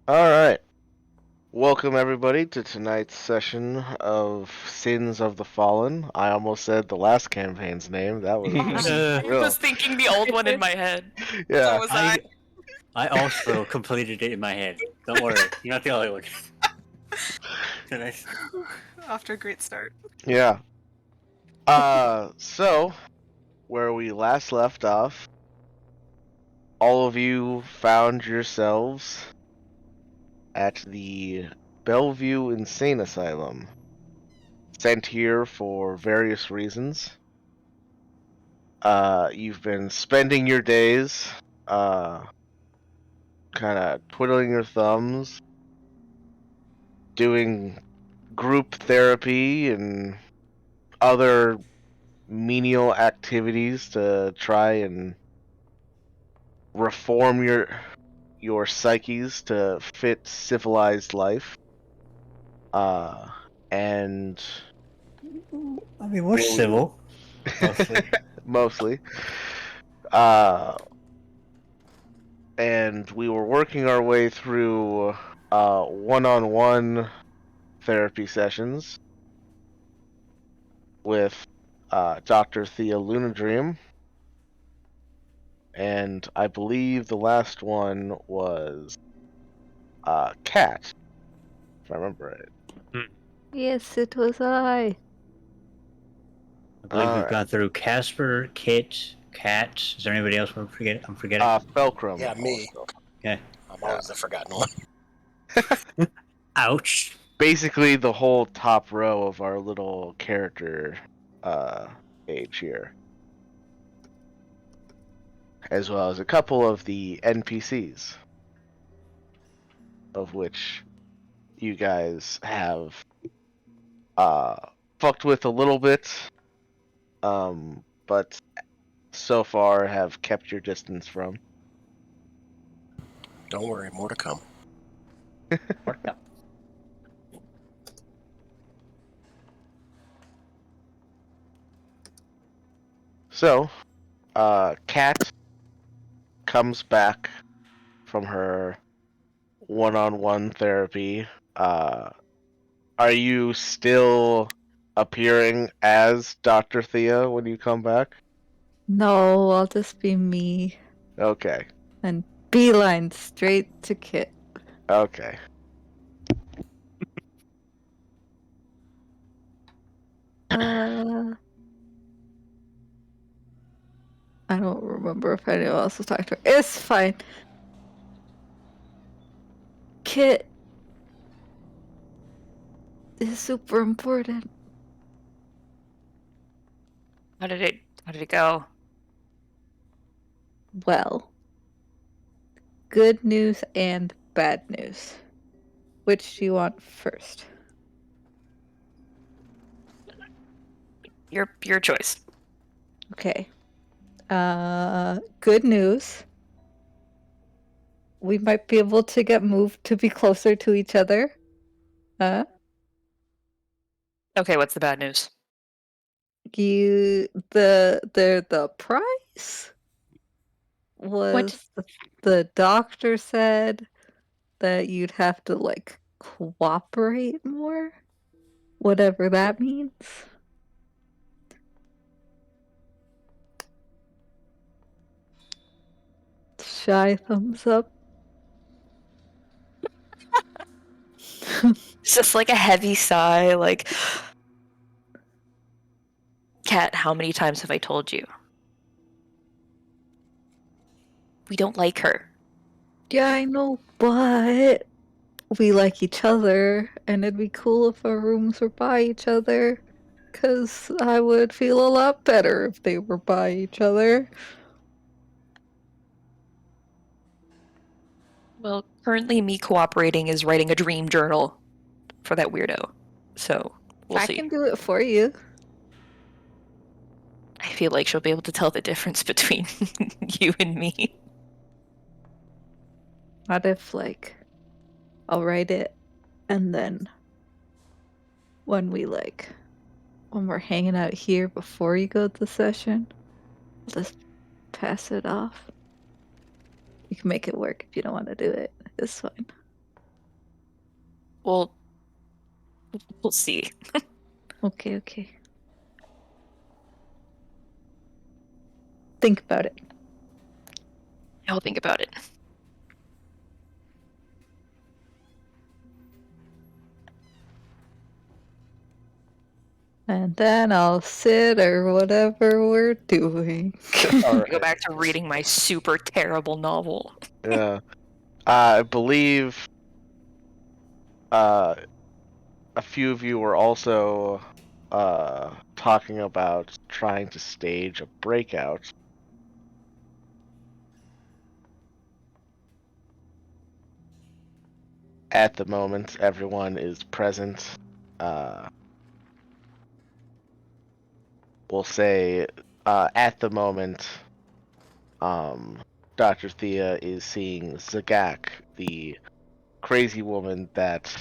All right. Welcome everybody to tonight's session of Sins of the Fallen. I almost said the last campaign's name. That was I real. was thinking the old one in my head. So Yeah. was I. I also completed it in my head. Don't worry, you're not the only one. Nice. Off to a great start. Yeah. So where we last left off, all of you found yourselves at the Bellevue Insane Asylum. Sent here for various reasons. You've been spending your days, kind of twiddling your thumbs, doing group therapy and other menial activities to try and reform your psyches to fit civilized life. And I mean, we're civil, mostly. mostly. And we were working our way through one-on-one therapy sessions with Dr. Thea Lunadream, and I believe the last one was Cat, if I remember right. Yes, it was I. I believe we've Alright. gone through Casper, Kit, Cat. Is there anybody else I'm forgetting? Felcrum. Yeah, me. Also. Okay. I'm always the forgotten one. Ouch. Basically, the whole top row of our little character page here, as well as a couple of the NPCs, of which you guys have fucked with a little bit, but so far have kept your distance from. Don't worry, more to come. Worked out. So, Kat comes back from her one-on-one therapy. Are you still appearing as Dr. Thea when you come back? No, I'll just be me Okay. and beeline straight to Kit. Okay. I don't remember if anyone else was talking to her. It's fine. Kit is super important. How did it go? Well, good news and bad news. Which do you want first? Your choice. Okay. Good news. We might be able to get moved to be closer to each other. Okay, what's the bad news? The price was the doctor said that you'd have to like cooperate more, whatever that means. Shy thumbs up. It's just like a heavy sigh, like, Kat, how many times have I told you? We don't like her. Yeah, I know, but we like each other, and it'd be cool if our rooms were by each other, because I would feel a lot better if they were by each other. Well, currently me cooperating is writing a dream journal for that weirdo. So, we'll see. I can do it for you. I feel like she'll be able to tell the difference between you and me. What if, like, I'll write it, and then when we're hanging out here before you go to the session, I'll just pass it off. You can make it work if you don't want to do it. It's fine. We'll see. Okay. Think about it. I'll think about it. And then I'll sit or whatever we're doing. All Go back to reading my super terrible novel. Yeah. I believe a few of you were also talking about trying to stage a breakout. At the moment, everyone is present. We'll say at the moment, Dr. Thea is seeing Zagak, the crazy woman that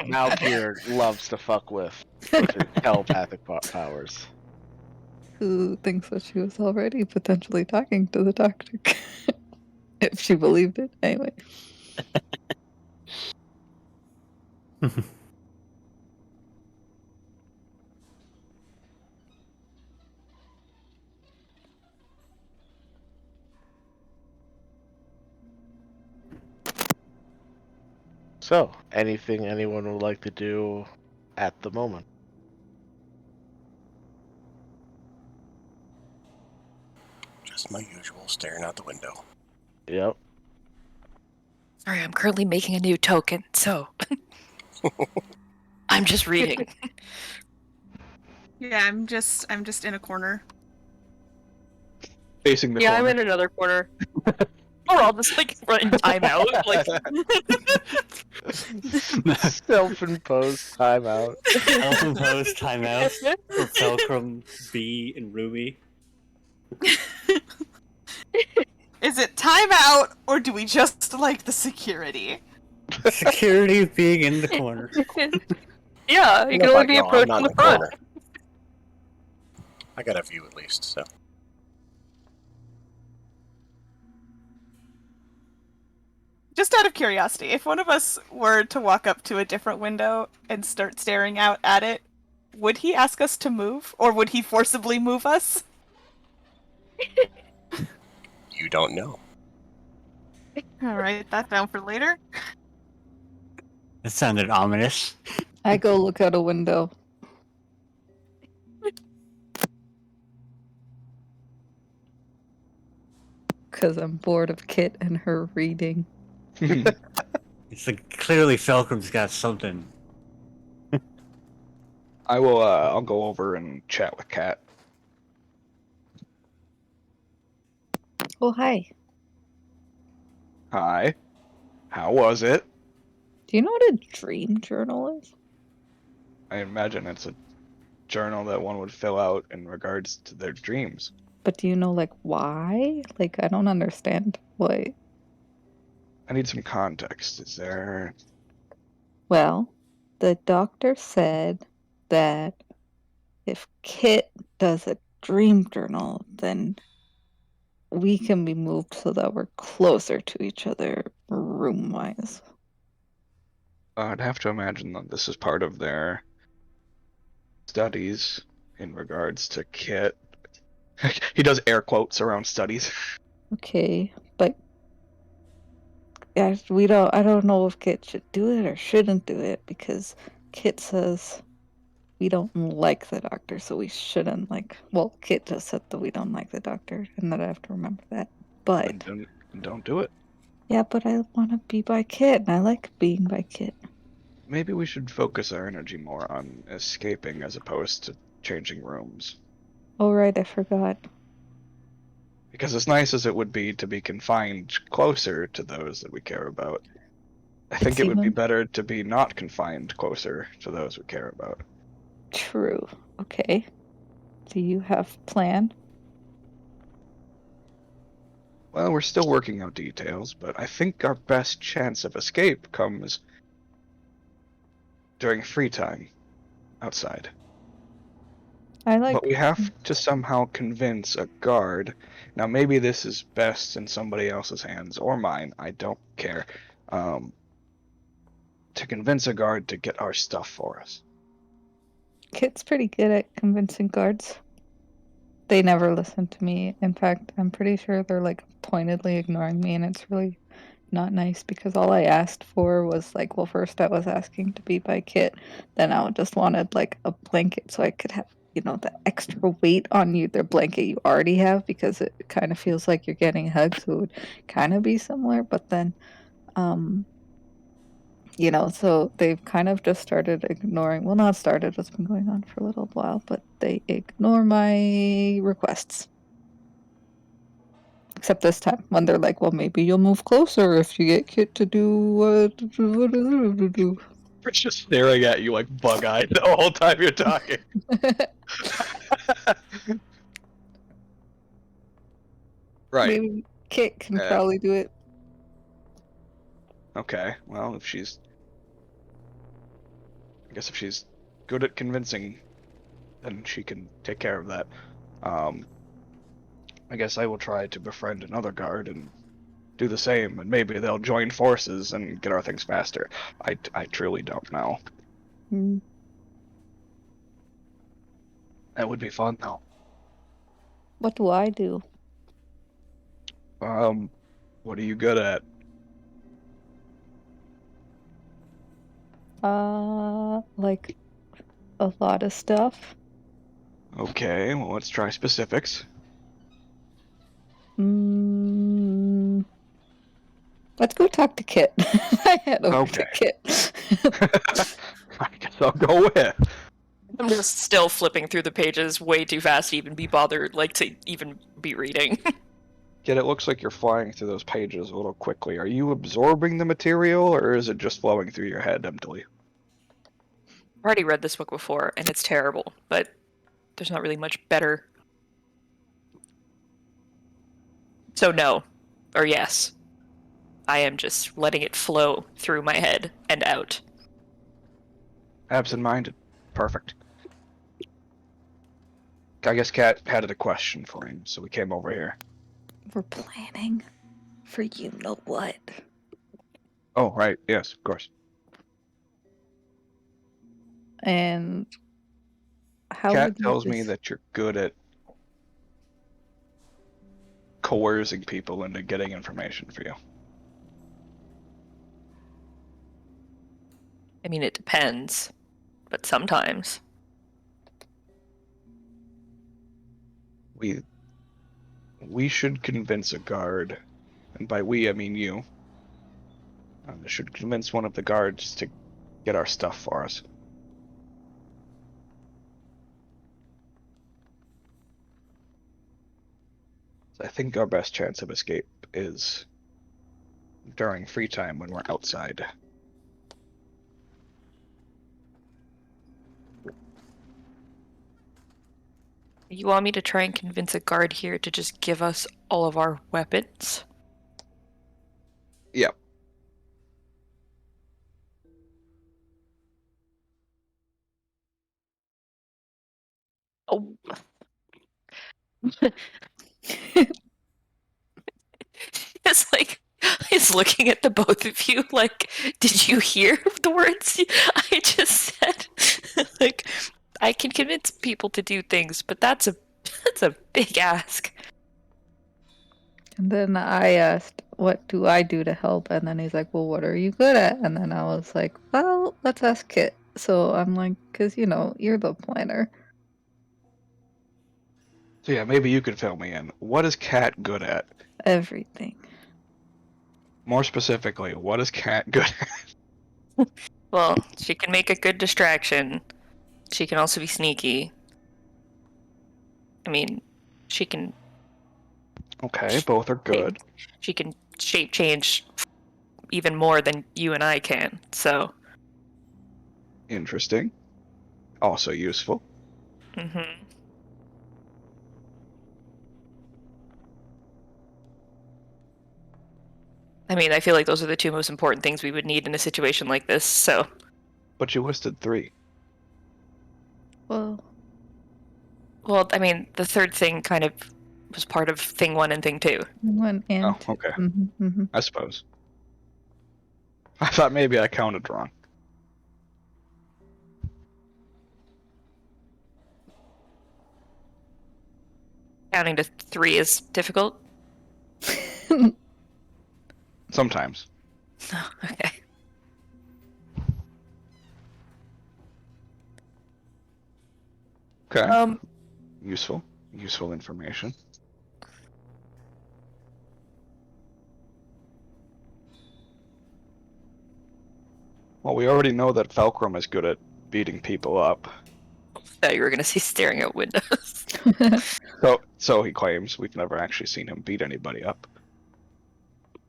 Malkier loves to fuck with his telepathic powers. Who thinks that she was already potentially talking to the doctor? If she believed it, anyway. So, anything anyone would like to do at the moment? Just my usual, staring out the window. Yep. Sorry, I'm currently making a new token, so I'm just reading. Yeah, I'm just in a corner. Facing the Yeah, I'm corner. in another corner. We're all just like running timeout. Like Self-imposed timeout. Self-imposed timeouts for Felcrum, B, and Ruby. Is it timeout or do we just like the security? Security being in the corner. yeah, you can No, only be I'm approached not from in the the front. corner. I got a view at least, so. Just out of curiosity, if one of us were to walk up to a different window and start staring out at it, would he ask us to move, or would he forcibly move us? You don't know. All right, that down for later. That sounded ominous. I go look out a window. Because I'm bored of Kit and her reading. It's like clearly Felcrum's got something. I'll go over and chat with Kat. Oh, hi. Hi. How was it? Do you know what a dream journal is? I imagine it's a journal that one would fill out in regards to their dreams. But do you know, like, why? Like, I don't understand why. I need some context. Is there... Well, the doctor said that if Kit does a dream journal, then we can be moved so that we're closer to each other room-wise. I'd have to imagine that this is part of their studies in regards to Kit. He does air quotes around studies. Okay, but I don't know if Kit should do it or shouldn't do it because Kit says we don't like the doctor, so we shouldn't Kit just said that we don't like the doctor and that I have to remember that. But And don't do it. yeah, but I want to be by Kit and I like being by Kit. Maybe we should focus our energy more on escaping as opposed to changing rooms. Oh right, I forgot. Because as nice as it would be to be confined closer to those that we care about, I think it would be better to be not confined closer to those we care about. True. Okay. Do you have plan? Well, we're still working out details, but I think our best chance of escape comes during free time outside. But we have to somehow convince a guard. Now, maybe this is best in somebody else's hands or mine. I don't care. to convince a guard to get our stuff for us. Kit's pretty good at convincing guards. They never listen to me. In fact, I'm pretty sure they're like pointedly ignoring me, and it's really not nice because all I asked for was like, well, first I was asking to be by Kit, then I just wanted like a blanket so I could have, the extra weight on you, the blanket you already have, because it kind of feels like you're getting hugged, so it would kind of be similar, but then, so they've kind of just started ignoring, well, not started, it's been going on for a little while, but they ignore my requests. Except this time, when they're like, well, maybe you'll move closer if you get Kit to do. We're just staring at you like bug-eyed the whole time you're talking. Right. Maybe Kit can probably do it. Okay, well, I guess if she's good at convincing, then she can take care of that. I guess I will try to befriend another guard and do the same, and maybe they'll join forces and get our things faster. I truly don't know. Hmm. That would be fun, though. What do I do? What are you good at? Like a lot of stuff. Okay, well, let's try specifics. Let's go talk to Kit. I head over to Okay. Kit. I guess I'll go with. I'm just still flipping through the pages way too fast to even be bothered, to even be reading. Yet it looks like you're flying through those pages a little quickly. Are you absorbing the material, or is it just flowing through your head emptily? I've already read this book before, and it's terrible, but there's not really much better. So no, or yes. I am just letting it flow through my head and out. Absent-minded. Perfect. I guess Kat had a question for him, so we came over here. We're planning for you know what. Oh, right. Yes, of course. And how Kat would you tells me just- that you're good at coercing people into getting information for you. I mean, it depends, but sometimes. We should convince a guard, and by we I mean you. Should convince one of the guards to get our stuff for us. I think our best chance of escape is during free time when we're outside. You want me to try and convince a guard here to just give us all of our weapons? Yep. Oh. It's like, he's looking at the both of you like, did you hear the words I just said? Like, I can convince people to do things, but that's a big ask. And then I asked, what do I do to help? And then he's like, well, what are you good at? And then I was like, well, let's ask Kit. So I'm like, because, you're the planner. So yeah, maybe you could fill me in. What is Kat good at? Everything. More specifically, what is Kat good at? Well, she can make a good distraction. She can also be sneaky. I mean, she can... Okay, both are good. She can shape change even more than you and I can, so... Interesting. Also useful. Mm-hmm. I mean, I feel like those are the two most important things we would need in a situation like this, so... But you listed 3. Well, I mean, the third thing kind of was part of thing 1 and thing 2. one and Oh, okay. I I suppose. I thought maybe I counted wrong. Counting to 3 is difficult? Sometimes. Oh, okay. Okay. Useful information. Well, we already know that Falcrum is good at beating people up. I thought you were going to say staring out windows. So he claims. We've never actually seen him beat anybody up. I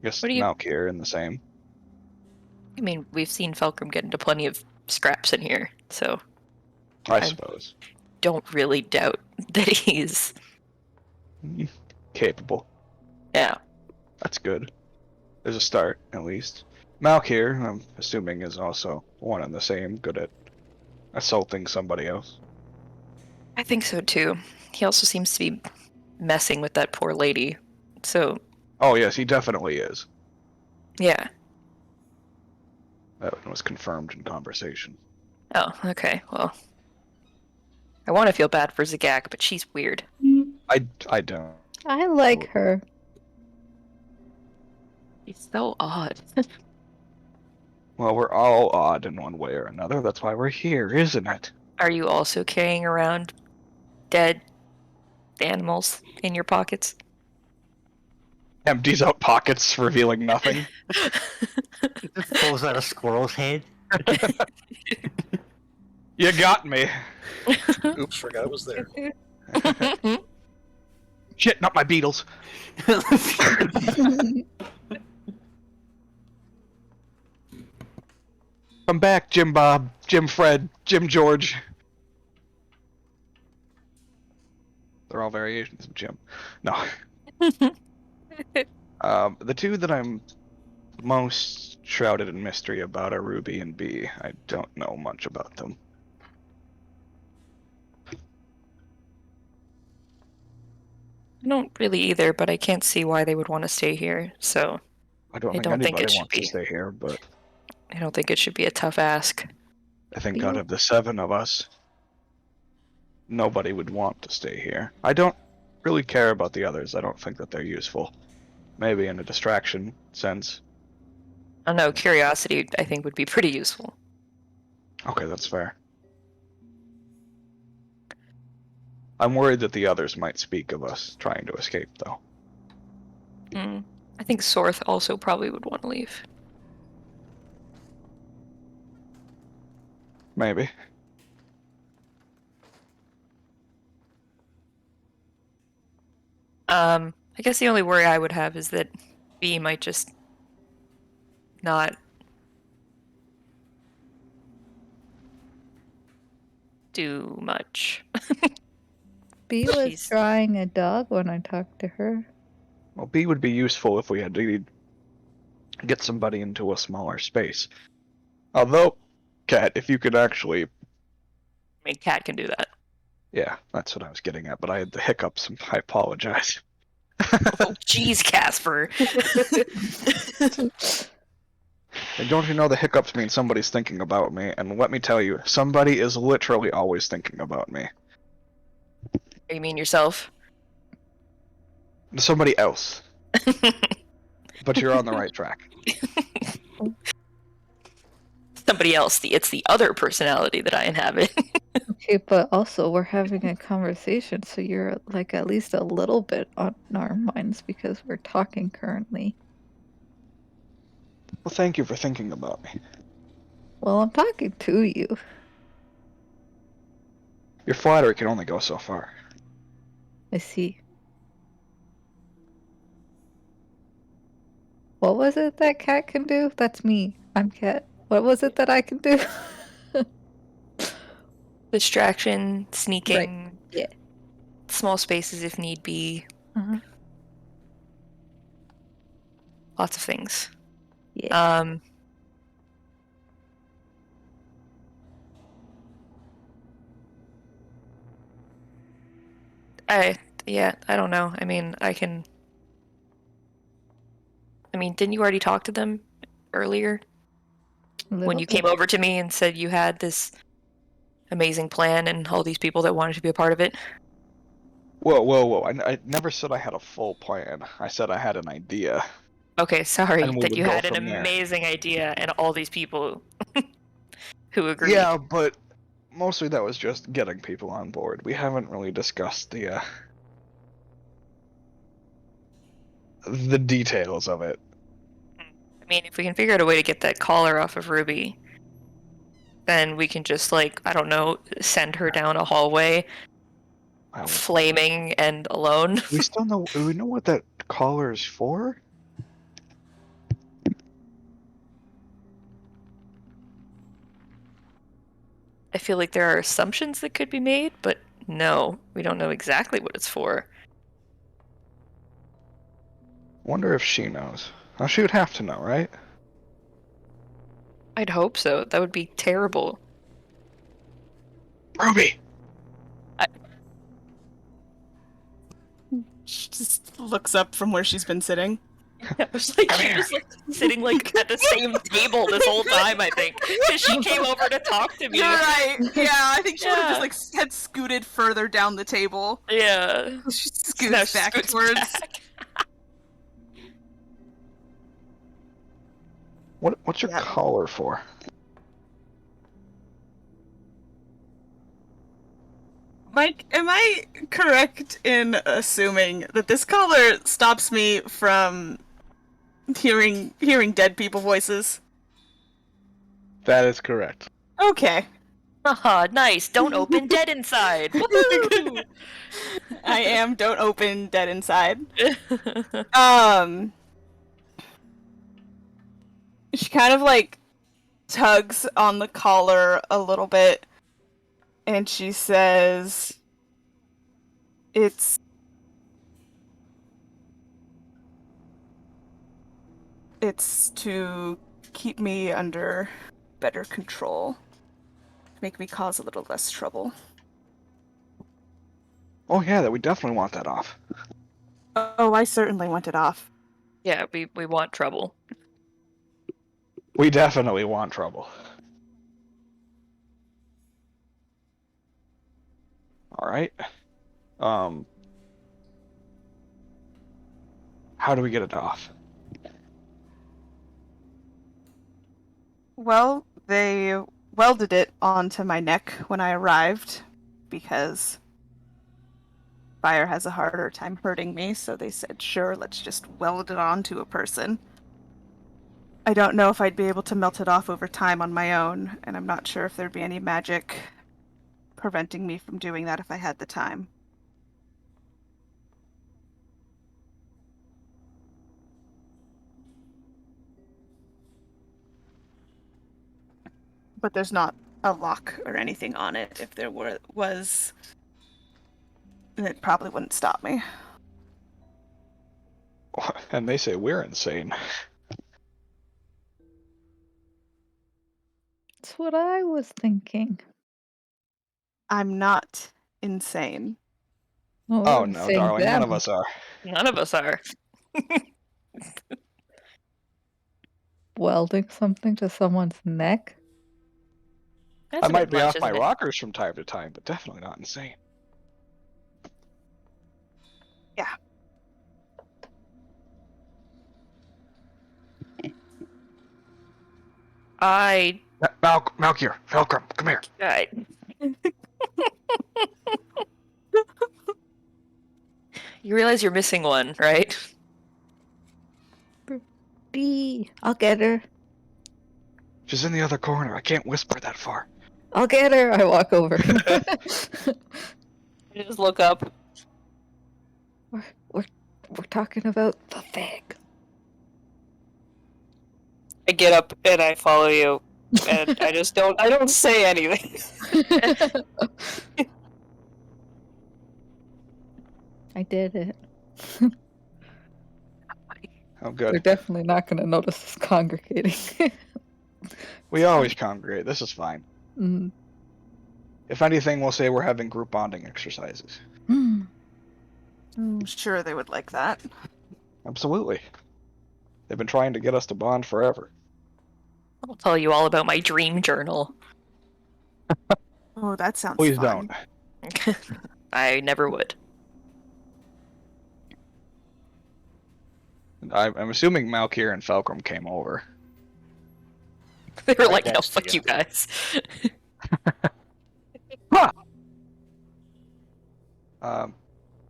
guess What do you- Malkir in the same. I mean, we've seen Falcrum get into plenty of scraps in here, so I suppose. don't really doubt that he's... Capable. Yeah. That's good. There's a start, at least. Malkir, I'm assuming, is also one and the same, good at assaulting somebody else. I think so, too. He also seems to be messing with that poor lady, so... Oh, yes, he definitely is. Yeah. That was confirmed in conversation. Oh, okay, well... I want to feel bad for Zagak, but she's weird. I don't. I like her. She's so odd. Well, we're all odd in one way or another. That's why we're here, isn't it? Are you also carrying around dead animals in your pockets? Empties out pockets, revealing nothing. It just pulls out a squirrel's head. You got me. Oops, forgot it was there. Shit, not my beetles. I'm back, Jim Bob, Jim Fred, Jim George. They're all variations of Jim. No. The two that I'm most shrouded in mystery about are Ruby and Bee. I don't know much about them. I don't really either, but I can't see why they would want to stay here, so I don't think don't think anybody it should wants to be. stay here, but I don't think it should be a tough ask. I think out of the 7 of us, nobody would want to stay here. I don't really care about the others. I don't think that they're useful. Maybe in a distraction sense. I don't know, curiosity I think would be pretty useful. Okay, that's fair. I'm worried that the others might speak of us trying to escape, though. I think Sorth also probably would want to leave. Maybe. I guess the only worry I would have is that B might just not do much. B was She's- drawing a dog when I talked to her. Well, B would be useful if we had to get somebody into a smaller space. Although, Cat, if you could actually... I mean, Cat can do that. Yeah, that's what I was getting at, but I had the hiccups, and I apologize. Oh, jeez, Casper. And don't you know the hiccups mean somebody's thinking about me? And let me tell you, somebody is literally always thinking about me. You mean yourself? Somebody else. But you're on the right track. Somebody else. It's the other personality that I inhabit. Okay, but also we're having a conversation, so you're like at least a little bit on our minds because we're talking currently. Well, thank you for thinking about me. Well, I'm talking to you. Your flattery can only go so far. I see. What was it that Cat can do? That's me. I'm Cat. What was it that I can do? Distraction, sneaking, Yeah. small spaces if need be. Uh-huh. Lots of things. Yeah. I don't know. I mean, didn't you already talk to them earlier? When you came over to me and said you had this amazing plan and all these people that wanted to be a part of it. Whoa, whoa, whoa! I never said I had a full plan. I said I had an idea, Okay, sorry and we that would you go had an from there. amazing idea and all these people who agreed. Yeah, but mostly that was just getting people on board. We haven't really discussed the details of it. I mean, if we can figure out a way to get that collar off of Ruby, then we can just, like, I don't know, send her down a hallway, Wow. flaming and alone. We still know. We know what that collar is for. I feel like there are assumptions that could be made, but no, we don't know exactly what it's for. Wonder if she knows. Well, she would have to know, right? I'd hope so. That would be terrible. Ruby. She just looks up from where she's been sitting. I was like, Come she here. was like sitting like at the same table this whole time, I think. Because she came over to talk to me. You're right. Yeah, I think she would have Yeah. just like had scooted further down the table. Yeah. She Now scoots back scoots towards. back. What's your Yeah. collar for? Mike, am I correct in assuming that this collar stops me from hearing dead people voices? That is correct. Okay. Haha, nice. Don't open dead inside. Woohoo! I am don't open dead inside. She kind of like tugs on the collar a little bit and she says it's to keep me under better control. Make me cause a little less trouble. Oh yeah, that we definitely want that off. Oh, I certainly want it off. Yeah, we want trouble. We definitely want trouble. All right. How do we get it off? Well, they welded it onto my neck when I arrived because fire has a harder time hurting me, so they said, sure, let's just weld it onto a person. I don't know if I'd be able to melt it off over time on my own, and I'm not sure if there'd be any magic preventing me from doing that if I had the time. But there's not a lock or anything on it. If there was, then it probably wouldn't stop me. And they say we're insane. That's what I was thinking. I'm not insane. No, Oh we're no, saying darling, none of them. us are. None of us are. Welding something to someone's neck? That's I a might bit be much, off my isn't it? rockers from time to time, but definitely not insane. Yeah. Malkier, Felcrum, come here. I... You realize you're missing one, right? I'll get her. She's in the other corner. I can't whisper that far. I'll get her. I walk over. You just look up. we're talking about the thing. I get up and I follow you, and I don't say anything. I did it. Oh, They're good. definitely not going to notice us congregating. We always congregate. This is fine. Mm. If anything, we'll say we're having group bonding exercises. Mm. I'm sure they would like that. Absolutely. They've been trying to get us to bond forever. I'll tell you all about my dream journal. Oh, that sounds Please fun. don't. I never would. I'm assuming Malkir and Falcrum came over. They were Right like, no, next fuck you together. guys.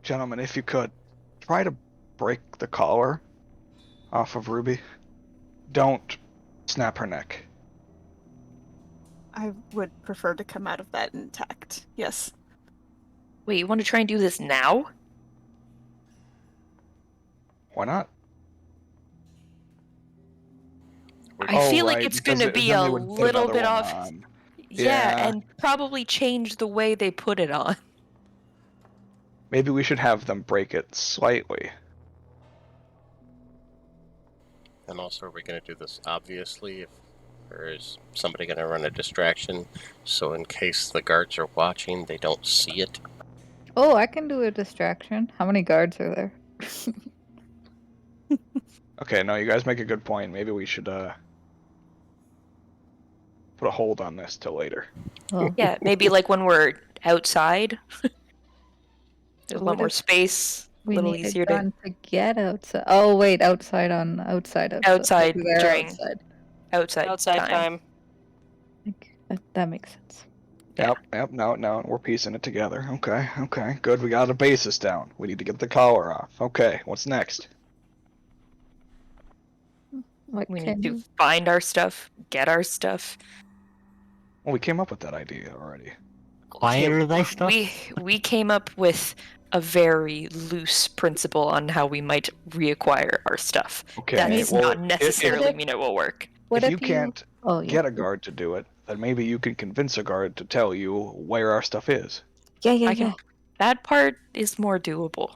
Gentlemen, if you could, try to break the collar off of Ruby. Don't snap her neck. I would prefer to come out of that intact. Yes. Wait, you want to try and do this now? Why not? I feel like right, it's because gonna be then a they would put little another bit one off. on. Yeah, Yeah. and probably change the way they put it on. Maybe we should have them break it slightly. And also, are we going to do this obviously, or is somebody going to run a distraction so in case the guards are watching, they don't see it? Oh, I can do a distraction. How many guards are there? Okay, no, you guys make a good point. Maybe we should put a hold on this till later. Oh. Yeah, maybe like when we're outside. There's a What lot more if space. A we little need easier a to gun to get outside. Oh wait, outside outside. outside Maybe they're during outside. time. Like, that makes sense. Yeah. Yep, no, we're piecing it together. Okay, good. We got a basis down. We need to get the collar off. Okay, what's next? What We can need to you? find our stuff, get our stuff. Well, we came up with that idea already. Quieter thy stuff? We came up with a very loose principle on how we might reacquire our stuff. Okay, That does well, not necessarily What if- mean it will work. What if if you can't Oh yeah. get a guard to do it, then maybe you can convince a guard to tell you where our stuff is. Yeah, I can. That part is more doable.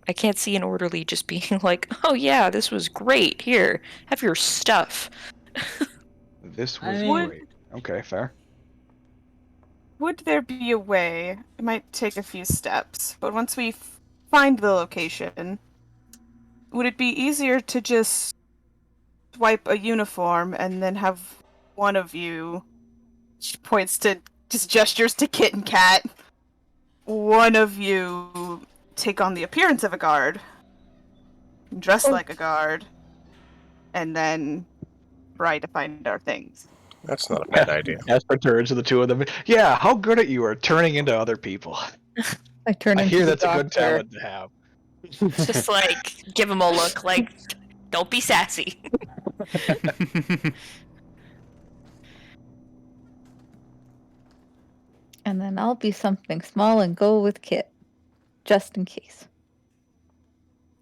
I can't see an orderly just being like, "Oh yeah, this was great. Here, have your stuff." This I was mean- great. Okay, fair. Would there be a way? It might take a few steps, but once we find the location, would it be easier to just swipe a uniform and then have one of you points to just gestures to Kit and Cat? One of you take on the appearance of a guard, dress like a guard, and then try to find our things. That's not a bad idea. Jasper turns to the two of them. Yeah, how good at you are turning into other people. I turn I into hear the that's a good doctor. talent to have. Just like give them a look, like, "Don't be sassy." And then I'll be something small and go with Kit, just in case.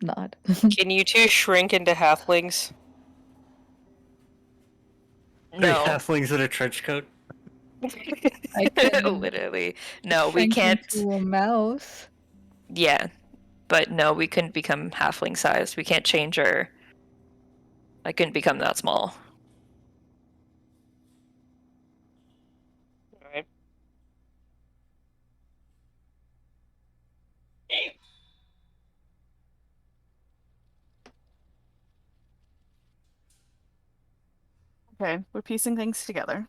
Nod. Can you two shrink into halflings? Three No, halflings in a trench coat? I can literally, no, we shrink can't. into a mouse. Yeah, but no, we couldn't become halfling sized. We can't change our. I couldn't become that small. Alright. Okay, we're piecing things together.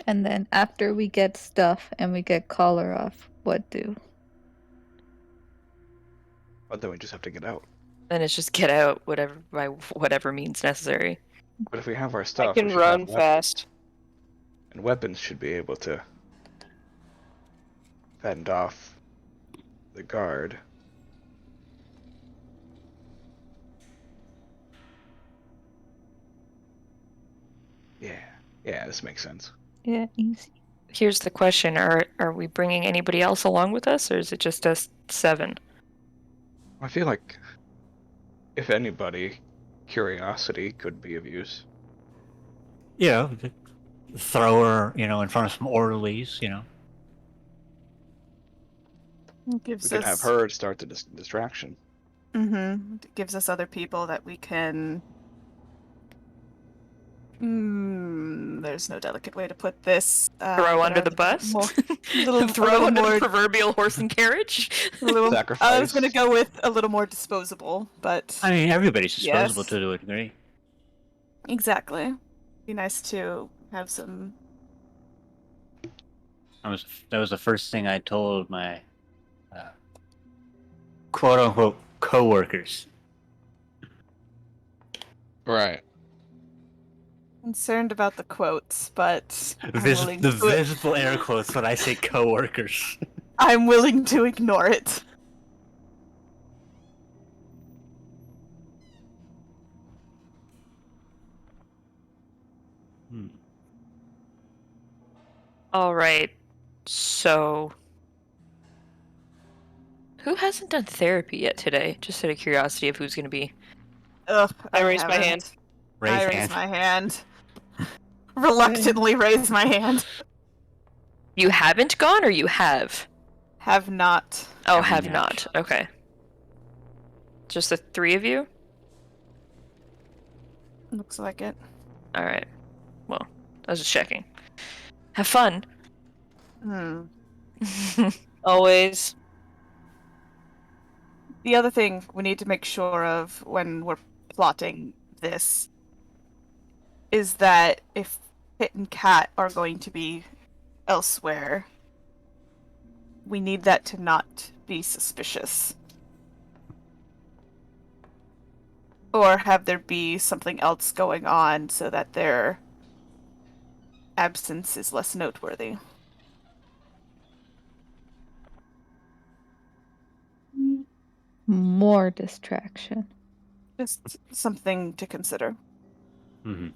And then after we get stuff and we get collar off, what do? But then we just have to get out. Then it's just get out, whatever by whatever means necessary. But if we have our I stuff, we can should run have weapons. fast. And weapons should be able to fend off the guard. Yeah, this makes sense. Yeah, easy. Here's the question: Are we bringing anybody else along with us, or is it just us 7? I feel like, if anybody, curiosity could be of use. Yeah, we could throw her, in front of some orderlies, It gives We could us have her start the distraction. It gives us other people that we can There's no delicate way to put this. Throw under the bus? Throw under the proverbial horse and carriage? Sacrifice. I was gonna go with a little more disposable, but I mean, everybody's disposable yes. to a degree. Exactly. Be nice to have some. That was the first thing I told my quote unquote coworkers. Right. Concerned about the quotes, but The visible air quotes when I say coworkers. I'm willing to ignore it. All right. So, who hasn't done therapy yet today? Just out of curiosity of who's going to be. Ugh, I raised my hand. I raise my hand. Reluctantly raise my hand. You haven't gone, or you have? Have not. Oh, have not. Okay. Just the three of you? Looks like it. All right. Well, I was just checking. Have fun. Always. The other thing we need to make sure of when we're plotting this is that if Pit and Cat are going to be elsewhere, we need that to not be suspicious. Or have there be something else going on so that their absence is less noteworthy. More distraction. Just something to consider. Mm-hmm.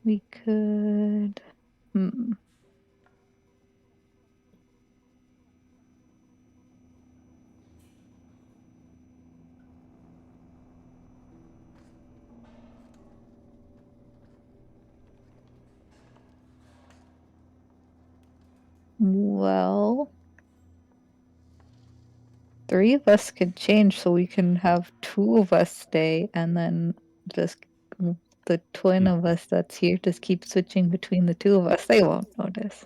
We could. Well, 3 of us could change so we can have 2 of us stay, and then just the twin of us that's here just keep switching between the 2 of us. They won't notice.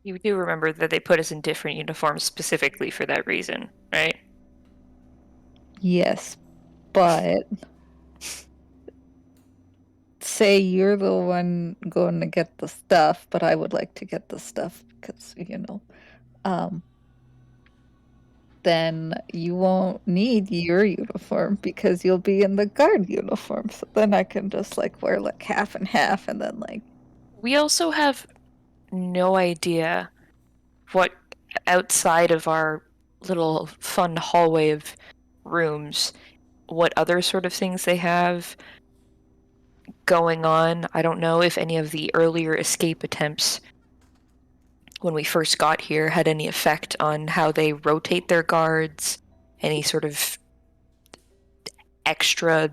You do remember that they put us in different uniforms specifically for that reason, right? Yes, but say you're the one going to get the stuff, but I would like to get the stuff because, then you won't need your uniform because you'll be in the guard uniform. So then I can just wear half and half and then We also have no idea what outside of our little fun hallway of rooms, what other sort of things they have going on. I don't know if any of the earlier escape attempts when we first got here had any effect on how they rotate their guards, any sort of extra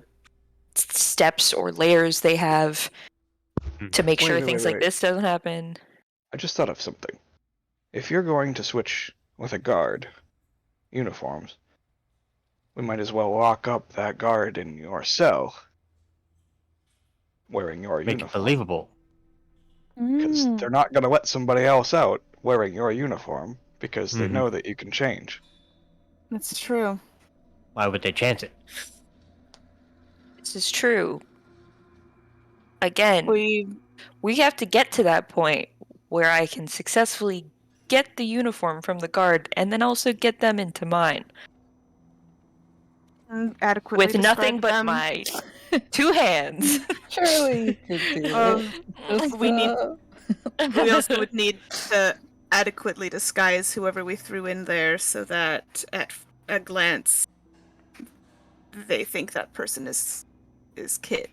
steps or layers they have to make sure things like this doesn't happen. I just thought of something. If you're going to switch with a guard uniforms, we might as well lock up that guard in your cell wearing your Make uniform. it believable. Because they're not going to let somebody else out wearing your uniform because they know that you can change. That's true. Why would they chance it? This is true. Again, we have to get to that point where I can successfully get the uniform from the guard and then also get them into mine. Adequately with nothing but my 2 hands. Surely you could do it. We also would need to adequately disguise whoever we threw in there so that at a glance they think that person is Kit.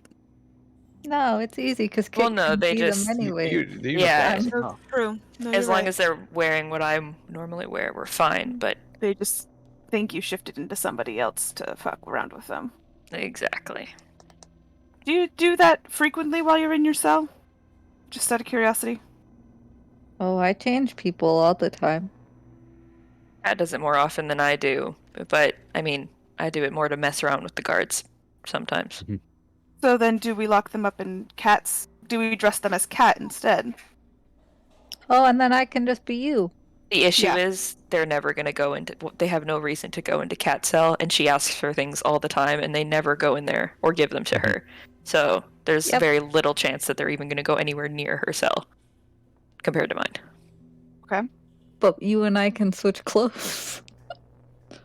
No, it's easy because Kit can see them anyway. Yeah, That's true. No, as long right. as they're wearing what I normally wear, we're fine. But they just think you shifted into somebody else to fuck around with them. Exactly. Do you do that frequently while you're in your cell? Just out of curiosity. Oh, I change people all the time. Kat does it more often than I do, but I mean, I do it more to mess around with the guards sometimes. So then, do we lock them up in cats? Do we dress them as cat instead? Oh, and then I can just be you. The issue Yeah. is they're never going to go into. They have no reason to go into Cat's cell, and she asks for things all the time, and they never go in there or give them to her. So there's Yep. very little chance that they're even going to go anywhere near her cell compared to mine. Okay. But you and I can switch clothes. I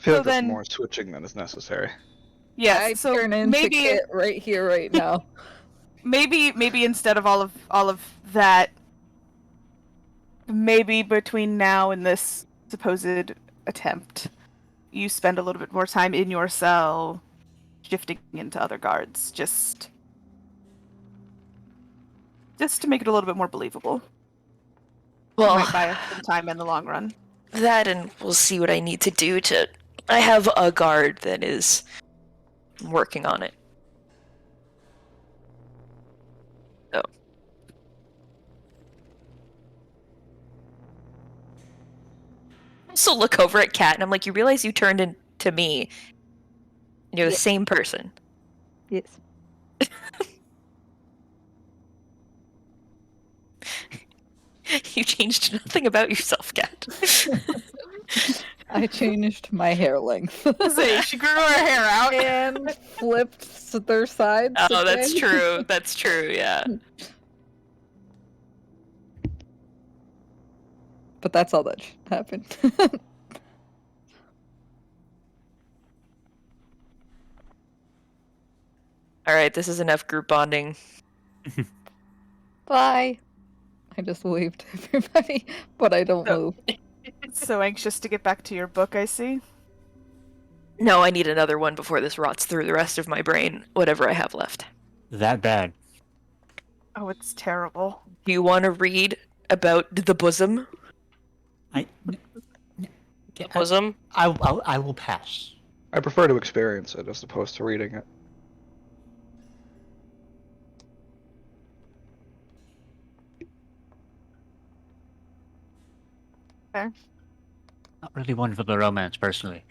feel So like there's then- more switching than is necessary. Yes. I so turn into maybe Kit right here, right now. maybe instead of all of that, maybe between now and this supposed attempt, you spend a little bit more time in your cell, shifting into other guards, just to make it a little bit more believable. Well, Might buy us some time in the long run. that, and we'll see what I need to do to. I have a guard that is working on it. So. I also look over at Kat and I'm like, you realize you turned into me. You're the Yeah. same person. Yes. You changed nothing about yourself, Kat. I changed my hair length. Say, she grew her hair out. And flipped their sides. Oh, that's again. true. That's true, yeah. But that's all that happened. Alright, this is enough group bonding. Bye. I just waved to everybody, but I don't So- move. So anxious to get back to your book, I see. No, I need another one before this rots through the rest of my brain, whatever I have left. That bad. Oh, it's terrible. Do you want to read about the bosom? I Bosom. I will pass. I prefer to experience it as opposed to reading it. Not really one for the romance, personally.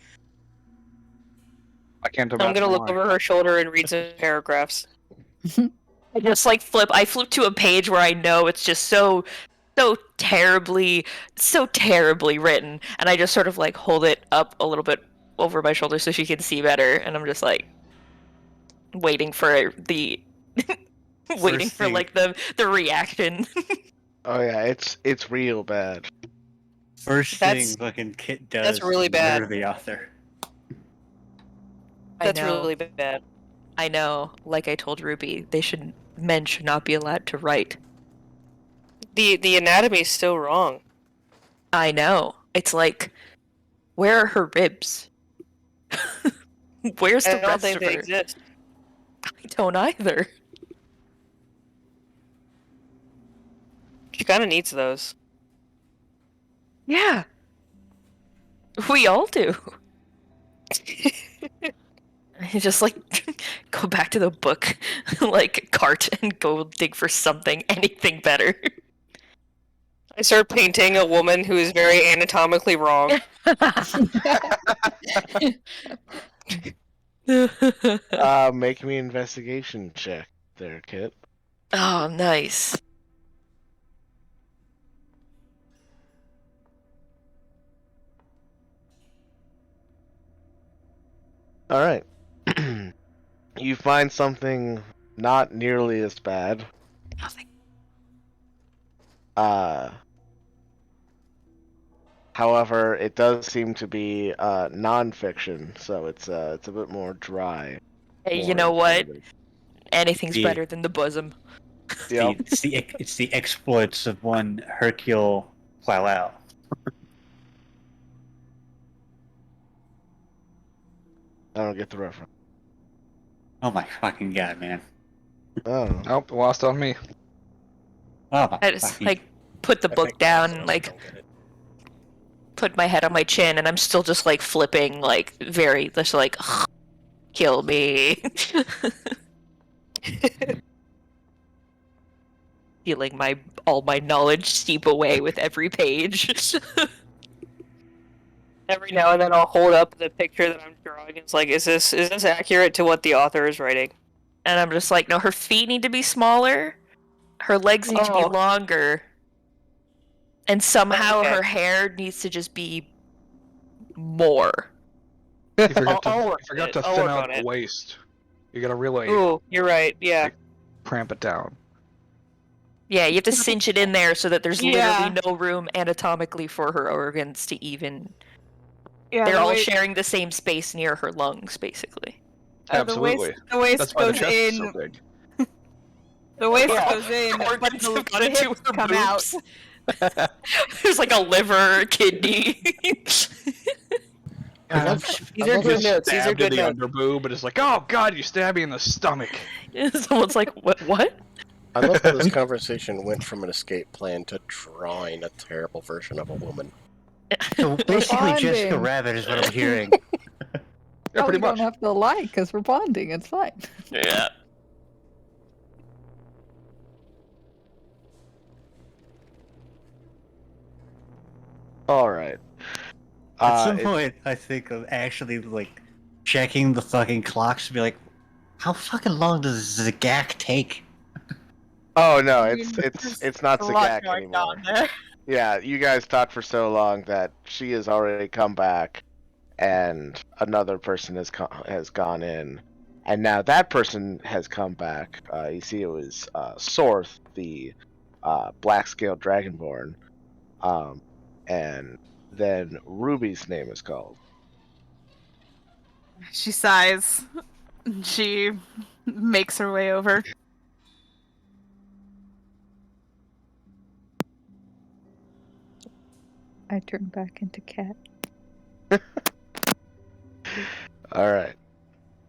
I can't I'm imagine gonna look why. over her shoulder and read some paragraphs. I just I flip to a page where I know it's just so terribly written, and I just sort of like hold it up a little bit over my shoulder so she can see better, and I'm just like waiting for the waiting for thing. like the reaction. Oh yeah, it's real bad. First That's- thing fucking Kit does that's really is bad. murder the author. That's I know. really bad. I know. Like I told Ruby, men should not be allowed to write. The anatomy is still wrong. I know. It's like, where are her ribs? Where's I the don't rest think of they her? exist. I don't either. She kind of needs those. Yeah. We all do. You just like go back to the book, like cart, and go dig for anything better. I start painting a woman who is very anatomically wrong. Make me investigation check there, Kit. Oh, nice. All right. You find something not nearly as bad. Nothing. However, it does seem to be non-fiction, so it's a bit more dry. Hey, more you know what? informative. Anything's Yeah. better than the bosom. Yep. It's the exploits of one Hercule Poirot. I don't get the reference. Oh my fucking god, man. Oh. Nope, lost on me. Oh my I just fucking... like put the I book think down most of and us like don't get it. put my head on my chin, and I'm still just like flipping, like very just like kill me. feeling all my knowledge seep away with every page. Every now and then I'll hold up the picture that I'm drawing. It's like, is this accurate to what the author is writing? And I'm just like, no, her feet need to be smaller, her legs need to be Oh. longer, and somehow Okay. her hair needs to just be more. You forgot I'll to, work you forgot on to it. I'll thin work out on the it. waist. You gotta really Ooh, you're right. Yeah. Like- cramp it down. Yeah, you have to cinch it in there so that there's Yeah. literally no room anatomically for her organs to even. Yeah, They're the all way- sharing the same space near her lungs, basically. Absolutely. The waist That's why the goes chest is in. so big. The waist Yeah. goes in, but Organs the, have gone the into hips her come out. boobs. There's like a liver, kidney. These are You good get notes. These are stabbed in good the notes. underboob, but it's like, oh god, you stab me in the stomach. Someone's like, what? I love how this conversation went from an escape plan to drawing a terrible version of a woman. So basically, Jessica bonding. Rabbit is what I'm hearing. Yeah, Oh, pretty we much. don't have to lie because we're bonding. It's fine. Yeah. All right. At some It's- point, I think of actually like checking the fucking clocks to be like, how fucking long does the gag take? Oh no, I it's mean, it's there's it's not a lot Sagak going anymore. on there. Yeah, you guys thought for so long that she has already come back, and another person has gone in, and now that person has come back. You see, it was Sorth, the black scaled dragonborn, and then Ruby's name is called. She sighs. She makes her way over. I turn back into cat. All right,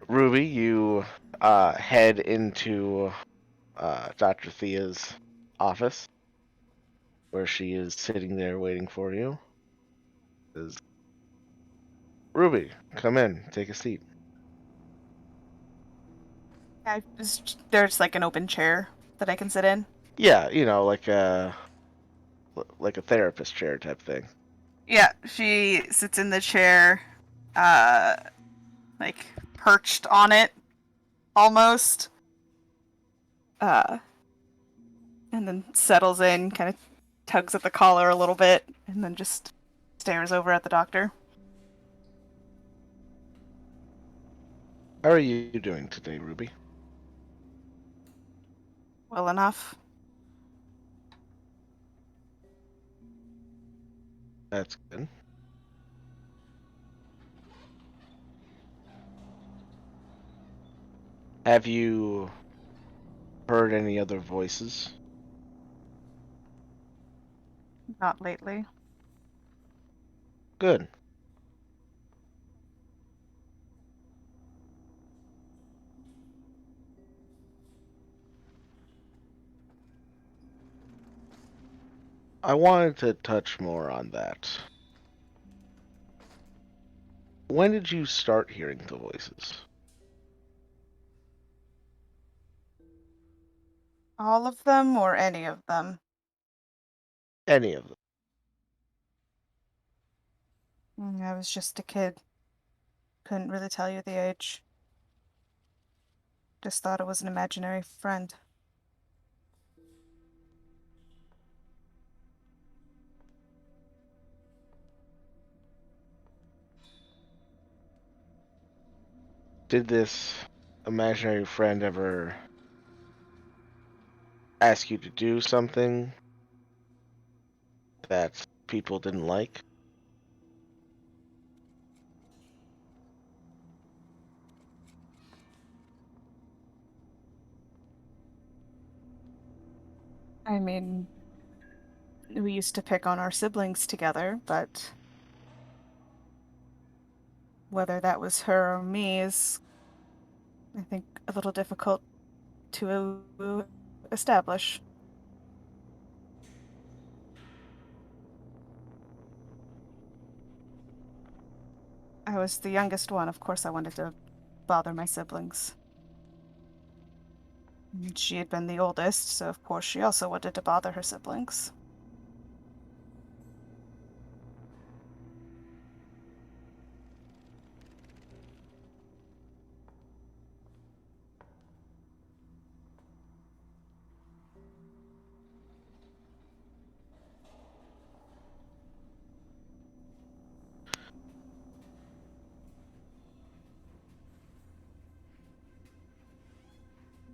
Ruby, you head into Dr. Thea's office, where she is sitting there waiting for you. Says, Ruby, come in, take a seat. There's like an open chair that I can sit in. Yeah, like a therapist chair type thing. Yeah, she sits in the chair, like perched on it, almost. And then settles in, kind of tugs at the collar a little bit, and then just stares over at the doctor. How are you doing today, Ruby? Well enough. That's good. Have you heard any other voices? Not lately. Good. I wanted to touch more on that. When did you start hearing the voices? All of them or any of them? Any of them? I was just a kid. Couldn't really tell you the age. Just thought it was an imaginary friend. Did this imaginary friend ever ask you to do something that people didn't like? I mean, we used to pick on our siblings together, but whether that was her or me is, I think, a little difficult to establish. I was the youngest one. Of course, I wanted to bother my siblings. She had been the oldest, so of course she also wanted to bother her siblings.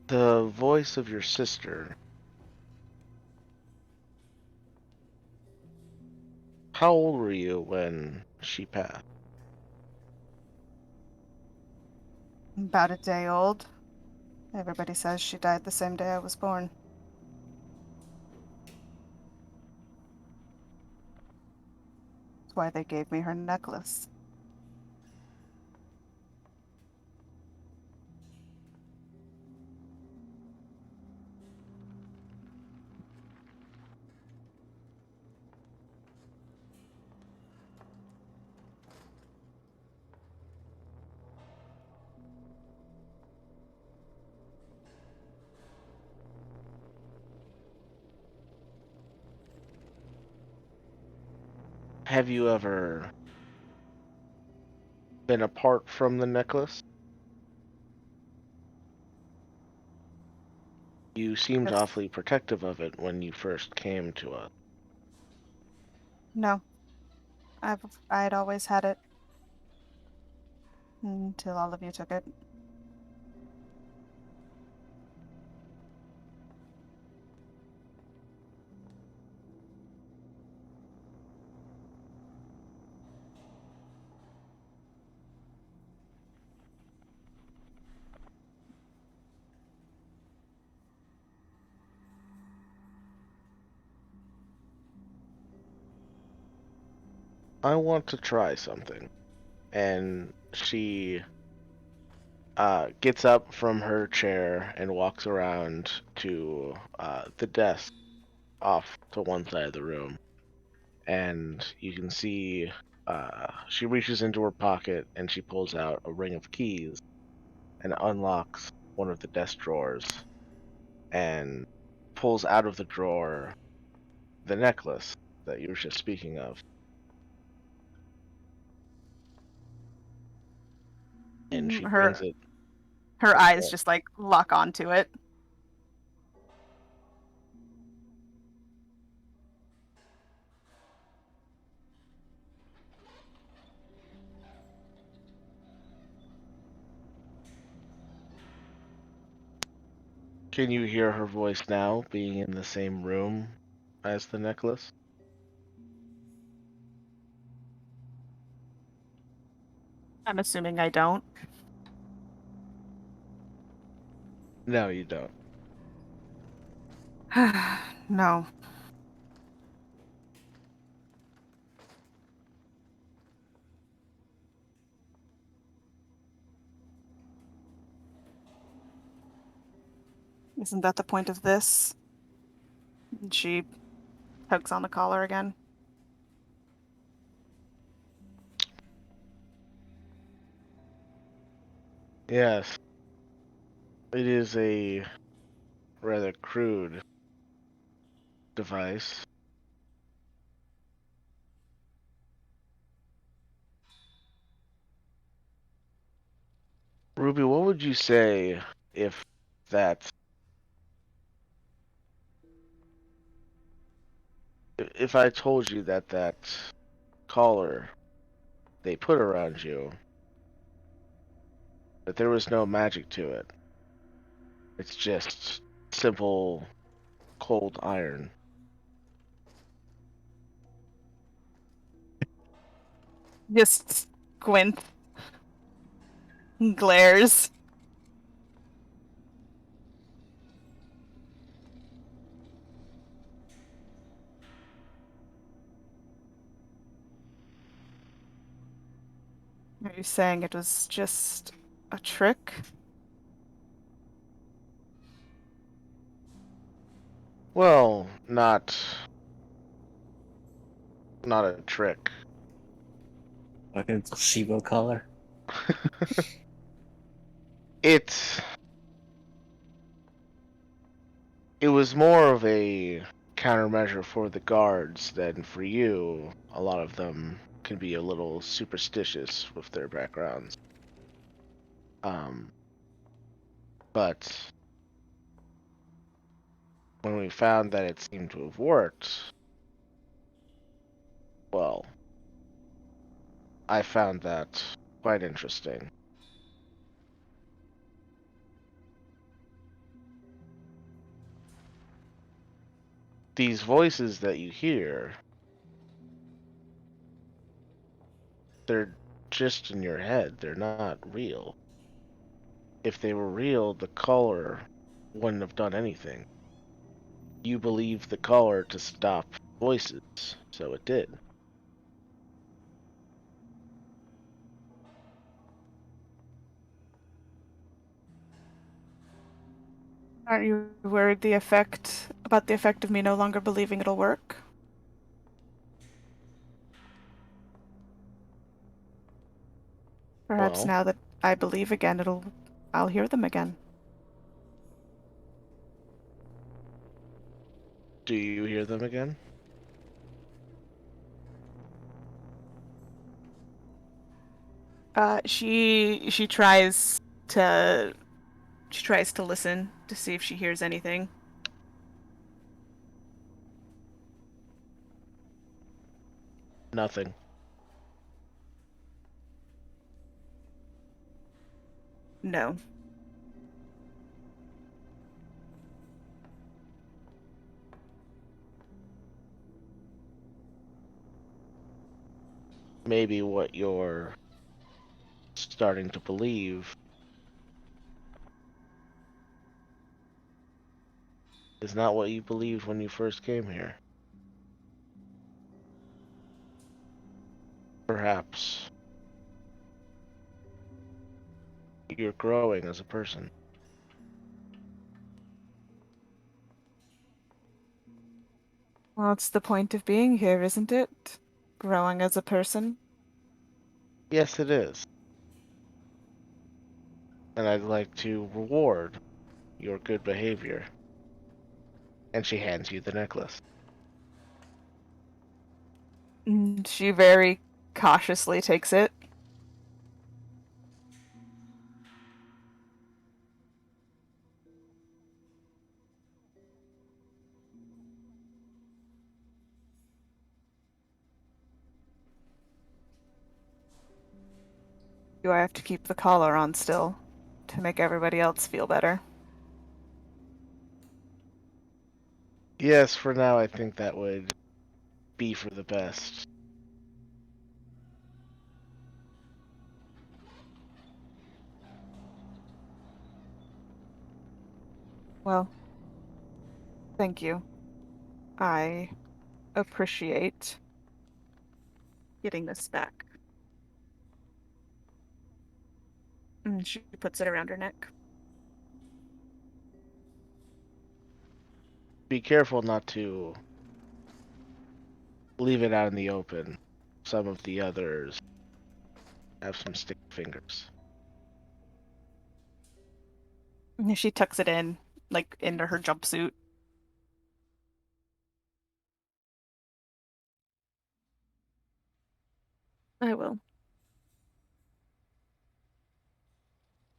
The voice of your sister. How old were you when she passed? About a day old. Everybody says she died the same day I was born. That's why they gave me her necklace. Have you ever been apart from the necklace? You seemed Yes. awfully protective of it when you first came to us. No, I'd always had it until all of you took it. I want to try something. And she gets up from her chair and walks around to the desk off to one side of the room. And you can see she reaches into her pocket and she pulls out a ring of keys and unlocks one of the desk drawers and pulls out of the drawer the necklace that you were just speaking of. And she brings Her it. her eyes just like lock onto it. Can you hear her voice now, being in the same room as the necklace? I'm assuming I don't. No, you don't. No. Isn't that the point of this? And she tugs on the collar again. Yes. It is a rather crude device. Ruby, what would you say if that if I told you that that collar they put around you, that there was no magic to it? It's just simple cold iron. Just squint. Glares. Are you saying it was just a trick? Well, not a trick. Fucking placebo color. It's It was more of a countermeasure for the guards than for you. A lot of them can be a little superstitious with their backgrounds. But when we found that it seemed to have worked, well, I found that quite interesting. These voices that you hear, they're just in your head. They're not real. If they were real, the color wouldn't have done anything. You believed the color to stop voices, so it did. Aren't you worried about the effect of me no longer believing it'll work? Perhaps Well, now that I believe again, I'll hear them again. do you hear them again? She tries to listen to see if she hears anything. Nothing. No. Maybe what you're starting to believe is not what you believed when you first came here. Perhaps you're growing as a person. Well, it's the point of being here, isn't it? Growing as a person. Yes, it is. And I'd like to reward your good behavior. And she hands you the necklace. She very cautiously takes it. Do I have to keep the collar on still to make everybody else feel better? Yes, for now I think that would be for the best. Well, thank you. I appreciate getting this back. She puts it around her neck. Be careful not to leave it out in the open. Some of the others have some sticky fingers. She tucks it in, like, into her jumpsuit. I will.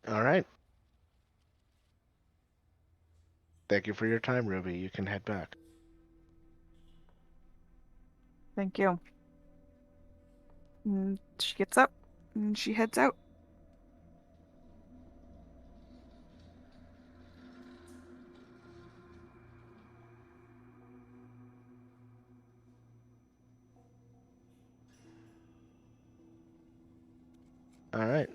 All right. Thank you for your time, Ruby. You can head back. Thank you. She gets up and she heads out. All right.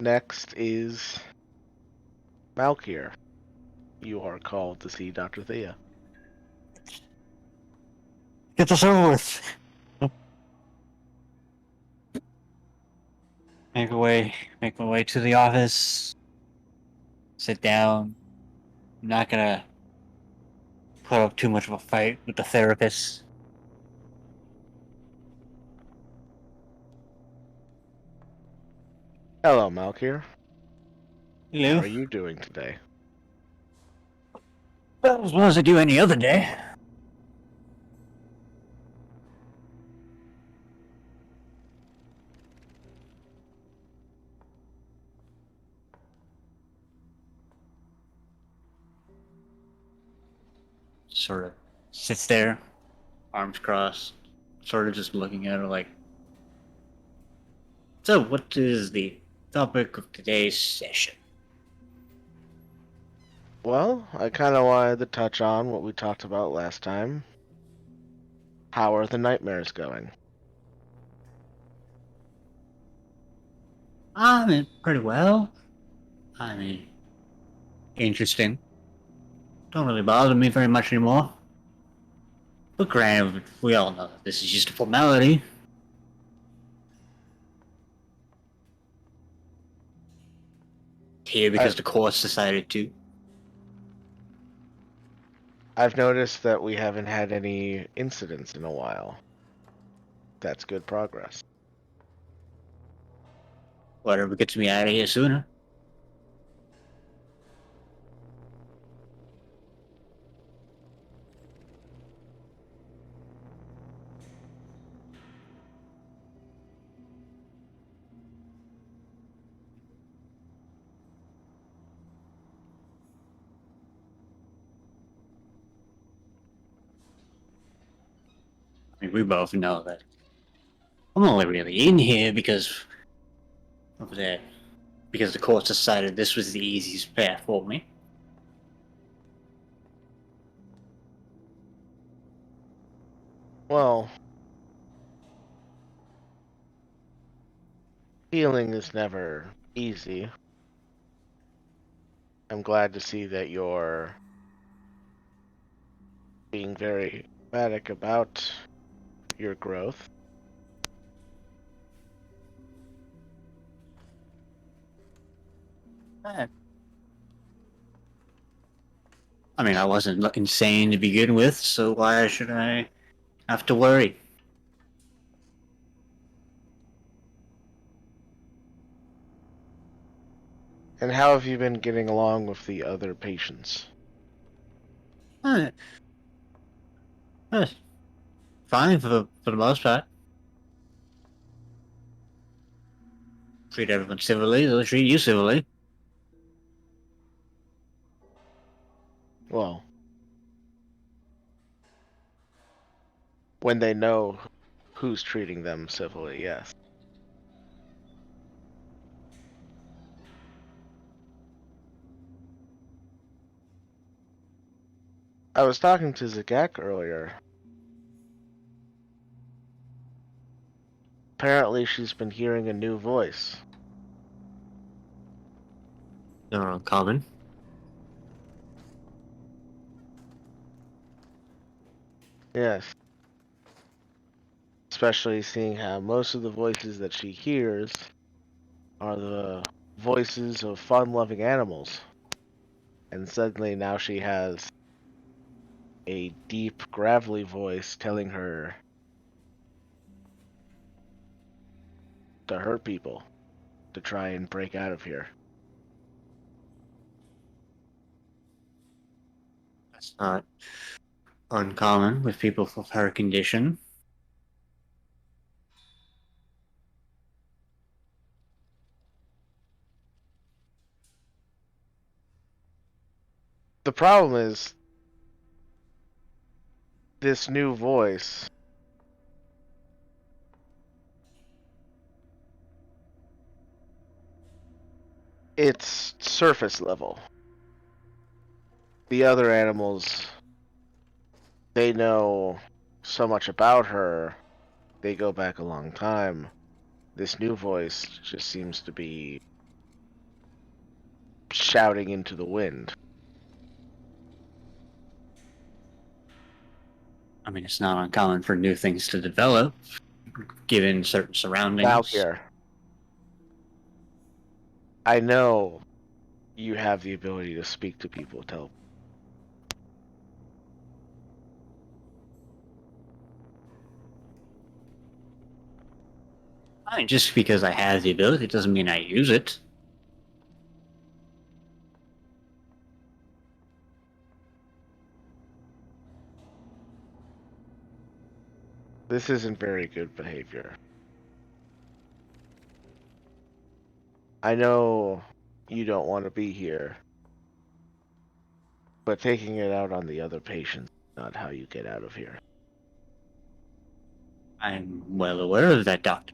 Next is Malkir. You are called to see Dr. Thea. Get this over with. Make my way to the office. Sit down. I'm not gonna put up too much of a fight with the therapist. Hello, Malkir. How Hello. are you doing today? Well, as well as I do any other day. Sort of sits there, arms crossed, sort of just looking at her like. So, what is the topic of today's session? Well, I kind of wanted to touch on what we talked about last time. How are the nightmares going? I mean, pretty well. I mean, interesting. Don't really bother me very much anymore. But granted, we all know that this is just a formality. Here because the courts decided to. I've noticed that we haven't had any incidents in a while. That's good progress. Whatever gets me out of here sooner. I mean, we both know that I'm only really in here because of that. Because the courts decided this was the easiest path for me. Well, healing is never easy. I'm glad to see that you're being very emphatic about your growth. I mean, I wasn't insane to begin with, so why should I have to worry? And how have you been getting along with the other patients? Uh, Fine for the most part. Treat everyone civilly, they'll treat you civilly. Well, when they know who's treating them civilly, yes. I was talking to Zagak earlier. Apparently she's been hearing a new voice. They're uncommon. Yes. Especially seeing how most of the voices that she hears are the voices of fun-loving animals. And suddenly now she has a deep, gravelly voice telling her to hurt people, to try and break out of here. That's not uncommon with people with her condition. The problem is this new voice it's surface level. The other animals, they know so much about her. They go back a long time. This new voice just seems to be shouting into the wind. I mean, it's not uncommon for new things to develop, given certain surroundings. Now here, I know you have the ability to speak to people, I mean, just because I have the ability doesn't mean I use it. This isn't very good behavior. I know you don't want to be here, but taking it out on the other patients is not how you get out of here. I'm well aware of that, Doctor.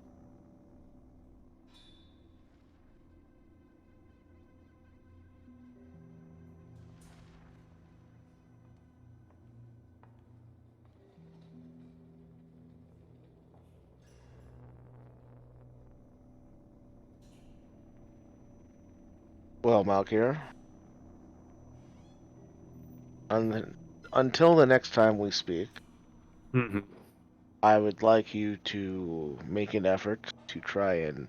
Well, Malkir, until the next time we speak, Mm-hmm. I would like you to make an effort to try and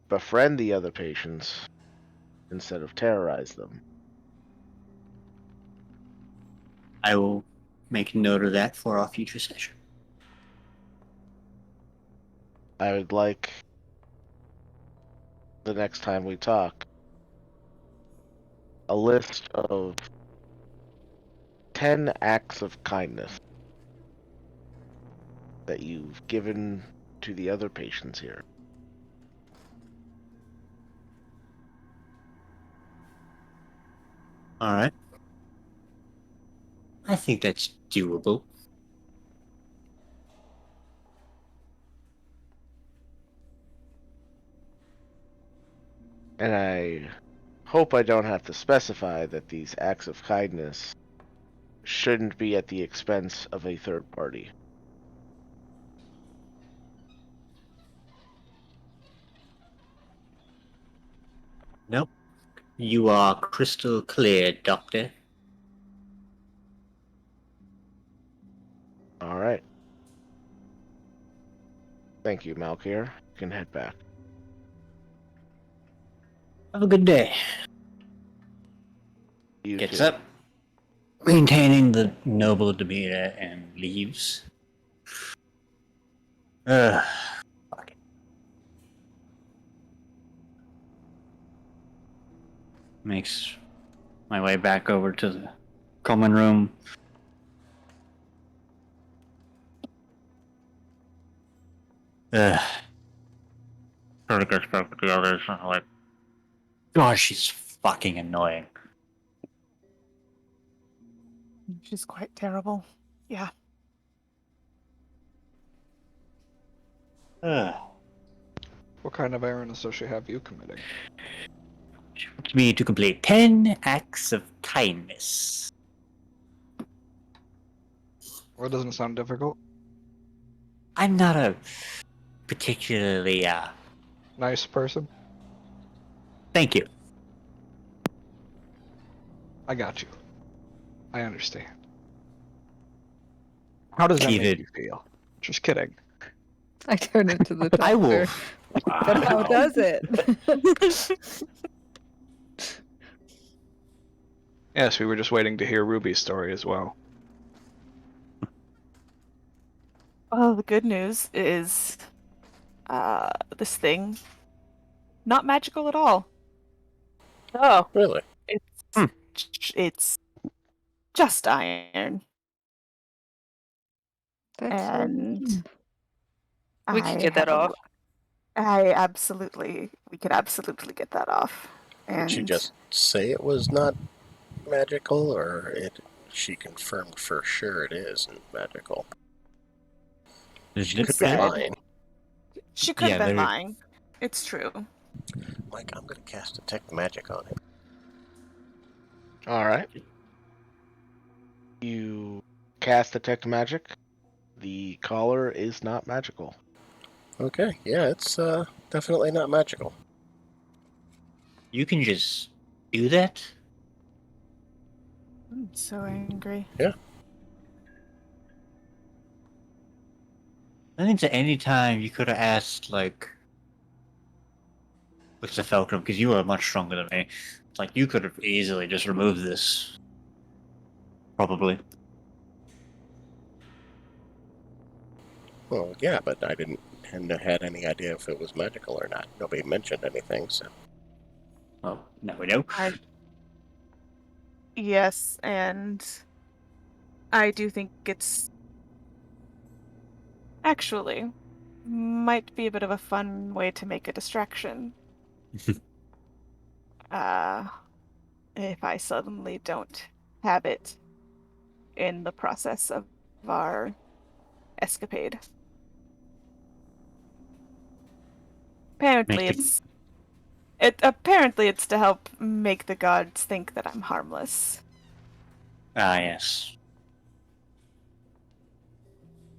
befriend the other patients instead of terrorize them. I will make note of that for our future session. I would like the next time we talk a list of 10 acts of kindness that you've given to the other patients here. All right. I think that's doable. And I hope I don't have to specify that these acts of kindness shouldn't be at the expense of a third party. Nope. You are crystal clear, Doctor. All right. Thank you, Malkir. You can head back. Have a good day. You Gets too. up, maintaining the noble demeanor, and leaves. Fuck it. Makes my way back over to the common room. Try to get back with the others. And I'm like, gosh, she's fucking annoying. She's quite terrible. Yeah. What kind of errands does she have you committing? She wants me to complete 10 acts of kindness. Well, it doesn't sound difficult. I'm not a particularly, Nice person. thank you. I got you. I understand. How does that Keep make it. you feel? Just kidding. I turn into the doctor. I will. But how does it? Yes, we were just waiting to hear Ruby's story as well. Well, the good news is this thing not magical at all. Oh, Really? It's just iron. That's And we could get that off. We could absolutely get that off. Did she And just say it was not magical, or she confirmed for sure it isn't magical? She could be said- lying. she could have Yeah, been there- lying. It's true. Mike, I'm going to cast Detect Magic on it. All right. You cast Detect Magic. The collar is not magical. Okay, yeah, it's definitely not magical. You can just do that? I'm so angry. I think at any time you could have asked, like, with the Falcon, because you are much stronger than me. It's like, you could have easily just removed this. Probably. Well, yeah, but I hadn't had any idea if it was magical or not. Nobody mentioned anything, so. Well, now we know. Yes, and I do think it's Actually, might be a bit of a fun way to make a distraction. If I suddenly don't have it in the process of our escapade. Apparently it's to help make the gods think that I'm harmless. Ah, yes.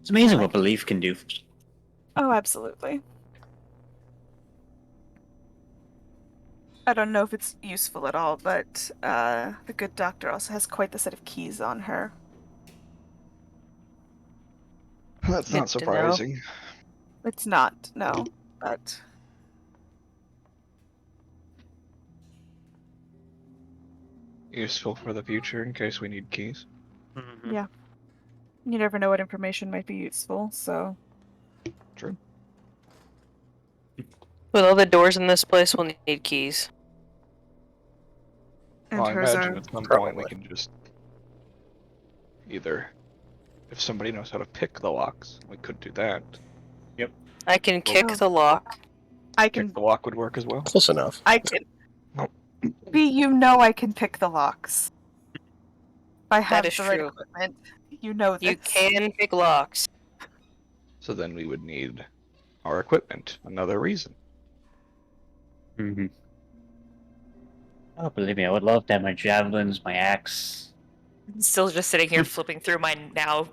It's amazing what belief can do. Oh, absolutely. I don't know if it's useful at all, but the good doctor also has quite the set of keys on her. That's Good not to know. surprising. It's not, no, but Useful for the future in case we need keys. Mm-hmm. yeah. You never know what information might be useful, so... True. With all the doors in this place, we'll need keys. And Well, I hers imagine are... at some point we Probably. can just either, if somebody knows how to pick the locks, we could do that. I can kick Oh. the lock. I Pick can... the lock would work as well. Close enough. I can... B, you know I can pick the locks. If I have is the right true. equipment. You know this. You can pick locks. So then we would need our equipment. Another reason. Mm-hmm. Oh, believe me, I would love to have my javelins, my axe. Still just sitting here flipping through my now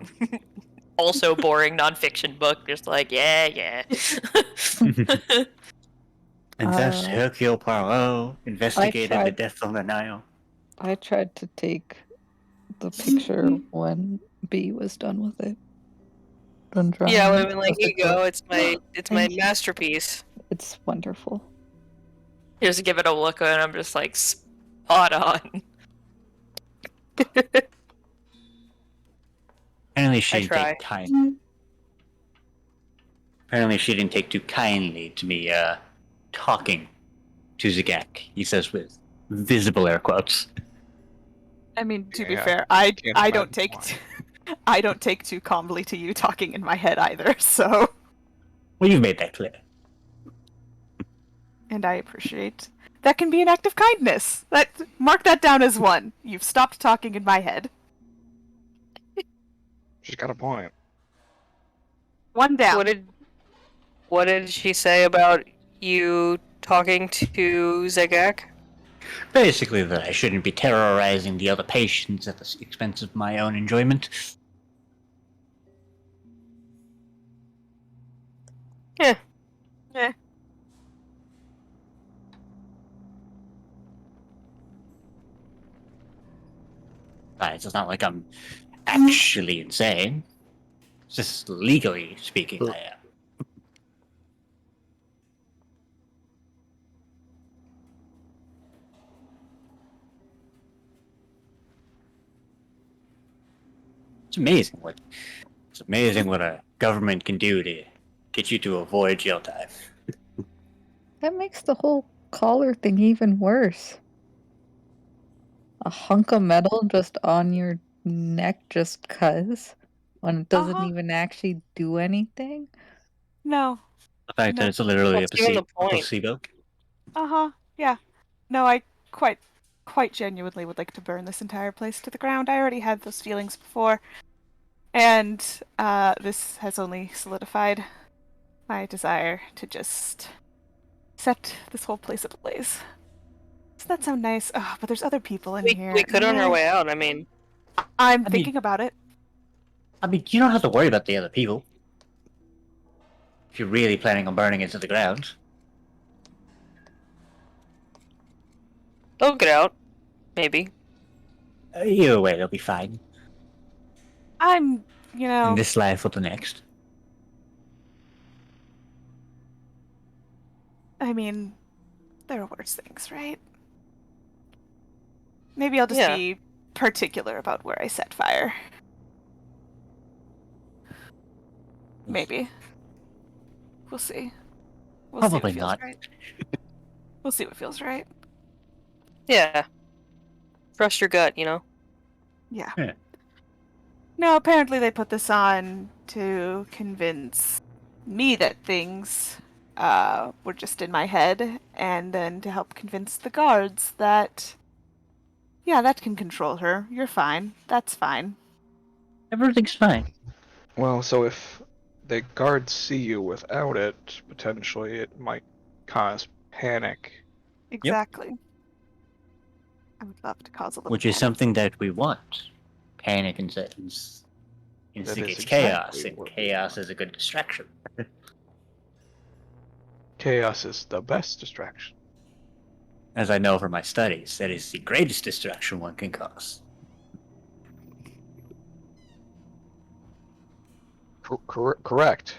also boring nonfiction book, just like, yeah. And thus, Hercule Poirot investigated the tried- death on the Nile. I tried to take the picture when B was done with it. Done drawing Yeah, I it would have been like, with the here you go. book. It's my Thank you. masterpiece. It's wonderful. Just give it a look, and I'm just like, spot on. Apparently she I didn't try. take kind. Apparently she didn't take too kindly to me talking to Zagak. He says with visible air quotes. I mean, to be Yeah, fair, I can't don't imagine take why. I don't take too calmly to you talking in my head either, so... Well, you've made that clear. And I appreciate... That can be an act of kindness! Mark that down as one. You've stopped talking in my head. She's got a point. One down. What did she say about you talking to Zagak? Basically that I shouldn't be terrorizing the other patients at the expense of my own enjoyment. Yeah. Eh. Besides, it's not like I'm actually insane. It's just legally speaking, I am. It's amazing what a government can do to get you to avoid jail time. That makes the whole collar thing even worse. A hunk of metal just on your neck just 'cause, when it doesn't Uh-huh. even actually do anything. No. The fact No. that it's literally What's even the point? placebo. Uh-huh. Yeah. No, I quite genuinely would like to burn this entire place to the ground. I already had those feelings before. And this has only solidified my desire to just set this whole place ablaze. Does that sound nice? Oh, but there's other people in here. We could on our Eh. way out. I mean, I'm mean- thinking about it. I mean, you don't have to worry about the other people. If you're really planning on burning it to the ground. they'll get out. Maybe. Either way, they'll be fine. I'm, In this life or the next. I mean, there are worse things, right? Maybe I'll just Yeah. be particular about where I set fire. Maybe. We'll see. We'll see Probably what feels not. right. We'll see what feels right. Yeah. Trust your gut, you know? Yeah. Yeah. No, apparently they put this on to convince me that things were just in my head, and then to help convince the guards that, yeah, that can control her. You're fine. That's fine. Everything's fine. Well, so if the guards see you without it, potentially it might cause panic. Exactly. I would love to cause a little Which is panic. something that we want. Panic instigates exactly chaos, and what we chaos want. is a good distraction. Chaos is the best distraction. As I know from my studies, that is the greatest distraction one can cause. Correct.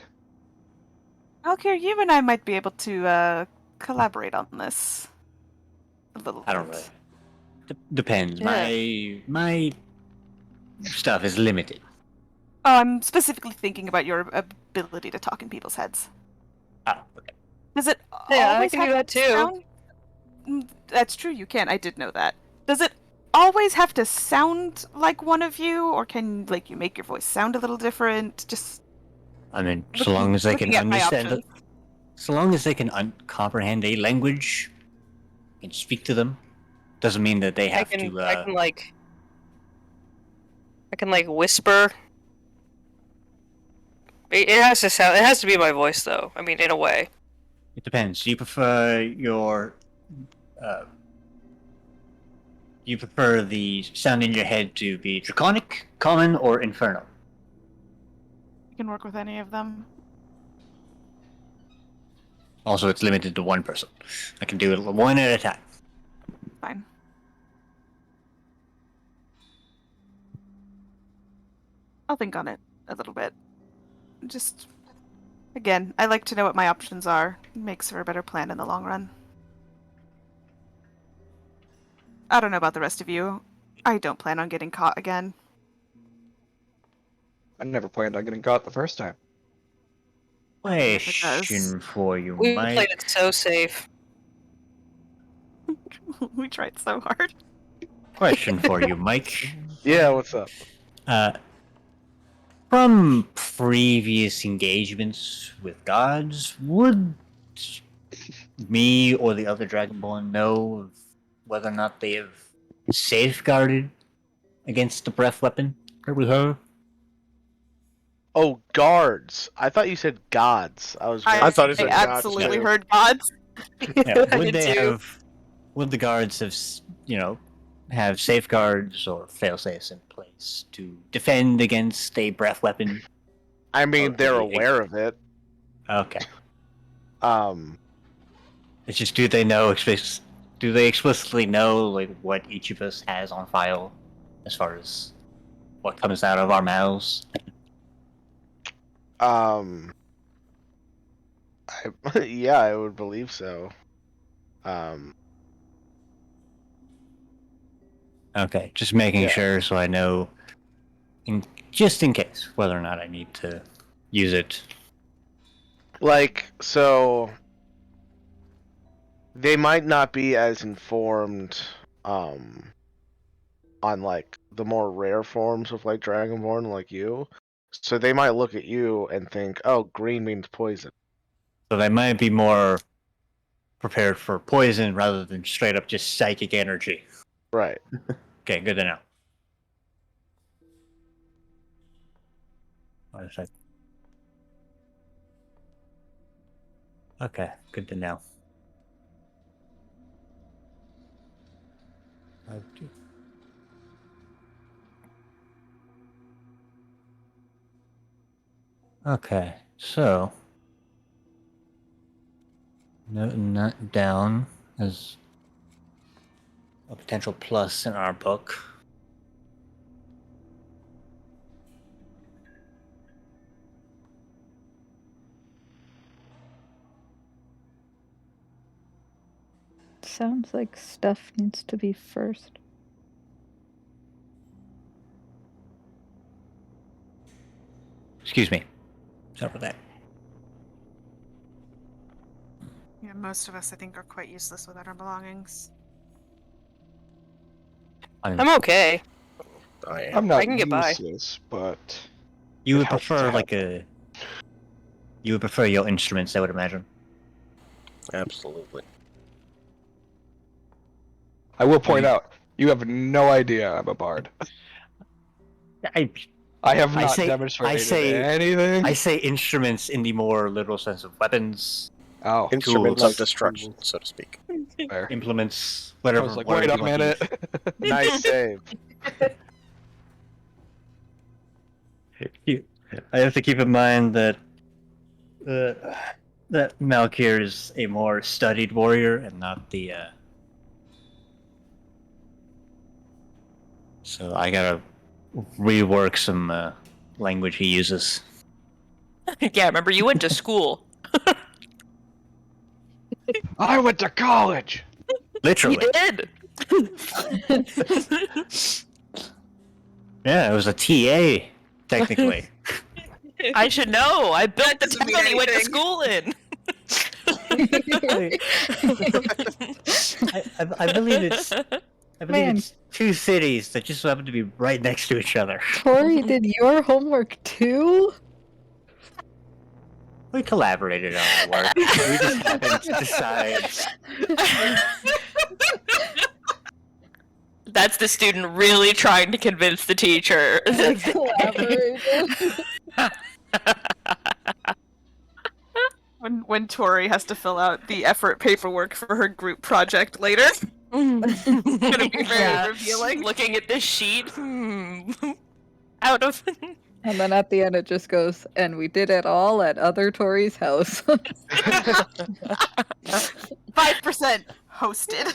Alkir, you and I might be able to collaborate on this a little I don't bit. really. Depends. Yeah. My stuff is limited. Oh, I'm specifically thinking about your ability to talk in people's heads. Ah, okay. Does it Yeah, I always can have do that to too. sound? That's true, you can. I did know that. Does it always have to sound like one of you, or can you make your voice sound a little different? Just I mean, so long as they can looking at my understand it, options. so long as they can comprehend a language and speak to them, doesn't mean that they I have can to. I can whisper. It has to sound. It has to be my voice, though. I mean, in a way. It depends. Do you prefer you prefer the sound in your head to be draconic, common, or infernal? You can work with any of them. Also, it's limited to one person. I can do it one at a time. Fine. I'll think on it a little bit. Just, again, I like to know what my options are. It makes for a better plan in the long run. I don't know about the rest of you. I don't plan on getting caught again. I never planned on getting caught the first time. Nobody ever does. Question for you, We played Mike. it so safe. We tried so hard. Question for you, Mike. Yeah, what's up? From previous engagements with gods, would me or the other Dragonborn know of whether or not they have safeguarded against the breath weapon that we have? Oh, guards. I thought you said gods. I was very I thought he I said gods, absolutely too. heard gods. Yeah, I would did they too. have? Would the guards have, have safeguards or failsafes in place to defend against a breath weapon? I mean, they're Okay, aware of it. Okay. Um, It's just, do they know? Do they explicitly know what each of us has on file, as far as what comes out of our mouths? yeah, I would believe so. Okay, just making Yeah. sure so I know, just in case, whether or not I need to use it. So they might not be as informed, on the more rare forms of Dragonborn like you. So they might look at you and think, "Oh, green means poison." So they might be more prepared for poison rather than straight up just psychic energy. Right. Okay, good to know. What is that? Okay, good to know. Okay, so noting that down as a potential plus in our book. Sounds like stuff needs to be first. Excuse me. Sorry for that. Yeah, most of us, I think, are quite useless without our belongings. I'm okay. I am. I'm not I can get by. useless, but You it would helps to prefer have like a. You would prefer your instruments, I would imagine. Absolutely. I will point out, you have no idea I'm a bard. I I have I not say- demonstrated I say- anything. I say instruments in the more literal sense of weapons, Oh, Instruments Tools. of destruction, so to speak. fair. implements, I whatever. was like, whatever wait a you want to minute. Nice save. use. I have to keep in mind that that Malkir is a more studied warrior and not the. So I gotta rework some language he uses. Yeah, remember you went to school. I went to college. Literally. You did. Yeah, it was a TA, technically. I should know. I built the doesn't mean town he went to anything. school in. I believe it's. I believe Man. it's two cities that just happen to be right next to each other. Tori did your homework too? We collaborated on our work. We just happened to decide. That's the student really trying to convince the teacher. Collaborated. When Tori has to fill out the effort paperwork for her group project later. It's gonna be very revealing. Looking at this sheet, out of. And then at the end it just goes, and we did it all at other Tori's house. 5% hosted.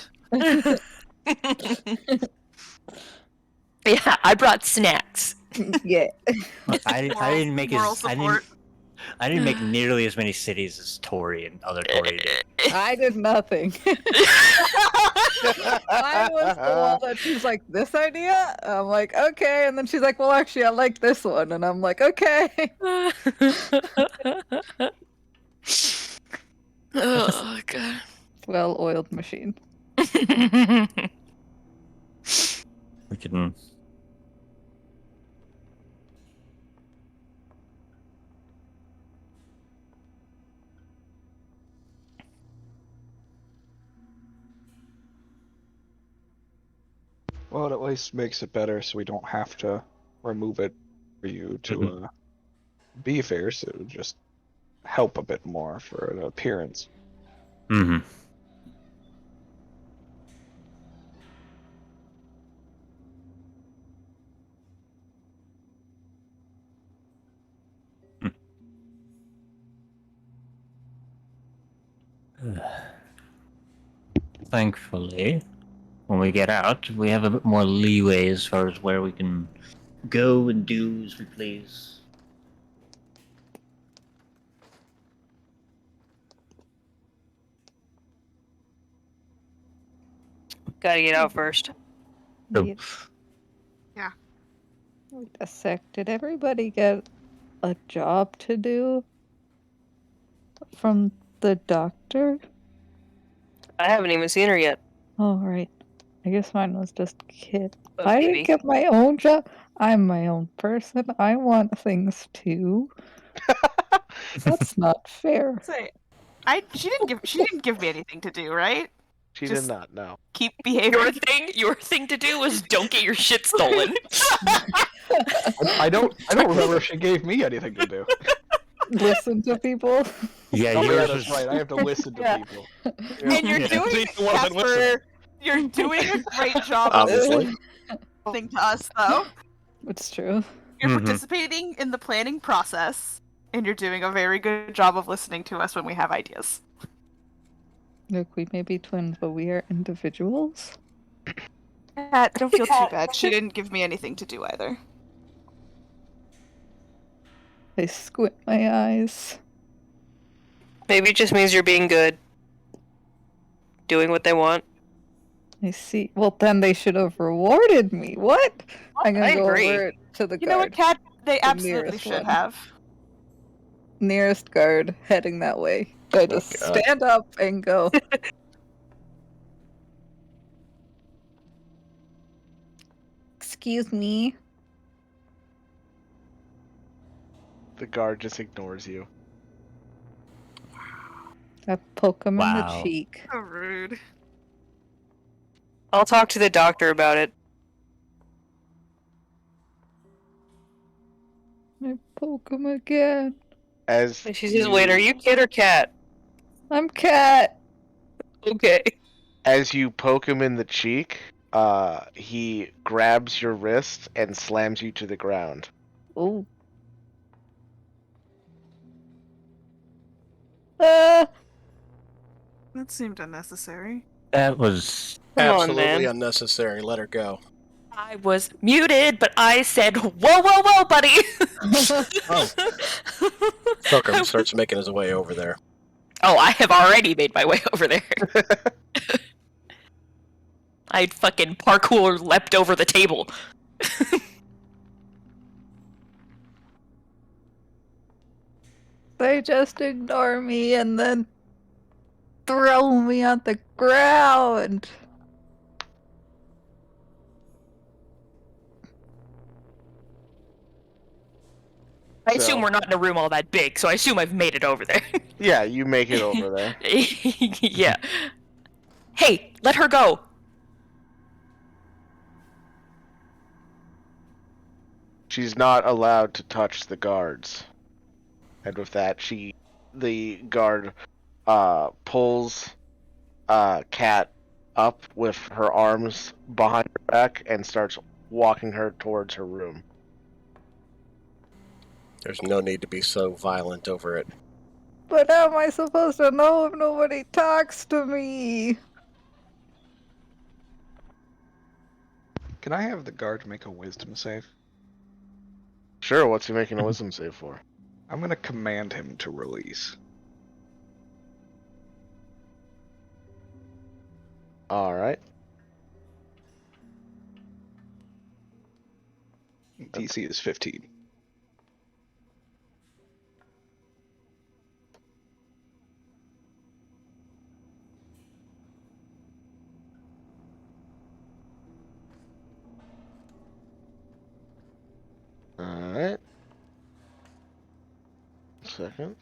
Yeah, I brought snacks. Yeah. I didn't make Moral as support. I didn't make nearly as many cities as Tori and other Tori did. I did nothing. I was the one that she's like, this idea? I'm like, okay. And then she's like, well, actually, I like this one. And I'm like, okay. Oh, God. Well-oiled machine. We can. Well, it at least makes it better so we don't have to remove it for you to be fierce. It would just help a bit more for the appearance. Mm-hmm. Thankfully, when we get out, we have a bit more leeway as far as where we can go and do as we please. Gotta get out first. Oh. Wait. Yeah. Wait a sec. Did everybody get a job to do from the doctor? I haven't even seen her yet. Oh, right. I guess mine was just kid. But I maybe. didn't get my own job. I'm my own person. I want things too. That's not fair. Say, she didn't give me anything to do, right? She Just- did not know. Keep behaving. Your thing to do was don't get your shit stolen. I don't remember if she gave me anything to do. Listen to people. Yeah, Oh, yeah, yours that's was right. I have to listen to Yeah. people. And you're Yeah. doing She's the one that listens. Casper, you're doing a great job of Obviously. listening to us though. It's true. You're Mhm. participating in the planning process, and you're doing a very good job of listening to us when we have ideas. Look, we may be twins, but we are individuals. Kat, don't feel too bad. She didn't give me anything to do either. I squint my eyes. Maybe it just means you're being good. Doing what they want. I see. Well, then they should have rewarded me. What? I'm gonna I go agree. over to the You know what, guard. Kat? They The absolutely nearest should one. have. Nearest guard heading that way. I just God. stand up and go. excuse me. The guard just ignores you. I poke him in the Wow. cheek. So rude. I'll talk to the doctor about it. I poke him again. As She says, "Wait, are you kid or cat?" I'm cat. Okay. As you poke him in the cheek, he grabs your wrist and slams you to the ground. Oh. That seemed unnecessary. That was. Come on, Absolutely man. unnecessary. Let her go. I was muted, but I said, "Whoa, whoa, whoa, buddy!" Oh. Thorkum starts making his way over there. Oh, I have already made my way over there. I'd fucking parkour leapt over the table. They just ignore me and then throw me on the ground. I assume we're not in a room all that big, so I assume I've made it over there. Yeah, you make it over there. Yeah. Hey, let her go. She's not allowed to touch the guards. And with that, the guard pulls Cat up with her arms behind her back and starts walking her towards her room. There's no need to be so violent over it. But how am I supposed to know if nobody talks to me? Can I have the guard make a wisdom save? Sure, what's he making a wisdom save for? I'm gonna command him to release. Alright. DC is 15. Alright. Second.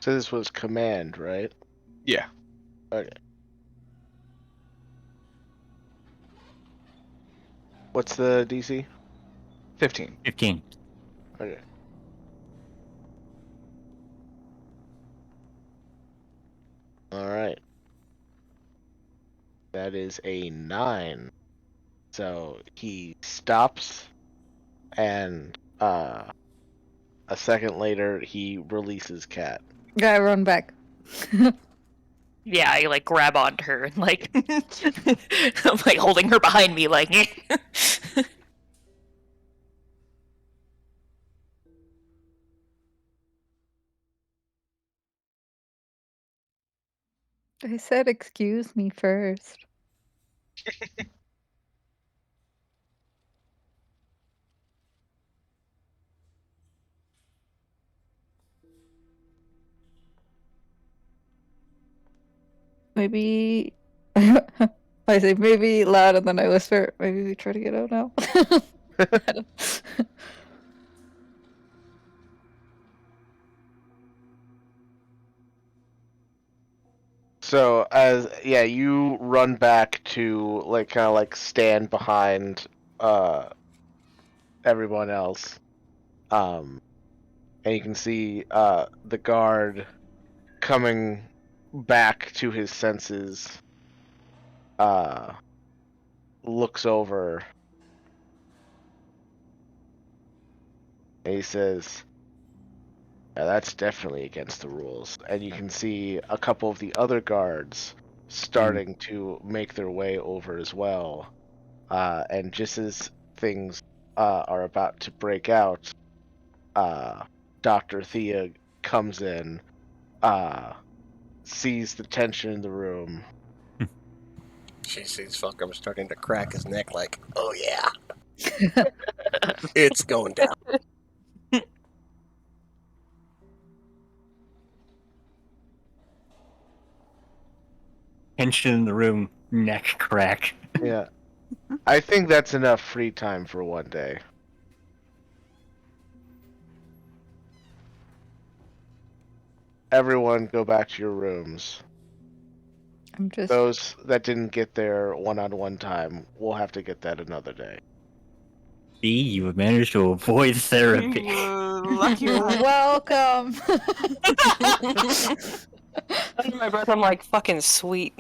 So this was command, right? Yeah. Okay. What's the DC? 15. 15. Okay. Alright. That is a 9. So he stops, and a second later he releases Cat. I run back. Yeah, I like grab onto her and like I'm like holding her behind me like I said excuse me first. Maybe I say maybe loud and then I whisper, maybe we try to get out now. So you run back to like kind of like stand behind everyone else. And you can see the guard coming back to his senses. Looks over and he says, "Yeah, that's definitely against the rules." And you can see a couple of the other guards starting to make their way over as well. And just as things are about to break out, Dr. Thea comes in, sees the tension in the room. She sees Fulcrum starting to crack his neck like, oh yeah, it's going down. Tension in the room, neck crack. Yeah. I think that's enough free time for one day. Everyone go back to your rooms. I'm just. Those that didn't get their one-on-one time, we'll have to get that another day. See, you have managed to avoid therapy. Lucky You're one. welcome. Under my breath, I'm like, fucking sweet.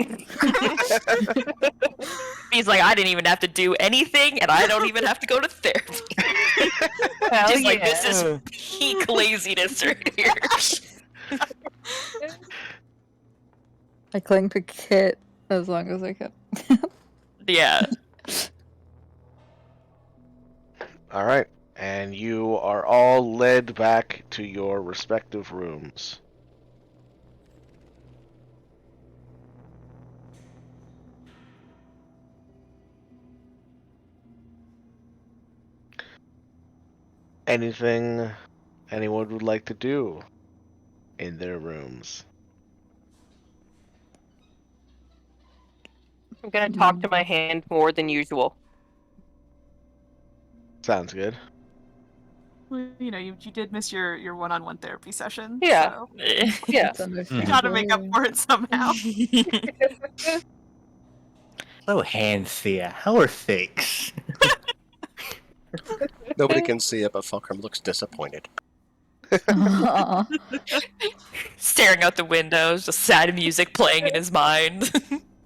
He's like, I didn't even have to do anything, and I don't even have to go to therapy. Hell Just like, yeah. this is peak laziness right here. I cling to Kit as long as I can. Yeah. All right, and you are all led back to your respective rooms. Anything anyone would like to do in their rooms? I'm gonna talk to my hand more than usual. Sounds good. You know, you did miss your one-on-one therapy session. Yeah. So Yeah. It's you understandable. gotta make up for it somehow. Hello, Thea. How are things? Nobody can see it, but Fulcrum looks disappointed. Aw. Staring out the windows, just sad music playing in his mind.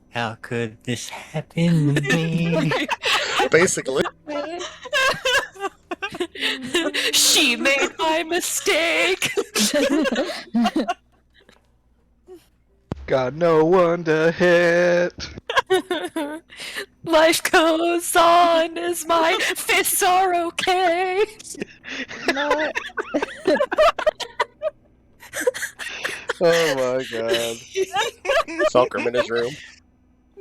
How could this happen to me? Basically. She made my mistake. Got no one to hit. Life goes on as my fists are okay. No. Oh my god. Fulcrum in his room.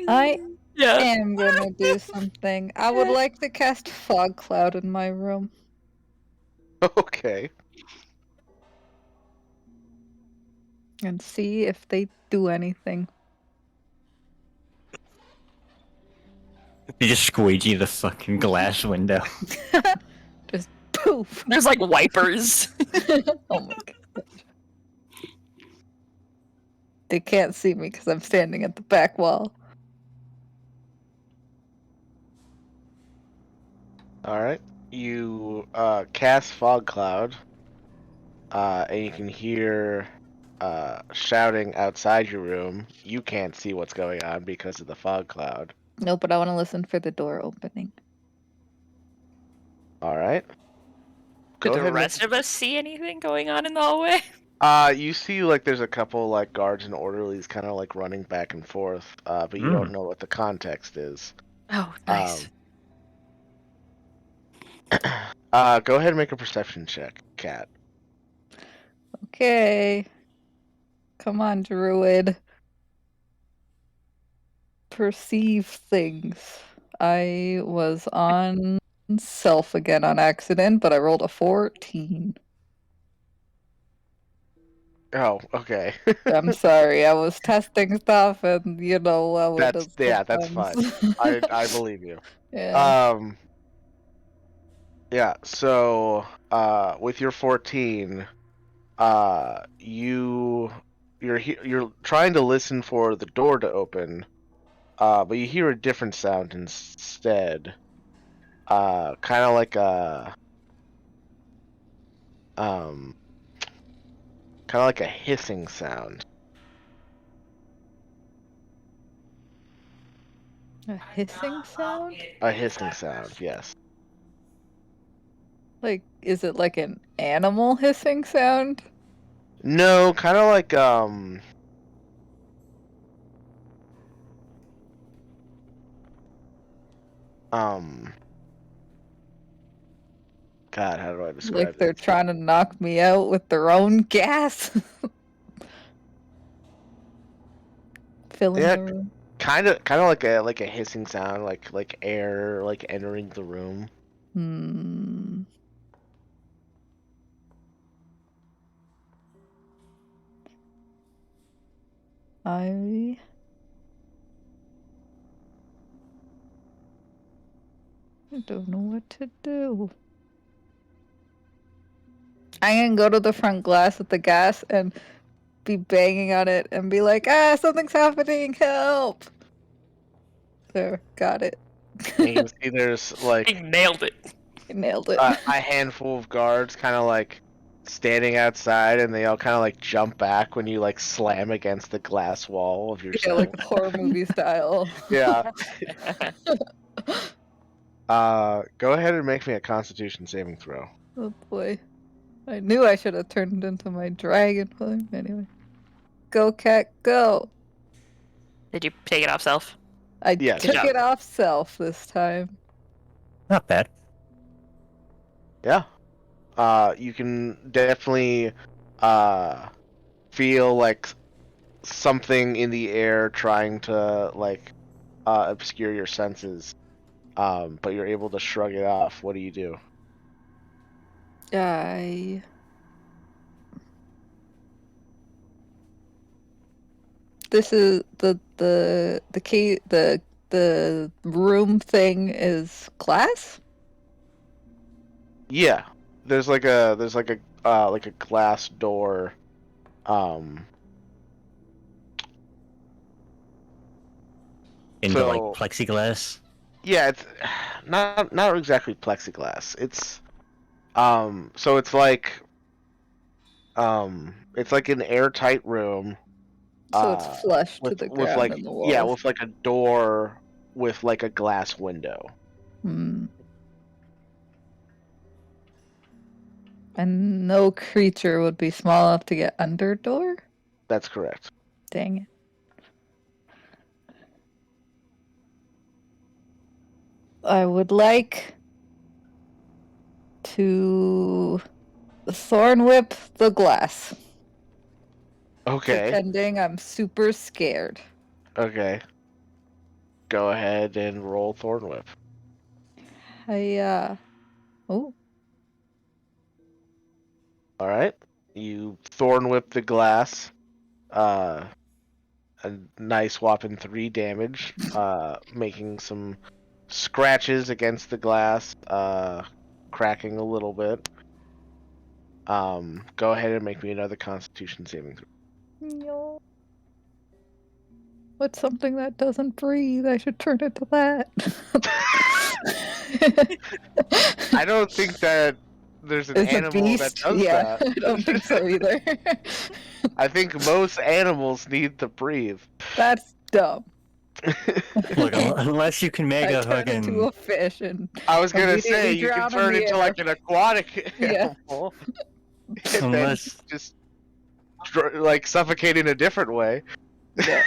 I Yeah. am gonna do something. I would like to cast Fog Cloud in my room. Okay. And see if they do anything. You just squeegee the fucking glass window. Just poof. There's like wipers. Oh my god. They can't see me because I'm standing at the back wall. Alright. You cast Fog Cloud. And you can hear shouting outside your room. You can't see what's going on because of the fog cloud. No, but I want to listen for the door opening. Alright. Do the rest of us see anything going on in the hallway? You see like there's a couple like guards and orderlies kind of like running back and forth, but you don't know what the context is. Oh, nice. Go ahead and make a perception check, Cat. Okay. Come on, Druid. Perceive things. I was on self again on accident, but I rolled a 14. Oh, okay. I'm sorry, I was testing stuff and you know how it is that's fine. sometimes. I believe you. Yeah. Yeah, so with your 14, you're trying to listen for the door to open, but you hear a different sound instead. Kind of like a hissing sound. A hissing sound? A hissing sound, yes. Like, is it like an animal hissing sound? No, kind of like God, how do I describe Like they're it? trying to knock me out with their own gas. Filling Yeah, the room. kind of like a hissing sound, like air like entering the room. Hmm. I don't know what to do. I'm gonna go to the front glass with the gas and be banging on it and be like, something's happening, help! There, got it. And you can see there's I like nailed it. Nailed it. a handful of guards kind of like standing outside, and they all kind of like jump back when you like slam against the glass wall of your Yeah, cell. like horror movie style. Yeah. Go ahead and make me a Constitution saving throw. Oh boy. I knew I should have turned into my dragon form. Anyway. Go, cat, go! Did you take it off self? I Yes. took Good job. it off self this time. Not bad. Yeah. You can definitely feel like something in the air trying to like obscure your senses. But you're able to shrug it off. What do you do? This is the key, the room thing is glass? Yeah. There's like a glass door. Into like So- plexiglass. Yeah, it's not exactly plexiglass. It's so it's like an airtight room. So it's flush to the ground like and the walls. with like a door with like a glass window. Hmm. And no creature would be small enough to get under door? That's correct. Dang it. I would like to thorn whip the glass. Okay. Pretending I'm super scared. Okay. Go ahead and roll Thorn Whip. Oh. All right. You Thorn Whip the glass. A nice whopping 3 damage. Making some scratches against the glass. Cracking a little bit. Go ahead and make me another Constitution saving throw. No. What's something that doesn't breathe? I should turn into that. I don't think that there's an It's a animal that beast. does Yeah, that. I don't think so either. I think most animals need to breathe. That's dumb. Look, unless you can make I a turn into fucking. a fish and I was gonna Immediately say you can drown in turn the into air. like an aquatic Yeah. animal, and then Unless- just like suffocate in a different way. yeah.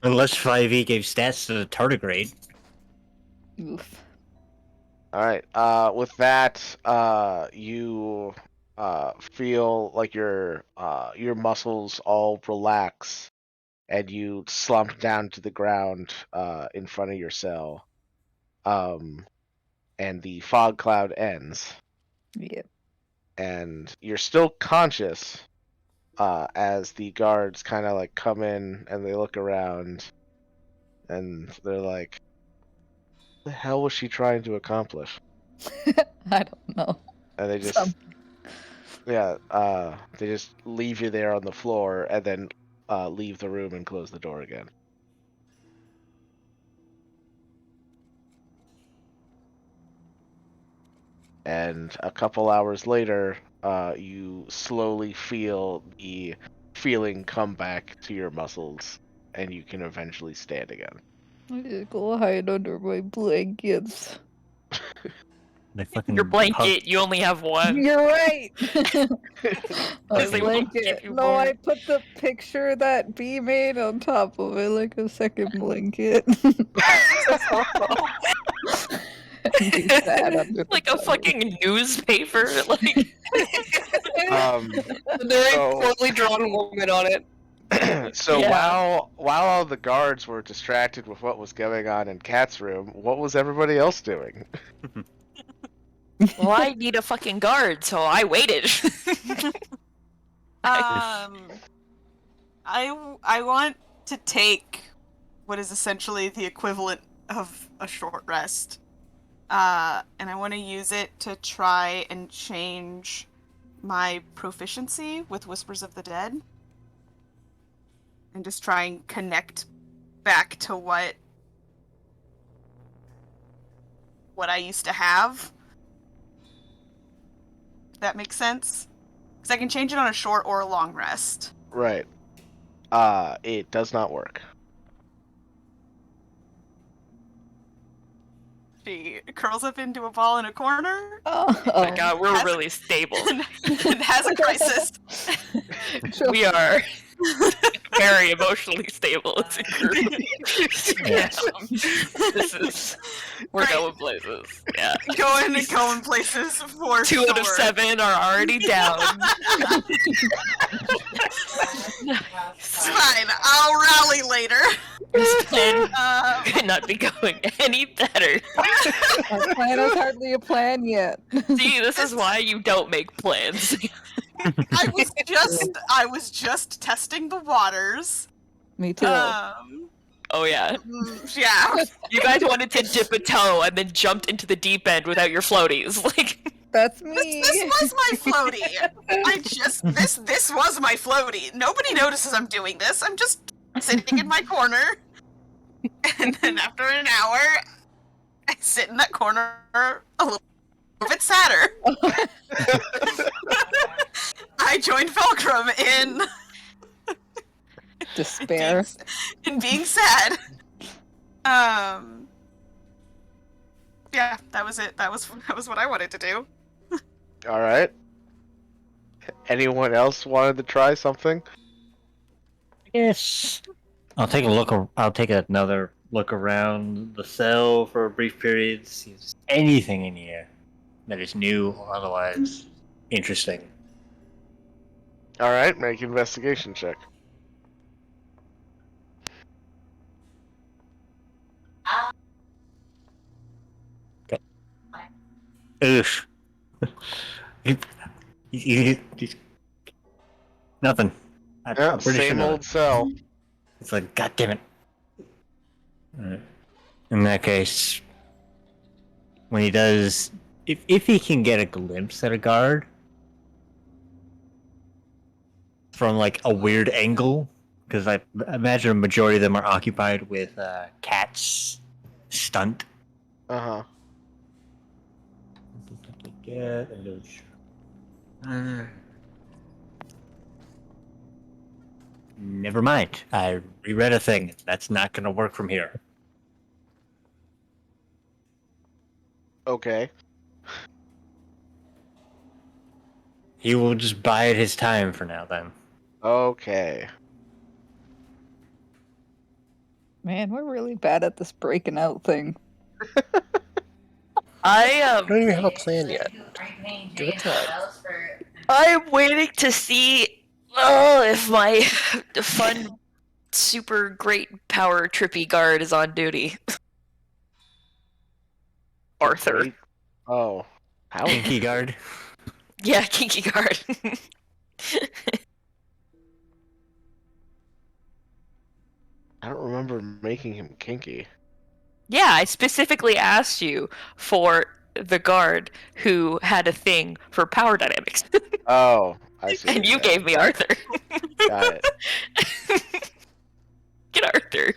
Unless 5e gave stats to the tardigrade. Oof. All right. With that, you feel like your muscles all relax, and you slump down to the ground in front of your cell. And the fog cloud ends, Yeah. and you're still conscious as the guards kind of like come in and they look around, and they're like, "The hell was she trying to accomplish?" I don't know. And they just Some- they just leave you there on the floor, and then leave the room and close the door again. And a couple hours later, you slowly feel the feeling come back to your muscles, and you can eventually stand again. I just go hide under my blankets. They fucking Your blanket, you only have one. You're right. Because A they won't give blanket. you No, more. I put the picture that B made on top of it like a second blanket. Be sad under the Like a table. fucking newspaper. Like Very So- poorly drawn woman on it. So Yeah. while all the guards were distracted with what was going on in Cat's room, what was everybody else doing? well, I need a fucking guard, so I waited. I want to take what is essentially the equivalent of a short rest, and I want to use it to try and change my proficiency with Whispers of the Dead, and just try and connect back to what I used to have. If that makes sense. Because I can change it on a short or a long rest. Right. It does not work. She curls up into a ball in a corner Oh, Oh my god, we're really stable. and has a crisis. We are very emotionally stable as a group. Yeah. This is we're Great. going places. Yeah. Going places for 2 out of sure. 7 are already down. It's fine. I'll rally later. This plan could Um, not be going any better. our plan is hardly a plan yet. See, this is why you don't make plans. I was just testing the waters. Me too. Oh yeah. Yeah. You guys wanted to dip a toe and then jumped into the deep end without your floaties. Like That's me. This was my floaty. This was my floaty. Nobody notices I'm doing this. I'm just sitting in my corner. And then after an hour, I sit in that corner a little bit sadder. I joined Fulcrum in Despair. being sad. Yeah, that was it. That was what I wanted to do. All right. Anyone else wanted to try something? Yes. I'll take a look. I'll take another look around the cell for a brief period. See if there's anything in here that is new or otherwise interesting. All right, make an investigation check. Oof. Nothing. I'm Yeah, pretty sure same nothing. old cell. It's like, God damn it. Alright. In that case, when he does, if he can get a glimpse at a guard from like a weird angle, because I imagine a majority of them are occupied with Cat's stunt. Uh huh. Never mind. I reread a thing. That's not going to work from here. Okay. He will just bide his time for now, then. Okay. Man, we're really bad at this breaking out thing. I don't even have a plan yet. Give it time. I'm waiting to see if my fun, super great power trippy guard is on duty. Arthur. Wait. Oh. How? Kinky guard. Yeah, kinky guard. I don't remember making him kinky. Yeah, I specifically asked you for the guard who had a thing for power dynamics. Oh, I see. And you Yeah, gave me Arthur. Got it. Get Arthur.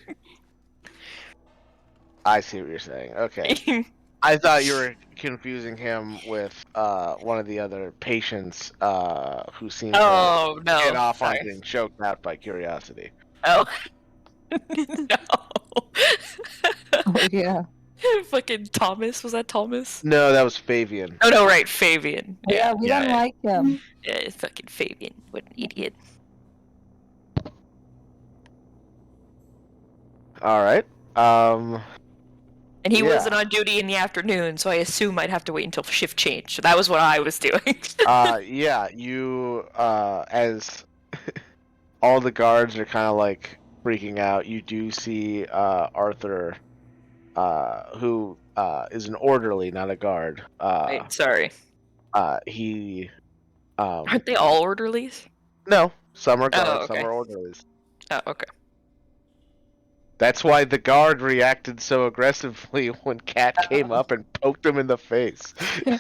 I see what you're saying. Okay. I thought you were confusing him with one of the other patients who seemed Oh, to no. get off on Sorry. getting choked out by curiosity. Oh. No. Oh yeah. Fucking Thomas. Was that Thomas? No, that was Fabian. Oh, no, right. Fabian. Yeah, we don't like him. Yeah, fucking Fabian. What an idiot. All right. And he Yeah. wasn't on duty in the afternoon, so I assume I'd have to wait until shift change. So that was what I was doing. Yeah, you, as all the guards are kind of like freaking out, you do see Arthur, who is an orderly, not a guard. Wait, sorry. He, Aren't they all orderlies? no, some are Oh, guards, okay. some are orderlies. Oh, okay. That's why the guard reacted so aggressively when Cat came up and poked him in the face.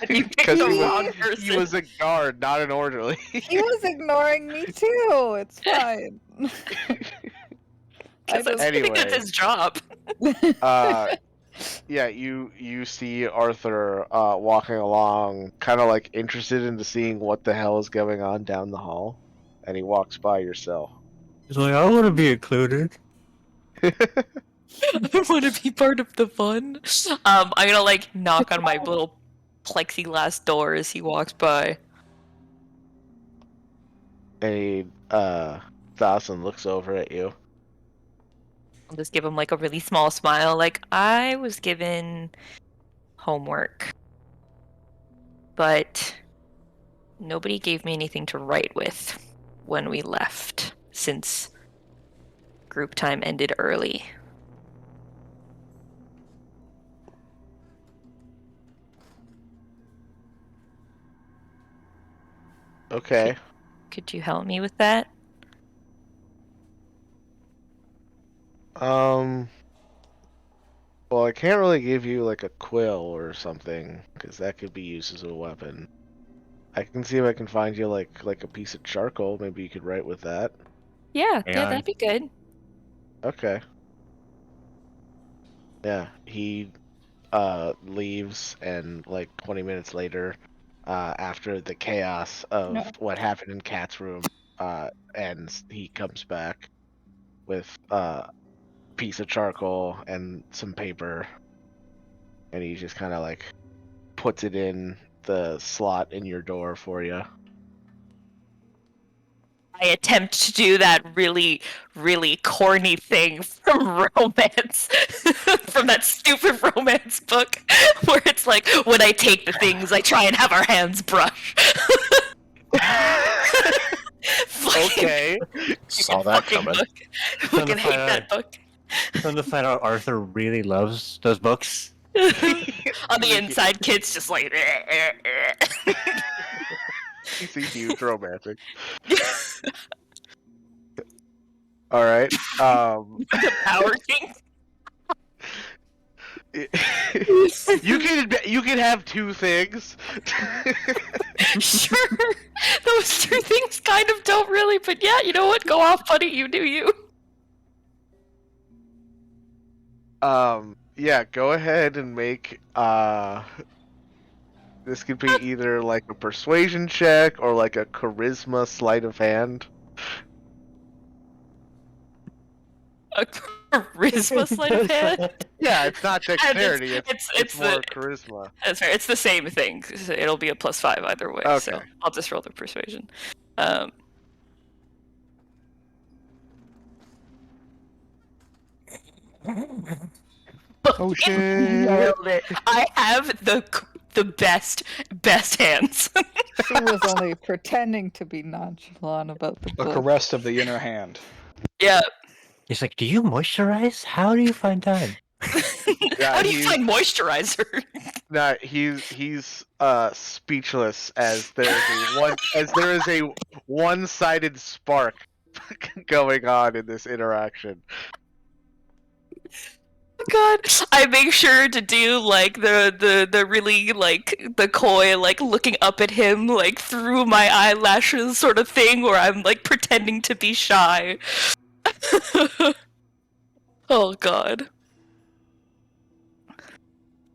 He picked Because the he wrong was, person. he was a guard, not an orderly. He was ignoring me too. It's fine. I Because I just think that's Anyway. his job. Yeah, you see Arthur walking along, kind of like interested into seeing what the hell is going on down the hall, and he walks by your cell. He's like, I want to be included. I want to be part of the fun. I'm gonna like knock on my little plexiglass door as he walks by. And Dawson looks over at you. I'll just give him like a really small smile, like I was given homework, but nobody gave me anything to write with when we left, since group time ended early. Okay. Could you help me with that? Well, I can't really give you like a quill or something, because that could be used as a weapon. I can see if I can find you like a piece of charcoal. Maybe you could write with that. Yeah, Yeah. that'd be good. Okay. Yeah, he leaves, and like 20 minutes later, after the chaos of what happened in Cat's room ends, he comes back with a piece of charcoal and some paper, and he just kind of like puts it in the slot in your door for you. I attempt to do that really, really corny thing from romance, from that stupid romance book, where it's like, when I take the things, I try and have our hands brush. Okay. Saw that Fucking coming. book. Fucking hate that book. Come to find out, Arthur really loves those books. On the inside, kid's just like. He's a huge romantic. All right. The Power King. You can have two things. Sure. Those two things kind of don't really, but yeah, you know what? Go off, buddy. You do you. Yeah, go ahead and make this could be either like a persuasion check or like a charisma sleight of hand. A charisma sleight of hand? Yeah, it's not dexterity, it's more the, charisma. That's fair. It's the same thing. It'll be a +5 either way. Okay. So I'll just roll the persuasion. Oh shit! Nailed it. I have the best hands. He was only pretending to be nonchalant about the A book. caress of the inner hand. Yeah. He's like, do you moisturize? How do you find time? Yeah, How do you find moisturizer? Nah, he's speechless as there is a one-sided spark going on in this interaction. God, I make sure to do like the really like the coy like looking up at him like through my eyelashes sort of thing where I'm like pretending to be shy. Oh God.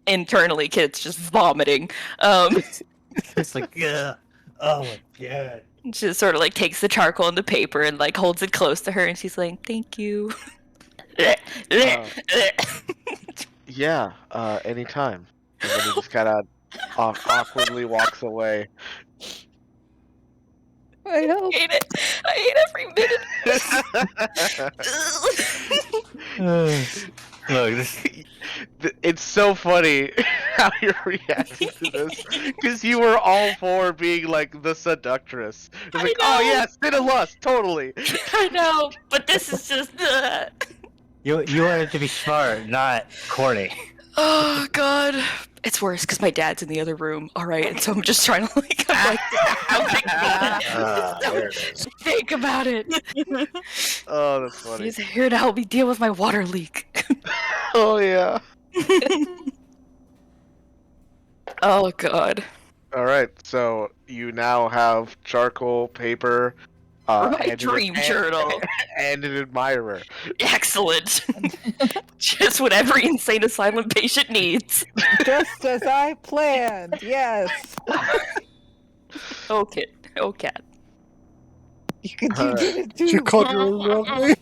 Internally, kid's just vomiting. It's like, yeah. Oh my god. She just sort of like takes the charcoal and the paper and like holds it close to her, and she's like, "Thank you." Yeah, anytime. And then he just kind of awkwardly walks away. I hope. I hate it. I hate every minute. Look, this... It's so funny how you're reacting to this because you were all for being like the seductress. It's like, I oh know. yeah, sin and lust, totally. I know, but this is just. You wanted to be smart, not corny. Oh God, it's worse because my dad's in the other room. All right, and so I'm just trying to like, There it is. think about it. Oh, that's funny. He's here to help me deal with my water leak. Oh yeah. Oh God. All right, so you now have charcoal, paper, For my and dream journal. and an admirer. Excellent. Just what every insane asylum patient needs. Just as I planned, yes. Okay. Okay. You did it too. You called your own wrong name?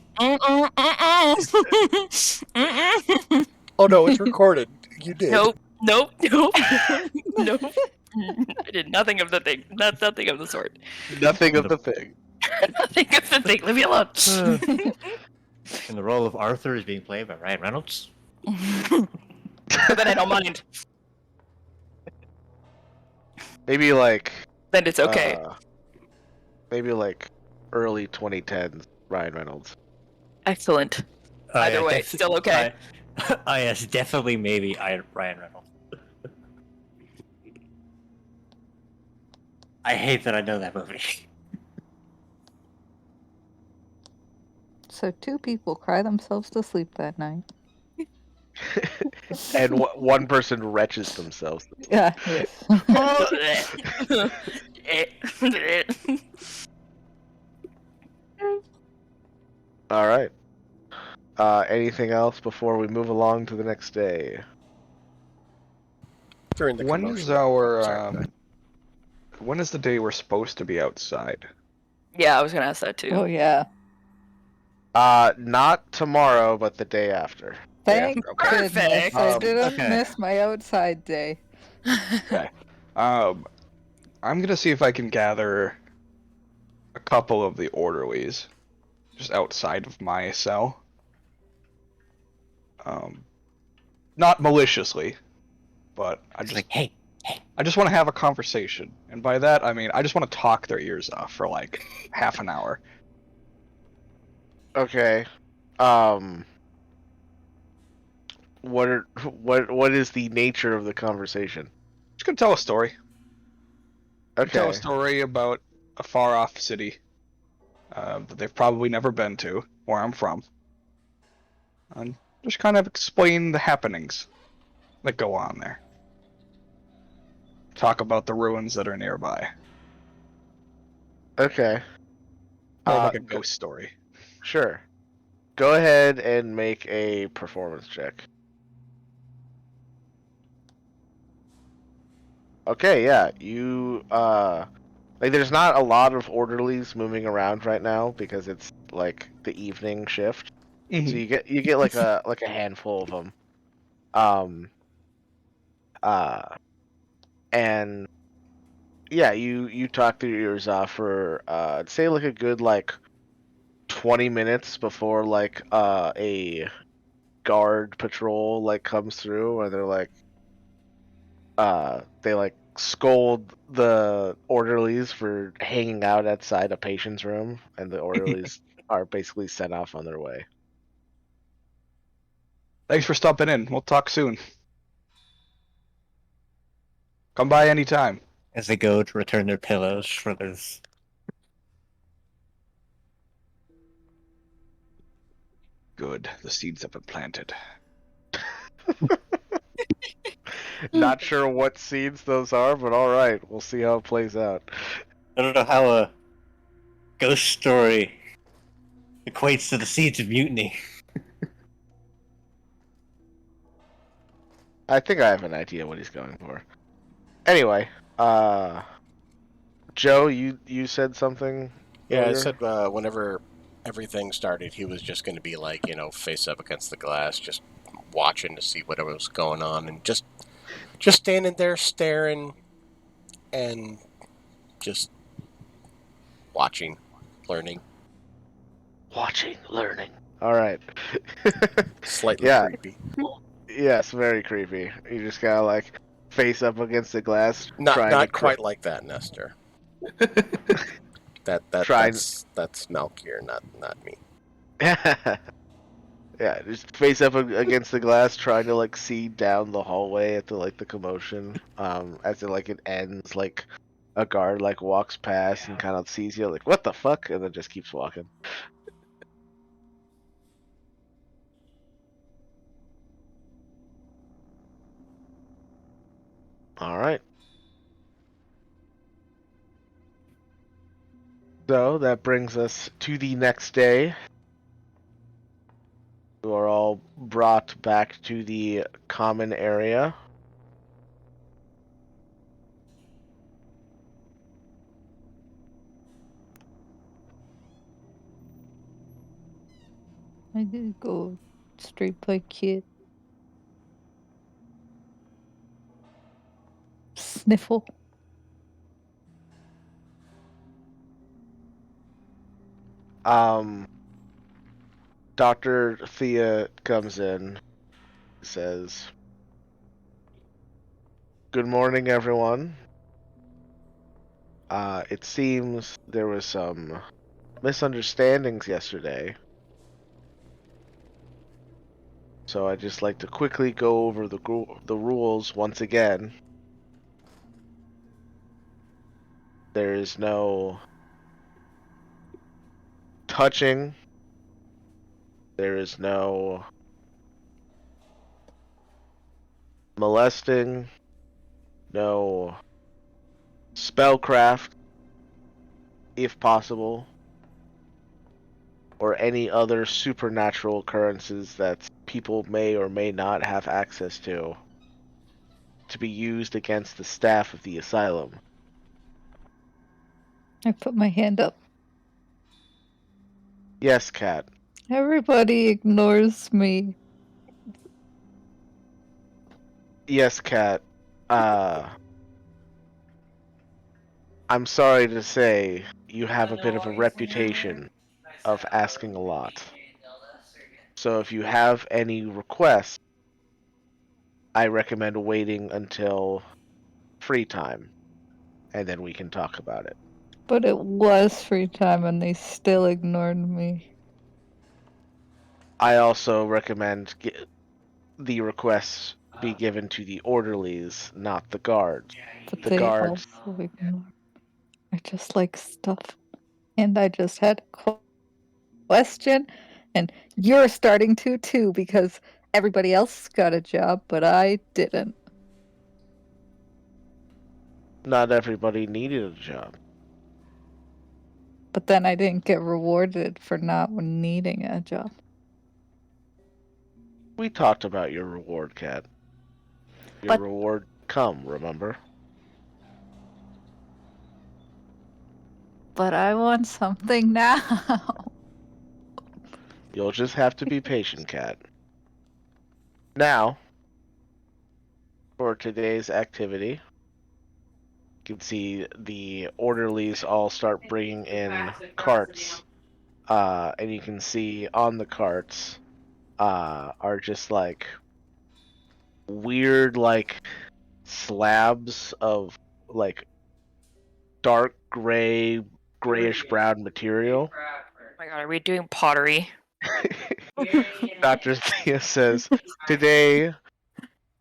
Oh no, it's recorded. You did. Nope. Nope. Nope. I did nothing of the thing. Nothing of the sort. Nothing of the thing. Nothing of the thing. Leave me alone. And the role of Arthur is being played by Ryan Reynolds. But then I don't mind. Maybe like. Then it's okay. Maybe like early 2010s Ryan Reynolds. Excellent. Either way, still okay. Yes, definitely maybe Ryan Reynolds. I hate that I know that movie. So 2 people cry themselves to sleep that night. And one person wretches themselves. Yeah, yes. All right. Anything else before we move along to the next day? During the When commotion. is our Sorry. when is the day we're supposed to be outside? Yeah, I was gonna ask that too. Oh yeah. Not tomorrow, but the day after. Thank Perfect. goodness I didn't Okay. miss my outside day. I'm gonna see if I can gather a couple of the orderlies just outside of my cell. Not maliciously, but I It's just like, hey, I just want to have a conversation, and by that I mean I just want to talk their ears off for like half an hour. Okay. What is the nature of the conversation? Just gonna tell a story. Tell Okay. a story about a far-off city that they've probably never been to, where I'm from, and just kind of explain the happenings that go on there. Talk about the ruins that are nearby. Okay. Like a ghost story. Sure. Go ahead and make a performance check. Okay, yeah. You like there's not a lot of orderlies moving around right now because it's like the evening shift. So you get like a handful of them. And yeah, you talk their ears off for I'd say like a good like 20 minutes before like a guard patrol like comes through and they're like they like scold the orderlies for hanging out outside a patient's room and the orderlies are basically sent off on their way. Thanks for stopping in. We'll talk soon. Come by anytime. as they go to return their pillows for this. Good. The seeds have been planted. Not sure what seeds those are, but all right, we'll see how it plays out. I don't know how a ghost story equates to the seeds of mutiny. I think I have an idea what he's going for. Anyway, Joe, you said something? Yeah, I earlier? said whenever everything started, he was just going to be like, face up against the glass, just watching to see whatever was going on, and just standing there staring and just watching, learning. Watching, learning. All right. Slightly Yeah. creepy. Yes, very creepy. You just gotta like face up against the glass, Not trying to quite like that, Nestor. trying. That's Malkier, not me. Yeah, just face up against the glass, trying to like see down the hallway at the commotion. As it ends, like a guard like walks past and kind of sees you, like what the fuck, and then just keeps walking. All right. So that brings us to the next day. You are all brought back to the common area. I did go straight play kid. Sniffle. Dr. Thea comes in, says, "Good morning, everyone. It seems there was some misunderstandings yesterday. So I'd just like to quickly go over the rules once again. There is no touching. There is no molesting. No spellcraft, if possible, or any other supernatural occurrences that people may or may not have access to be used against the staff of the asylum." I put my hand up. Yes, Cat. Everybody ignores me. Yes, Cat. I'm sorry to say you have a bit of a reputation of asking a lot. So if you have any requests, I recommend waiting until free time, and then we can talk about it. But it was free time and they still ignored me. I also recommend the requests be given to the orderlies, not the guards. But The they guards, also ignore. I just like stuff. And I just had a question, and you're starting to too, because everybody else got a job, but I didn't. not everybody needed a job. But then I didn't get rewarded for not needing a job. We talked about your reward, Cat. Your But- reward come, remember? But I want something now. You'll just have to be patient, Cat. Now, for today's activity, you can see the orderlies all start bringing in carts. And you can see on the carts are just like weird slabs of like dark gray, grayish brown material. Oh my god, are we doing pottery? Dr. Thea says, "Today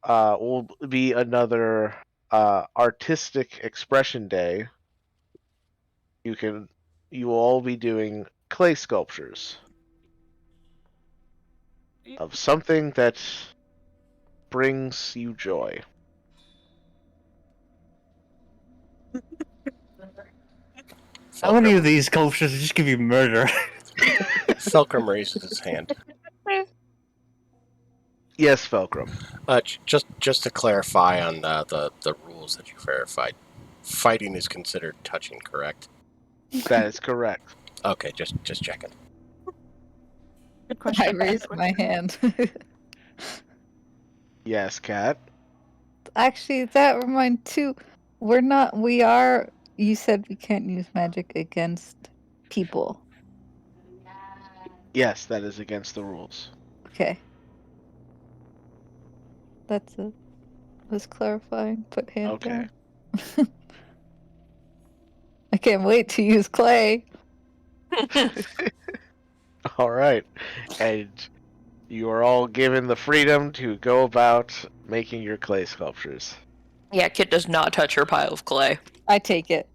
will be another artistic expression day. You will all be doing clay sculptures of something that brings you joy." How many of these sculptures just give you murder? Felcrum raises his hand. Yes, Felcrum. Just to clarify on the rules that you verified, fighting is considered touching, correct? That is correct. Okay, just checking. Good question. I raised my hand. Yes, Cat. Actually, that reminds too. You said we can't use magic against people. Yes, that is against the rules. Okay. That's it. Was clarifying. Put hand Okay. down. I can't wait to use clay. All right, and you are all given the freedom to go about making your clay sculptures. Yeah, Kit does not touch her pile of clay. I take it.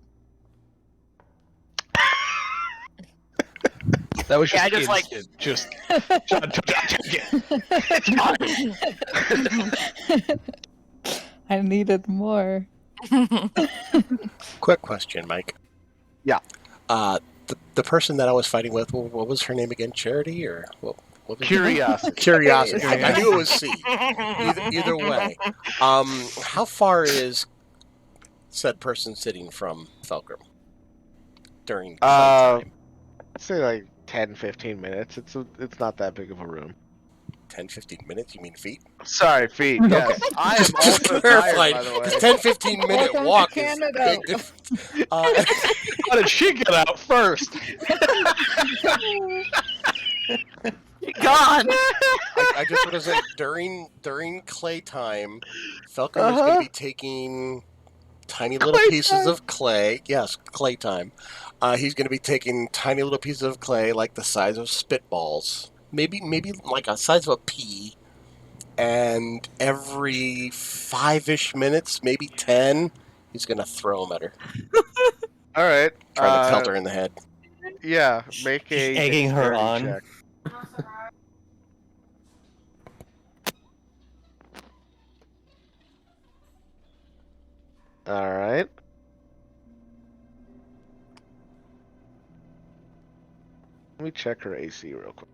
That was just Yeah, I just like- instant. Just John, take it. It's mine. I needed more. Quick question, Mike. Yeah. The person that I was fighting with, what was her name again? Charity or what was it? Curiosity. Curiosity. I knew it was C. Either way. How far is said person sitting from Felgrim during time? I'd say like 10-15 minutes. It's not that big of a room. 10-15 minutes? You mean feet? Sorry, feet. Yes, I am Just also clarified. tired, by the way. 10-15 minute Welcome to walk is Canada. big difference. How did she get out first? Gone. I just want to say during clay time, Felgrim is going to be taking tiny little pieces of clay. Yes, clay time. He's going to be taking tiny little pieces of clay, like the size of spitballs, maybe like a size of a pea, and every 5-ish minutes, maybe 10, he's going to throw them at her, All right. trying to pelt her in the head. Yeah, make a egging her dexterity on. check. All right. Let me check her AC real quick.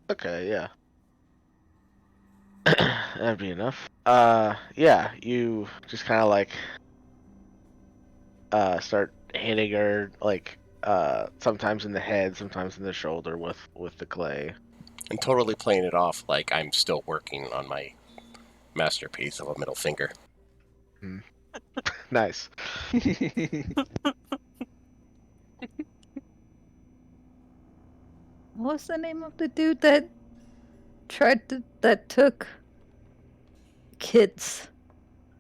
Okay, yeah. That'd be enough. Yeah, you just kind of like start hitting her like sometimes in the head, sometimes in the shoulder with the clay. And totally playing it off like I'm still working on my masterpiece of a middle finger. Nice. What was the name of the dude that took Kit's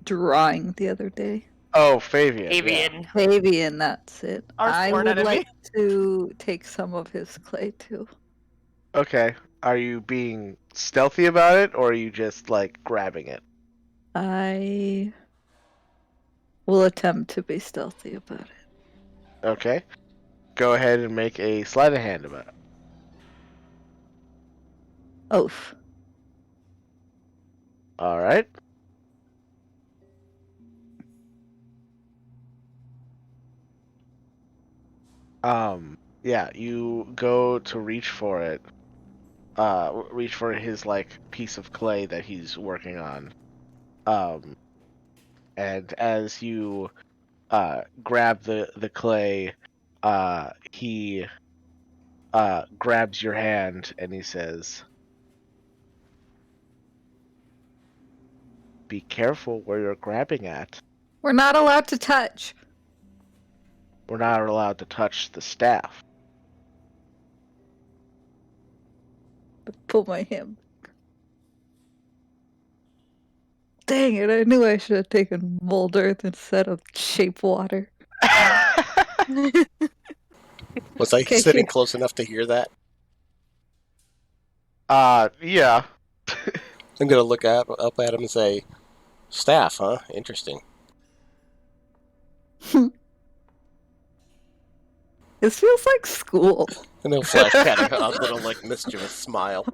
drawing the other day? Oh, Fabian. Avian. Fabian, that's it. Our I sworn would enemy. like to take some of his clay too. Yeah. Okay. Are you being stealthy about it, or are you just like grabbing it? I will attempt to be stealthy about it. Okay. Go ahead and make a sleight of hand about it. Oath. All right. Yeah, you go to reach for it. Reach for his like piece of clay that he's working on. And as you grab the clay, he grabs your hand and he says, "Be careful where you're grabbing at. We're not allowed to touch. We're not allowed to touch the staff." Pull my hand. Dang it, I knew I should have taken mold earth instead of shape water. Was I Okay, sitting here. close enough to hear that? Yeah. I'm going to look up at him and say, staff, huh? Interesting. This feels like school. And he'll flash at a little, like, mischievous smile.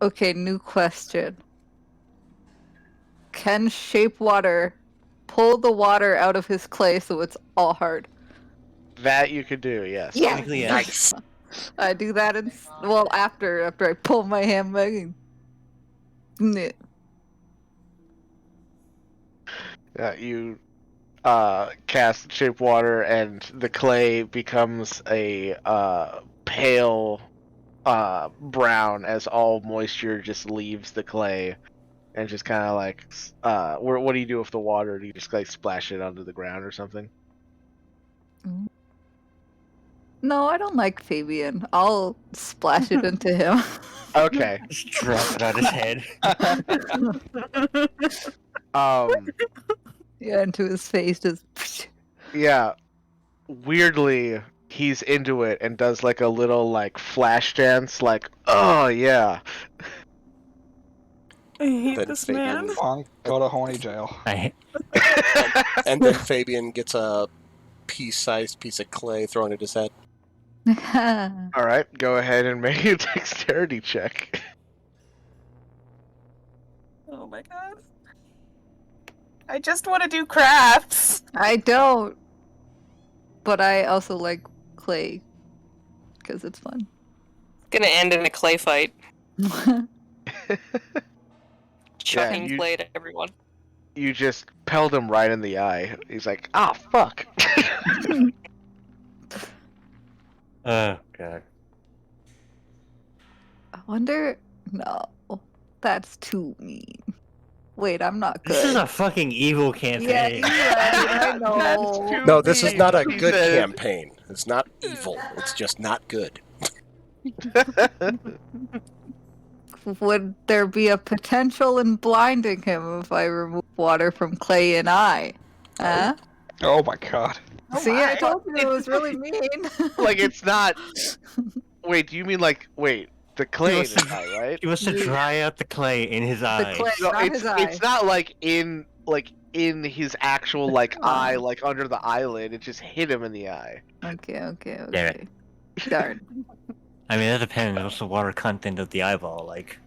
Okay, new question. Can shape water pull the water out of his clay so it's all hard? That you could do, yes. Yeah. Technically, yes. Nice. I do that after I pull my hand back and... Yeah, you cast shape water and the clay becomes a pale brown as all moisture just leaves the clay, and just kind of like, what do you do with the water? Do you just like splash it onto the ground or something? No, I don't like Fabian. I'll splash it into him. Okay. Just drop it on his head. Yeah, into his face. Just. Yeah. Weirdly, he's into it and does like a little like flash dance, like, oh yeah. I hate Then this Fabian, man. Come on, go to horny jail. and then Fabian gets a pea-sized piece of clay thrown at his head. All right, go ahead and make a dexterity check. Oh my god. I just want to do crafts. I don't. But I also like clay because it's fun. Gonna end in a clay fight. Chucking you- clay at everyone. You just pelled him right in the eye. He's like, ah, fuck. Oh god. I wonder. No, that's too mean. Wait, I'm not good. This is a fucking evil campaign. Yeah, I know. No, this is not a He good said- campaign. It's not evil. It's just not good. Would there be a potential in blinding him if I remove water from clay and eye? Huh? Oh my god. Oh See, I my. told you it was really mean. Like, it's not. Wait, do you mean like, wait, the clay in was- his eye, right? He wants to dry out the clay in his eye. clay. No, not it's his eye. it's not like in his actual like eye, like under the eyelid. It just hit him in the eye. Okay. Damn it. Darn. I mean, that depends. What's the water content of the eyeball like?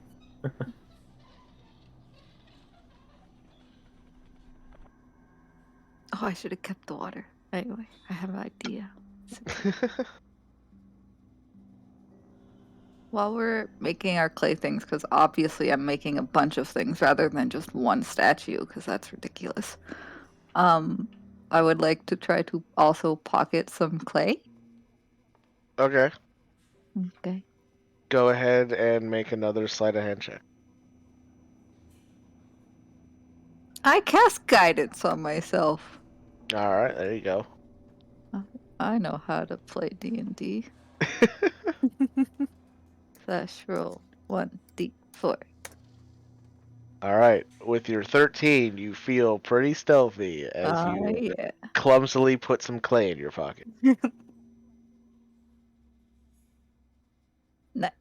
Oh, I should have kept the water. Anyway, I have an idea. While we're making our clay things, because obviously I'm making a bunch of things rather than just one statue, because that's ridiculous. I would like to try to also pocket some clay. Okay, Okay. go ahead and make another sleight of hand check. I cast guidance on myself. All right, there you go. I know how to play D&D. Slash roll 1d4. All right, with your 13, you feel pretty stealthy as you Yeah. clumsily put some clay in your pocket. Nice.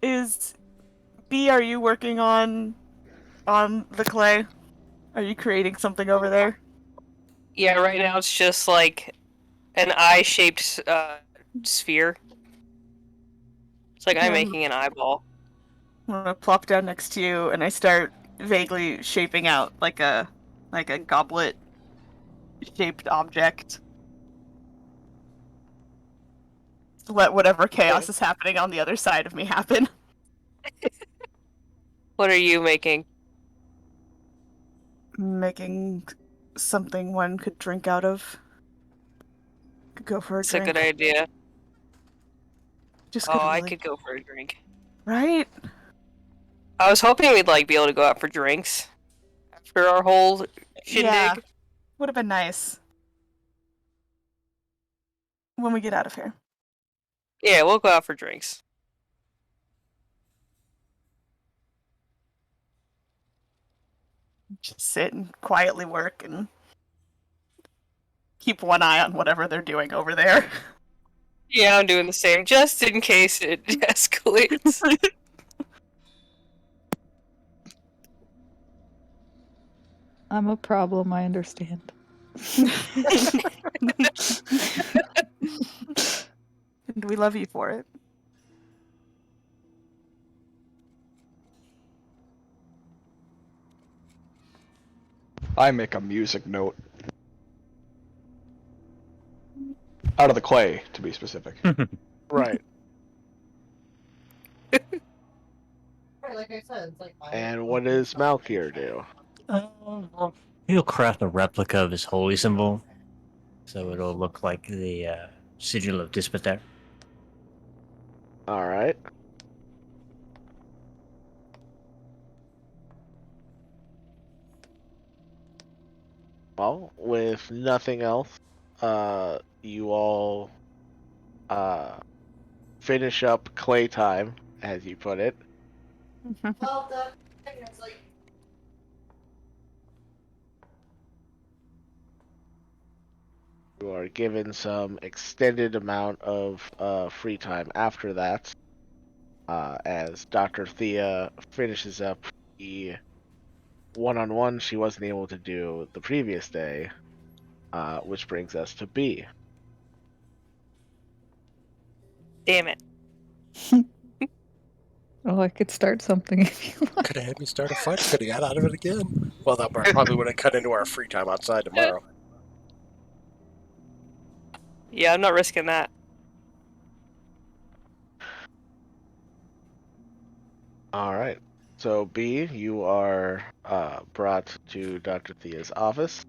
Is B, are you working on the clay? Are you creating something over there? Yeah, right now it's just like an eye-shaped sphere. It's like I'm making an eyeball. I'm gonna plop down next to you and I start vaguely shaping out like a goblet shaped object. Let whatever chaos is happening on the other side of me happen. What are you making? Making something one could drink out of. Could go for a It's a drink. good idea. Just Oh, I really- could go for a drink. Right? I was hoping we'd like be able to go out for drinks after our whole shindig. Yeah. Would have been nice. When we get out of here. Yeah, we'll go out for drinks. Just sit and quietly work and keep one eye on whatever they're doing over there. Yeah, I'm doing the same, just in case it escalates. I'm a problem, I understand. And we love you for it. I make a music note. Out of the clay, to be specific. Right. Like I said, it's like And what does Malkier do? He'll craft a replica of his holy symbol, so it'll look like the sigil of Dispater. All right. Well, with nothing else, you all finish up clay time, as you put it. Well, the thing is, like, You are given some extended amount of free time after that, as Dr. Thea finishes up the one-on-one she wasn't able to do the previous day, which brings us to B. Damn it. Oh, I could start something if you want. Could have had me start a fight. Could have got out of it again. Well, that probably would have cut into our free time outside tomorrow. Yeah, I'm not risking that. All right. So B, you are brought to Dr. Thea's office,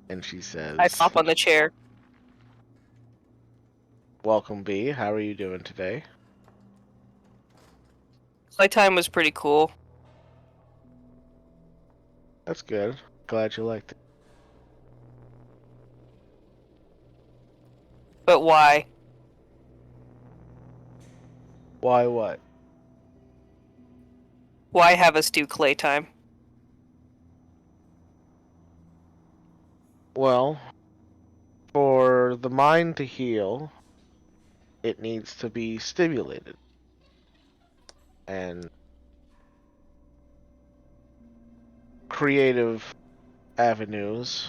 and she says, I flop on the chair. "Welcome, B. How are you doing today?" Playtime was pretty cool. That's good. Glad you liked it. But why? Why what? Why have us do clay time? Well, for the mind to heal, it needs to be stimulated. And creative avenues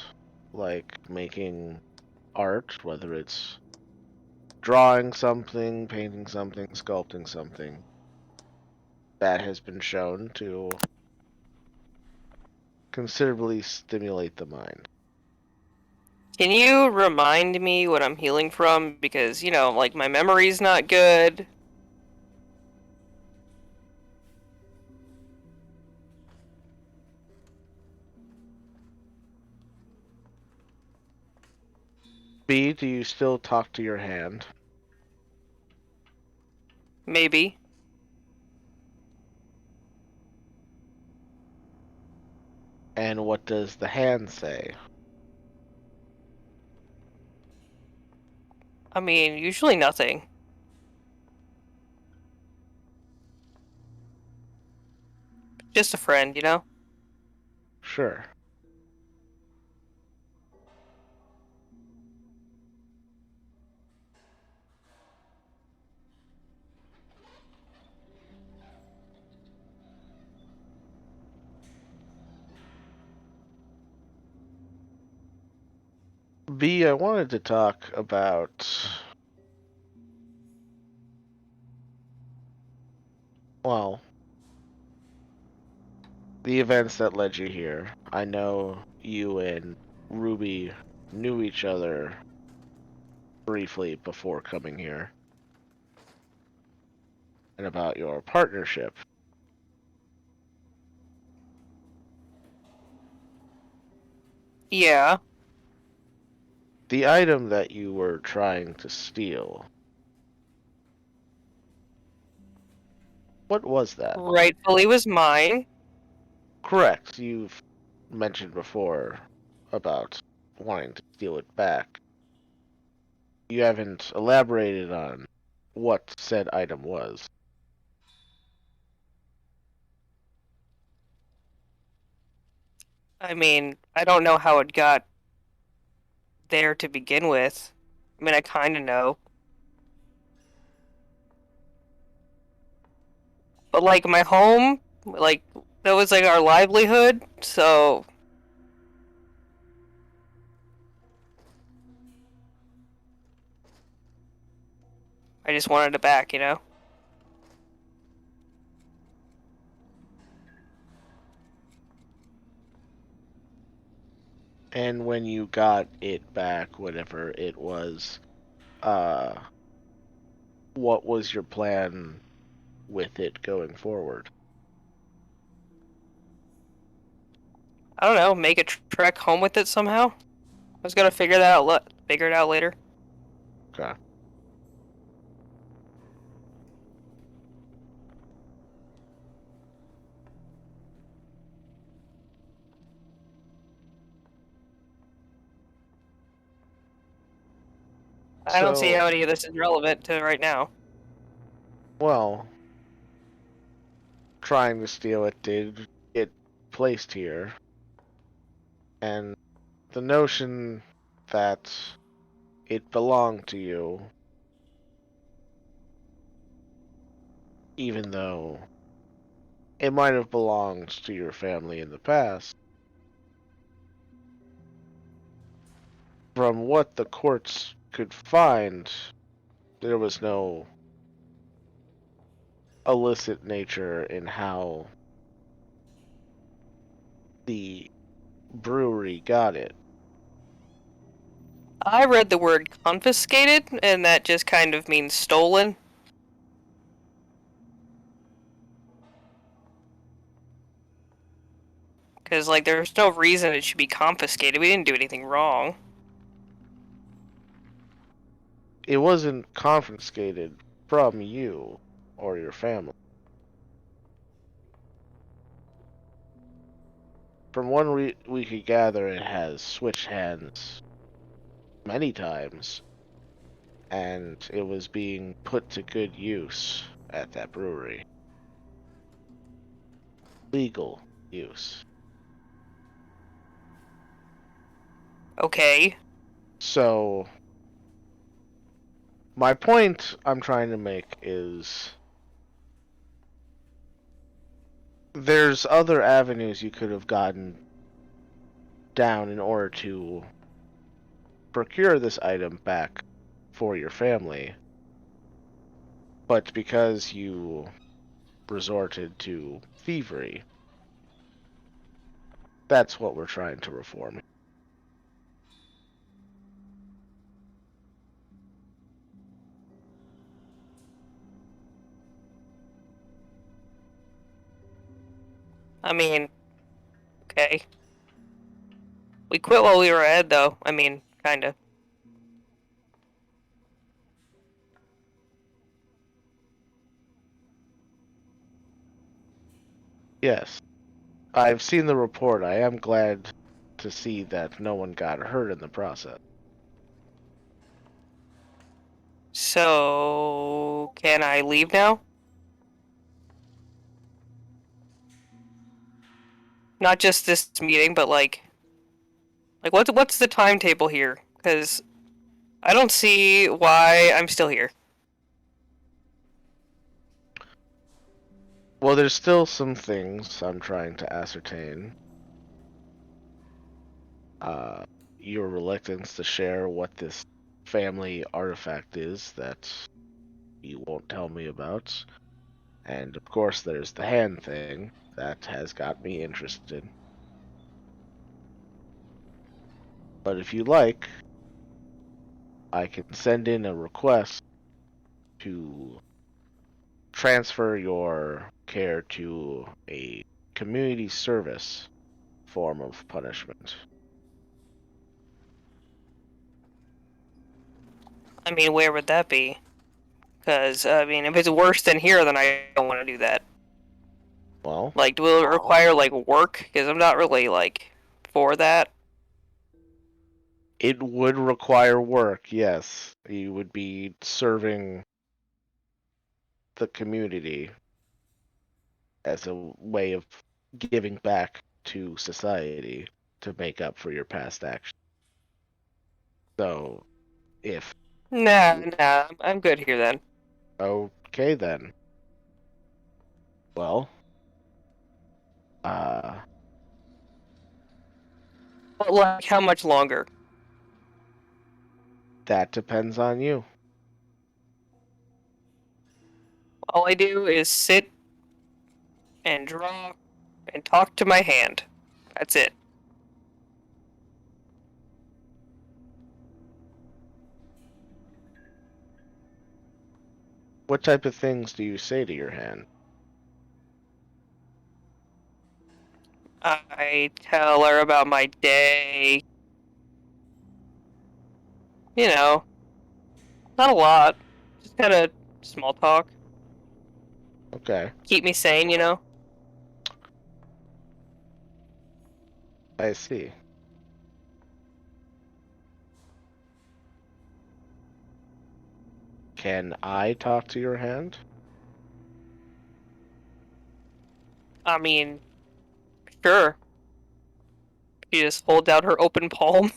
like making art, whether it's drawing something, painting something, sculpting something, that has been shown to considerably stimulate the mind. Can you remind me what I'm healing from? Because, like, my memory's not good. B, do you still talk to your hand? Maybe. And what does the hand say? I mean, usually nothing. Just a friend, you know? Sure. B, I wanted to talk about, well, the events that led you here. I know you and Ruby knew each other briefly before coming here, and about your partnership. Yeah. The item that you were trying to steal, what was that? Rightfully was mine. Correct, you've mentioned before about wanting to steal it back. You haven't elaborated on what said item was. I mean, I don't know how it got there to begin with. I mean, I kind of know. But, like, my home, like, that was, like, our livelihood, so... I just wanted it back, you know? And when you got it back, whatever it was, uh, what was your plan with it going forward? I don't know, make a trek home with it somehow? I was gonna figure that out, figure it out later. Okay. I don't see So- how any of this is relevant to right now. Well, trying to steal it did get placed here, and the notion that it belonged to you, even though it might have belonged to your family in the past, from what the courts could find, there was no illicit nature in how the brewery got it. I read the word confiscated, and that just kind of means stolen. Because, like, there's no reason it should be confiscated. We didn't do anything wrong. It wasn't confiscated from you or your family. From what we could gather, it has switched hands many times, and it was being put to good use at that brewery. Legal use. Okay. So, my point I'm trying to make is there's other avenues you could have gotten down in order to procure this item back for your family. But because you resorted to thievery, that's what we're trying to reform. I mean, okay. We quit while we were ahead, though. I mean, kinda. Yes, I've seen the report. I am glad to see that no one got hurt in the process. So, can I leave now? Not just this meeting, but like what's the timetable here? Because I don't see why I'm still here. Well, there's still some things I'm trying to ascertain. Your reluctance to share what this family artifact is that you won't tell me about. And of course, there's the hand thing that has got me interested. But if you like, I can send in a request to transfer your care to a community service form of punishment. I mean, where would that be? Because, I mean, if it's worse than here, then I don't want to do that. Well, Like, will it require, like, work? Because I'm not really, like, for that. it would require work, yes. You would be serving the community as a way of giving back to society to make up for your past actions. So, if Nah, I'm good here then. okay then. Well, But, like, how much longer? that depends on you. All I do is sit and draw and talk to my hand. That's it. What type of things do you say to your hand? I tell her about my day. You know, not a lot. Just kind of small talk. Okay, Keep me sane, you know? I see. Can I talk to your hand? I mean, sure. She just holds out her open palm.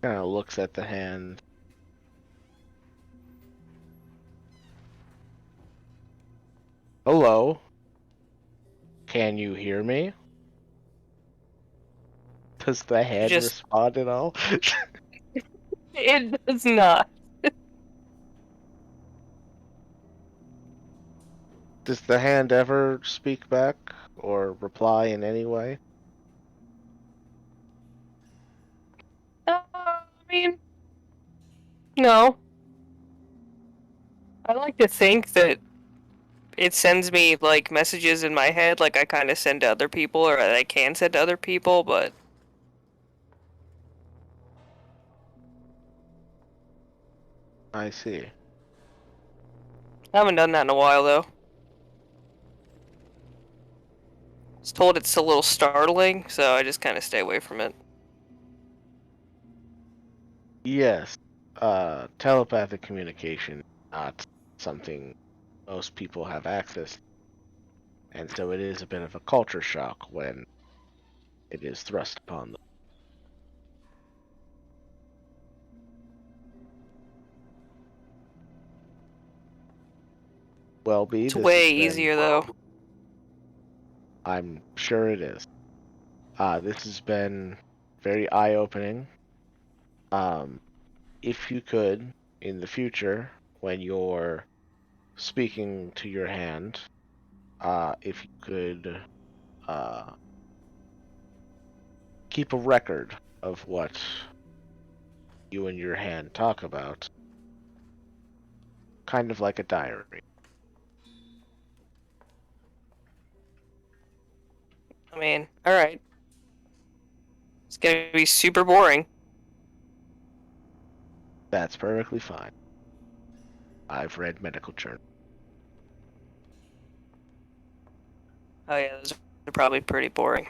Kind of looks at the hand. Hello? Can you hear me? Does the hand Just- respond at all? It does not. Does the hand ever speak back or reply in any way? I mean, no. I like to think that it sends me, like, messages in my head, like I kind of send to other people, or that I can send to other people, but... I see. I haven't done that in a while, though. I was told it's a little startling, so I just kind of stay away from it. Yes. Telepathic communication, not something most people have access to. And so it is a bit of a culture shock when it is thrust upon them. Well, B, It's this way has been- easier, though. I'm sure it is. This has been very eye-opening. If you could, in the future, when you're speaking to your hand, if you could keep a record of what you and your hand talk about, kind of like a diary. I mean, alright. It's gonna be super boring. That's perfectly fine. I've read medical journals. Oh yeah, those are probably pretty boring.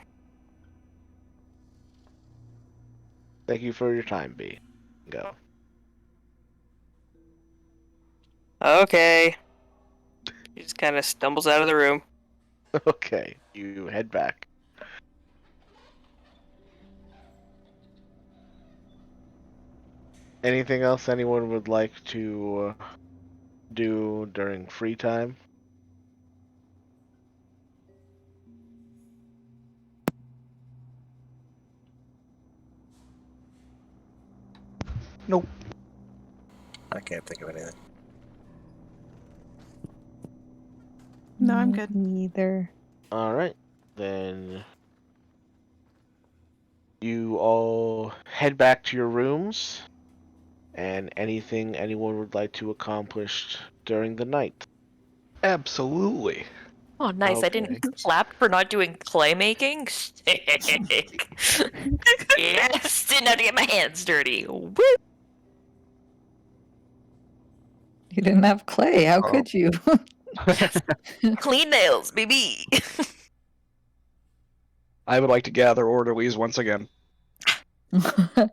Thank you for your time, B. Go. Okay. He just kind of stumbles out of the room. Okay, you head back. Anything else anyone would like to do during free time? Nope. I can't think of anything. No, I'm good. Neither. Alright, then you all head back to your rooms, and anything anyone would like to accomplish during the night. Absolutely. Oh, nice. I Okay. didn't clap for not doing clay making. Sick. Yes, didn't have to get my hands dirty. Woo! You didn't have clay. How Oh. could you? Clean nails, baby. I would like to gather orderlies once again. I have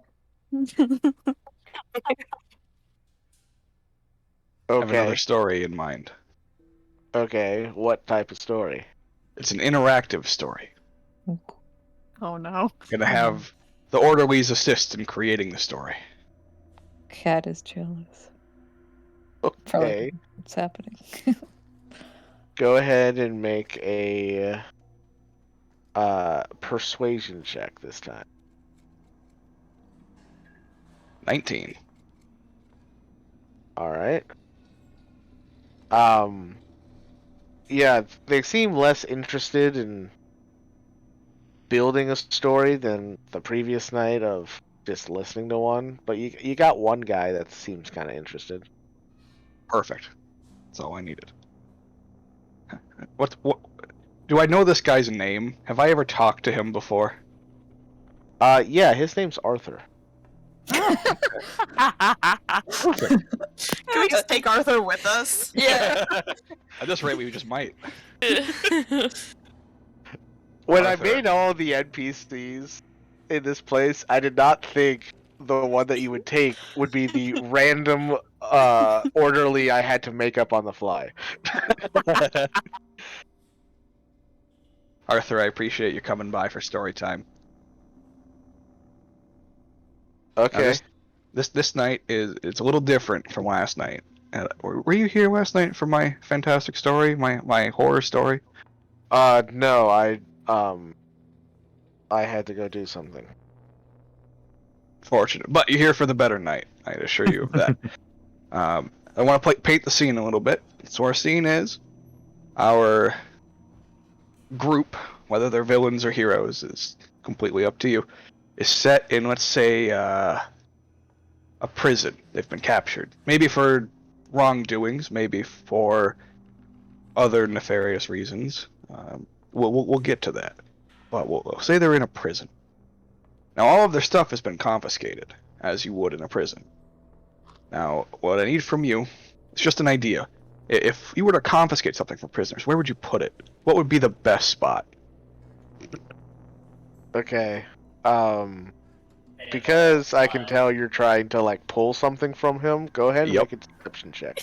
another Okay, story in mind. okay, what type of story? It's an interactive story. Oh no. I'm gonna have the orderlies assist in creating the story. Cat is jealous. For Okay, like, what's happening? go ahead and make a persuasion check this time. 19. Alright. Yeah, they seem less interested in building a story than the previous night of just listening to one, but you got one guy that seems kind of interested. Perfect. That's all I needed. What? Do I know this guy's name? Have I ever talked to him before? Yeah, his name's Arthur. Can we just take Arthur with us? Yeah. At this rate, we just might. When I Arthur. made all the NPCs in this place, I did not think the one that you would take would be the random orderly I had to make up on the fly. Arthur, I appreciate you coming by for story time. Now, Okay. this night it's a little different from last night. Were you here last night for my fantastic story, my horror story? No, I had to go do something. Fortunate, but you're here for the better night. I assure you of that. I want to paint the scene a little bit. So our scene is our group, whether they're villains or heroes, is completely up to you, is set in, let's say, a prison. They've been captured. Maybe for wrongdoings, maybe for other nefarious reasons. We'll get to that. But we'll say they're in a prison. Now, all of their stuff has been confiscated, as you would in a prison. Now, what I need from you is just an idea. If you were to confiscate something from prisoners, where would you put it? What would be the best spot? Okay. Because I can tell you're trying to like pull something from him, go ahead and Yep. make a deception check.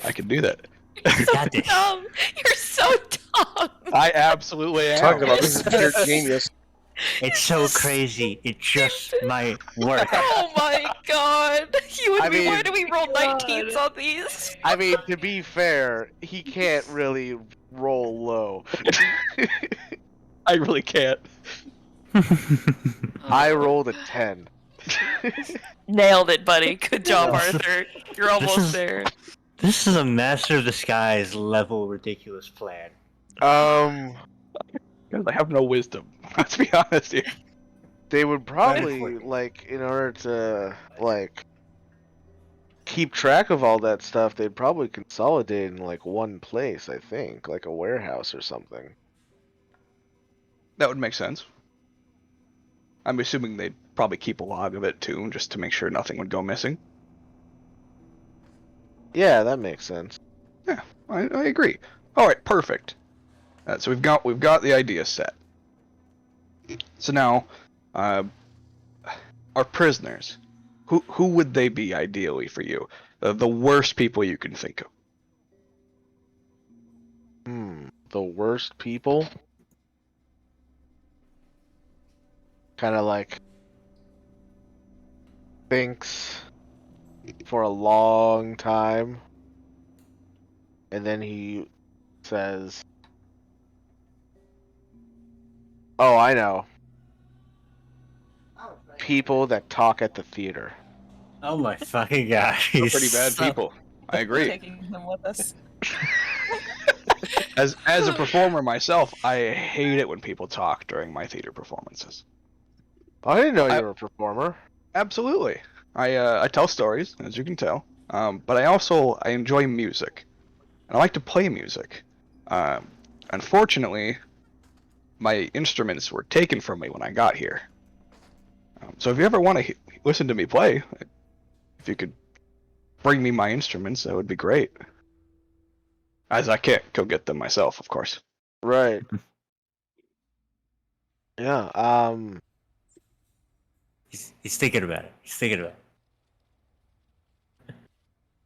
I can do that. You got this. Dumb. You're so dumb. I absolutely am. Talking about this is pure genius. It's so crazy. It just might work. Oh my god. You and I me, why mean- do we roll 19s on these? I mean, to be fair, he can't really roll low. I really can't. I rolled a 10. Nailed it, buddy. Good job, Yeah. Arthur. You're almost is- there. This is a Master of Disguise level ridiculous plan. Because I have no wisdom. Let's be honest here. They would probably Unfortunate. like in order to like keep track of all that stuff, they'd probably consolidate in like one place, I think, like a warehouse or something. That would make sense. I'm assuming they'd probably keep a log of it too, just to make sure nothing would go missing. Yeah, that makes sense. Yeah, I agree. All right, perfect. So we've got the idea set. So now, our prisoners, who would they be ideally for you? The worst people you can think of. The worst people? Kind of like thinks for a long time, and then he says, "Oh, I know. People that talk at the theater." Oh my fucking gosh. They're pretty bad people. I agree. Taking him with us. As a performer myself, I hate it when people talk during my theater performances. I didn't know you were a performer. Absolutely. I tell stories, as you can tell. But I enjoy music. And I like to play music. Unfortunately, my instruments were taken from me when I got here. So if you ever want to listen to me play, if you could bring me my instruments, that would be great. As I can't go get them myself, of course. Right. Yeah, He's thinking about it. He's thinking about it.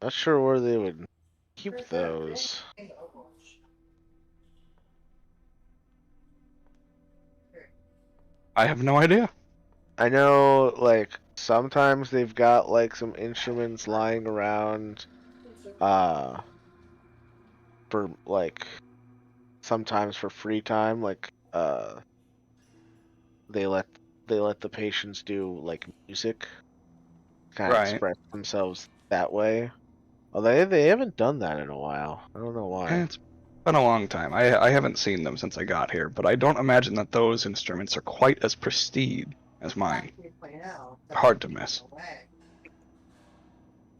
not sure where they would keep those. I have no idea. I know, like, sometimes they've got, like, some instruments lying around, for, like, sometimes for free time, like, they let the patients do, like, music, kind of Right. express themselves that way. Although they haven't done that in a while. I don't know why. It's been a long time. I haven't seen them since I got here, but I don't imagine that those instruments are quite as pristine as mine. Hard to miss.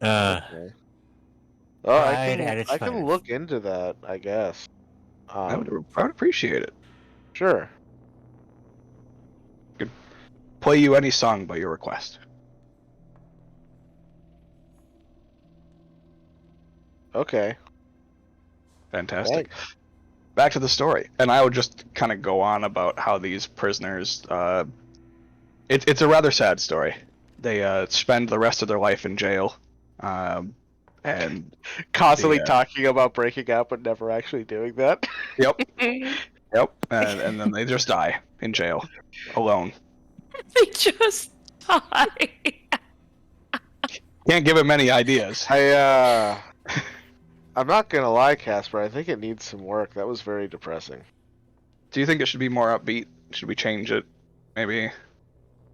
Okay. Oh, I Pride at its can finest. look into that, I guess. I would appreciate it. Sure. Play you any song by your request. Okay. Fantastic. back to the story, and I would just kind of go on about how these prisoners. It's a rather sad story. They spend the rest of their life in jail, and Constantly the, talking about breaking out, but never actually doing that. yep, yep, and then they just die in jail, alone. They just die. Can't give him any ideas. I'm not gonna lie, Casper. I think it needs some work. That was very depressing. Do you think it should be more upbeat? Should we change it? Maybe.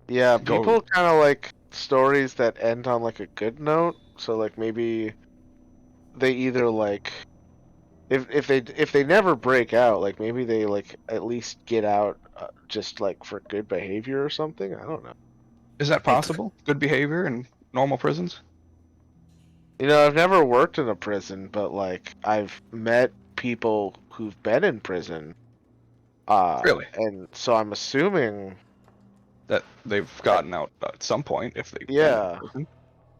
Yeah, Go- people kind of like stories that end on like a good note. So like maybe they either like if they never break out, like maybe they like at least get out just like for good behavior or something. I don't know. Is that possible? Good behavior in normal prisons? You know, I've never worked in a prison, but like I've met people who've been in prison. Really? And so I'm assuming. That they've gotten out at some point if they've been Yeah. in prison.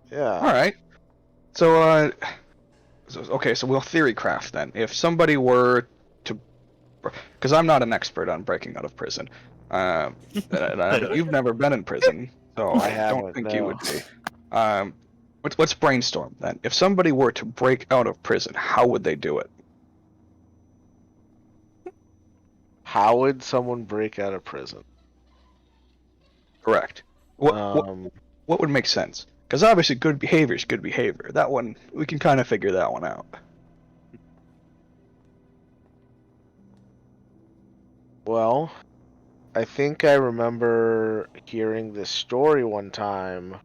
Yeah. All right. So, okay, so we'll theory craft then. If somebody were to, because I'm not an expert on breaking out of prison, and you've never been in prison, so I I don't haven't, think you no. would be. Let's brainstorm then. If somebody were to break out of prison, how would they do it? How would someone break out of prison? Correct. What would make sense? Because obviously, good behavior is good behavior. That one we can kind of figure that one out. Well, I think I remember hearing this story one time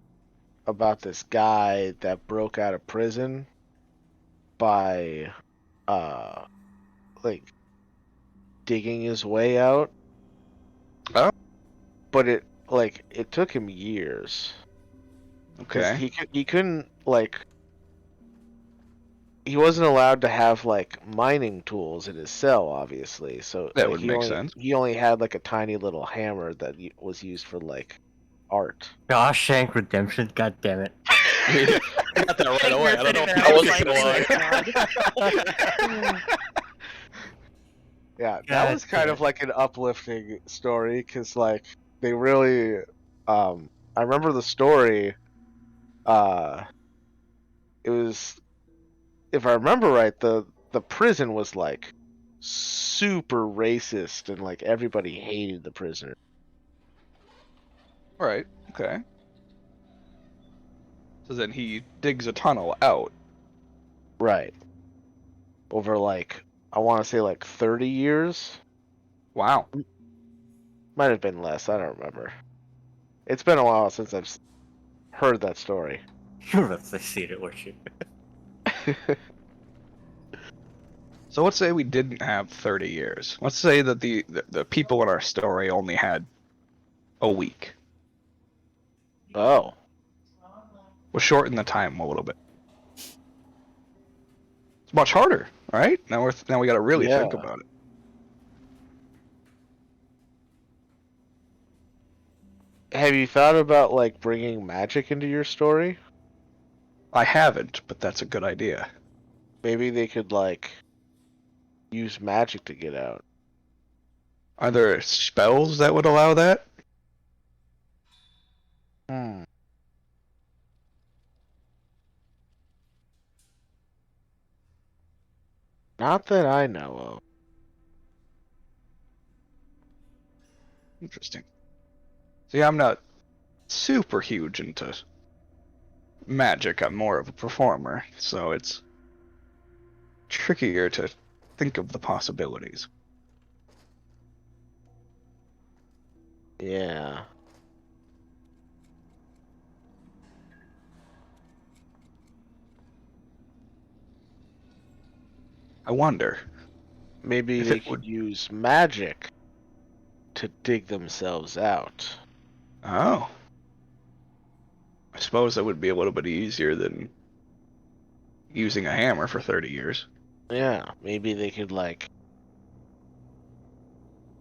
about this guy that broke out of prison by like digging his way out. Oh. But it took him years. 'Cause Okay. he couldn't like he wasn't allowed to have like mining tools in his cell, obviously. So That like, would make sense. he only had like a tiny little hammer that was used for like art. Shawshank Redemption, god damn it. I got that right away. I don't know. I wasn't gonna lie. Yeah, that God was kind damn of like an uplifting story because like they really I remember the story. It was, if I remember right, the prison was like super racist and like everybody hated the prisoner. All right. Okay. So then he digs a tunnel out. Right. Over like I want to say like 30 years. Wow. Might have been less. I don't remember. It's been a while since I've heard that story. You're about to see it, weren't you? So let's say we didn't have 30 years. Let's say that the people in our story only had a week. Oh. We'll shorten the time a little bit. It's much harder, right? Now we got to really think Yeah. about it. Have you thought about like bringing magic into your story? I haven't, but that's a good idea. Maybe they could like use magic to get out. Are there spells that would allow that? Hmm. Not that I know of. Interesting. See, I'm not super huge into magic. I'm more of a performer, so it's trickier to think of the possibilities. Yeah. I wonder. Maybe If they it could would- use magic to dig themselves out. Oh. I suppose that would be a little bit easier than using a hammer for 30 years. Yeah, maybe they could like.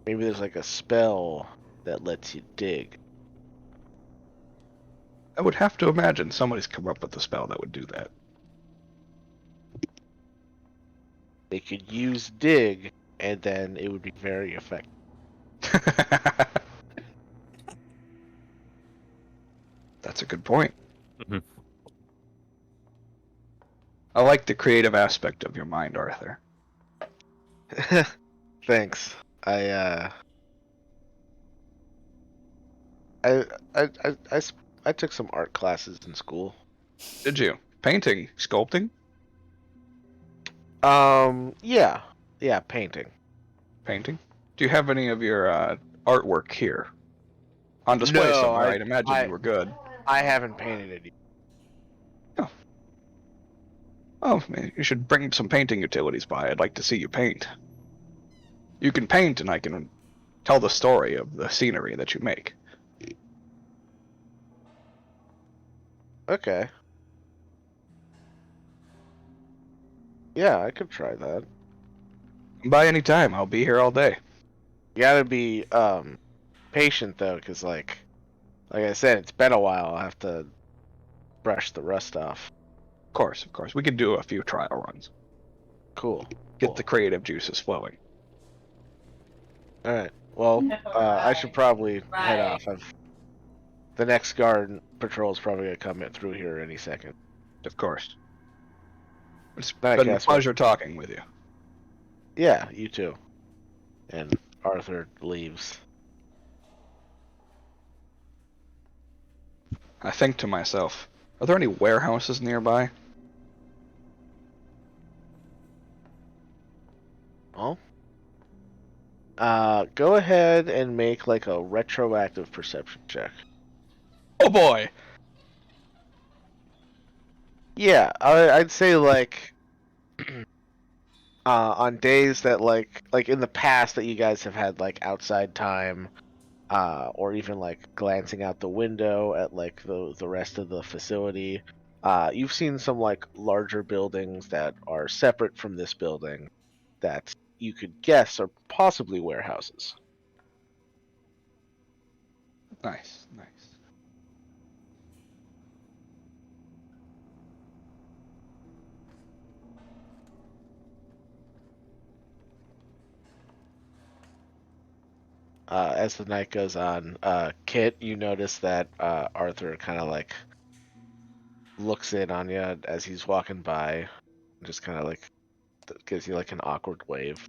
Maybe there's like a spell that lets you dig. I would have to imagine somebody's come up with a spell that would do that. They could use dig and then it would be very effective. That's a good point. Mhm. I like the creative aspect of your mind, Arthur. Thanks. I I, I I I s- I took some art classes in school. Did you? Painting, sculpting, Yeah, painting. painting. Do you have any of your artwork here on display No, somewhere? I'd imagine you were good. I haven't painted it yet. Oh, man, you should bring some painting utilities by. I'd like to see you paint. You can paint, and I can tell the story of the scenery that you make. Okay. Yeah, I could try that. By any time, I'll be here all day. You gotta be patient though, because like I said, it's been a while. I have to brush the rust off. Of course. We could do a few trial runs. Cool. Get the creative juices flowing. All right. Well, I should probably head off. The next guard patrol is probably gonna come in through here any second. Of course. It's Night, been a Casper. pleasure talking with you. Yeah, you too. And Arthur leaves. I think to myself, are there any warehouses nearby? Well, go ahead and make like a retroactive perception check. Oh boy! Yeah, I'd say like on days that like in the past that you guys have had like outside time, or even like glancing out the window at like the rest of the facility, you've seen some like larger buildings that are separate from this building that you could guess are possibly warehouses. Nice. As the night goes on, Kit, you notice that Arthur kind of like looks in on you as he's walking by, and just kind of like gives you like an awkward wave.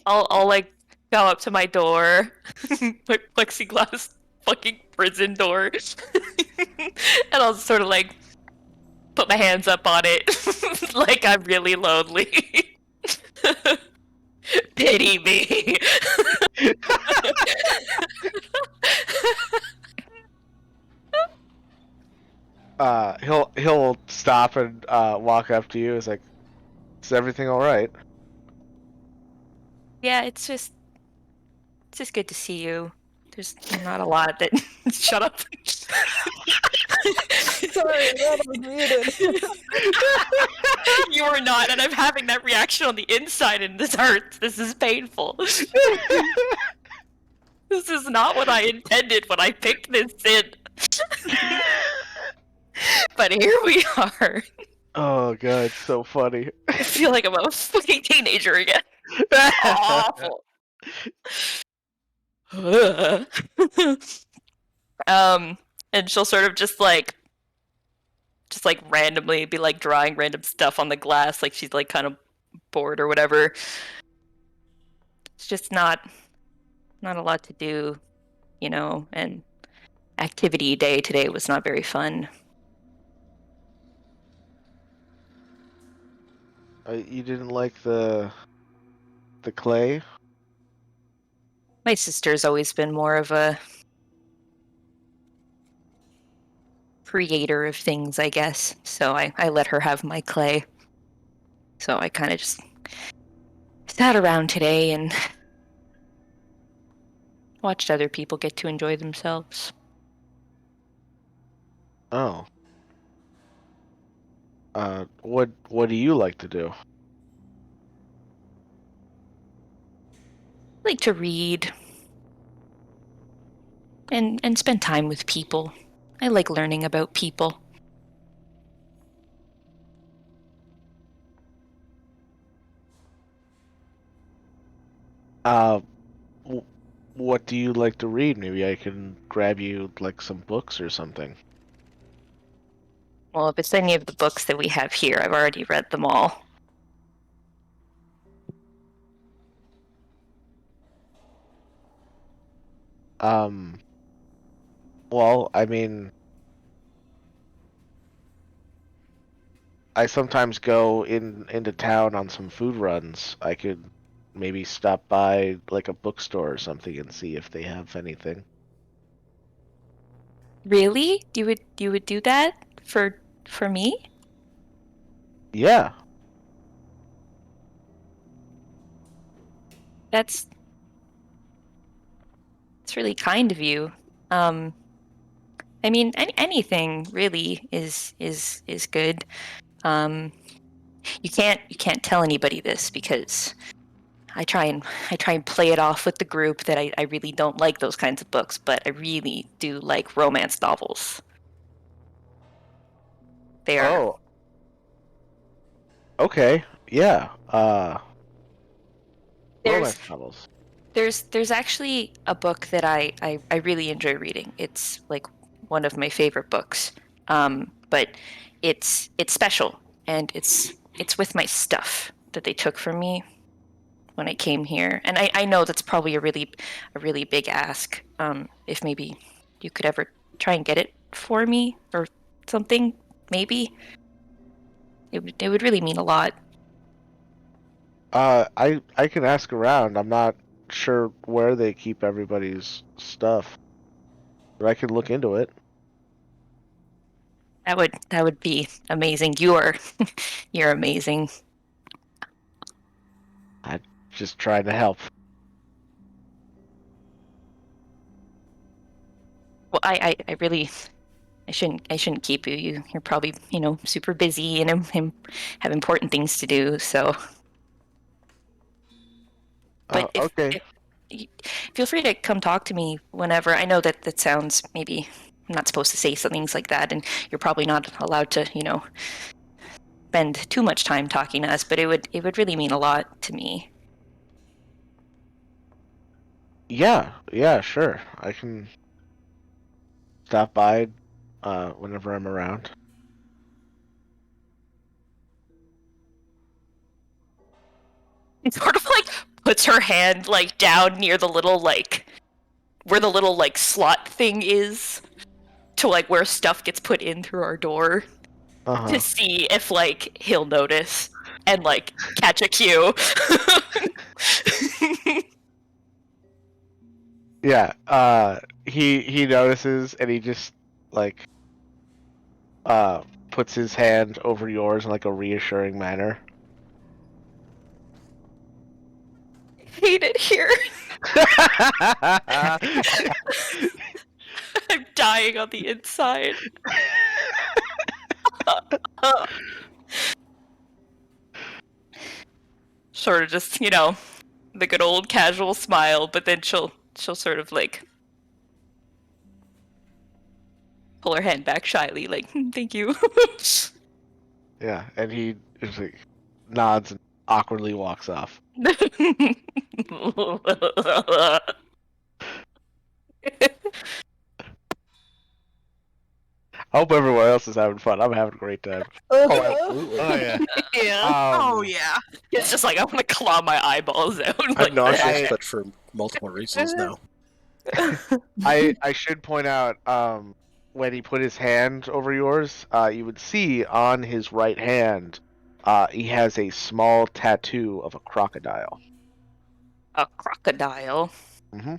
I'll like go up to my door, like plexiglass fucking prison door, and I'll sort of like put my hands up on it, like I'm really lonely. Pity me. He'll stop and walk up to you. It's like, is everything all right? Yeah, it's just good to see you. There's not a lot that. Shut up. Sorry, that was muted. You are not, and I'm having that reaction on the inside, and this hurts. This is painful. This is not what I intended when I picked this in. But here we are. Oh god, it's so funny. I feel like I'm a fucking teenager again. Awful. And she'll sort of just like randomly be like drawing random stuff on the glass, like she's like kind of bored or whatever. It's just not a lot to do, you know, and activity day today was not very fun. You didn't like the clay? My sister's always been more of a creator of things, I guess. So I let her have my clay. So I kind of just sat around today and watched other people get to enjoy themselves. Oh. What do you like to do? I like to read and spend time with people. I like learning about people. What do you like to read? Maybe I can grab you like some books or something. Well, if it's any of the books that we have here, I've already read them all. Well, I mean, I sometimes go into town on some food runs. I could maybe stop by like a bookstore or something and see if they have anything. Really? You would do that for me? Yeah. That's really kind of you. I mean, anything really is good. You can't tell anybody this because I try and play it off with the group that I really don't like those kinds of books, but I really do like romance novels. They are. Oh. Okay. Yeah. Romance novels. There's actually a book that I really enjoy reading. It's like one of my favorite books. But it's special and it's with my stuff that they took from me when I came here. And I know that's probably a really big ask. If maybe you could ever try and get it for me or something, maybe. It would really mean a lot. I can ask around. I'm not sure where they keep everybody's stuff, but I can look into it. That would be amazing. You're amazing. I just trying to help. Well, I really I shouldn't keep you. You're probably super busy and have important things to do. So, but Okay. feel free to come talk to me whenever. I know that sounds maybe I'm not supposed to say things like that, and you're probably not allowed to spend too much time talking to us. But it would really mean a lot to me. Yeah, sure. I can stop by whenever I'm around. It sort of like puts her hand like down near the little like where the little like slot thing is to like where stuff gets put in through our door to see if like he'll notice and like catch a cue. Yeah, he notices and he just like puts his hand over yours in like a reassuring manner. Hate it here. I'm dying on the inside. Sort of just, the good old casual smile, but then she'll sort of like pull her hand back shyly, like, thank you. Yeah, and he just like nods and awkwardly walks off. I hope everyone else is having fun. I'm having a great time. Oh, absolutely. Oh yeah. Yeah. Oh yeah. It's just like I want to claw my eyeballs out. I'm Like, nauseous, but for multiple reasons now. I should point out, when he put his hand over yours, you would see on his right hand, he has a small tattoo of a crocodile. a crocodile. Mm-hmm.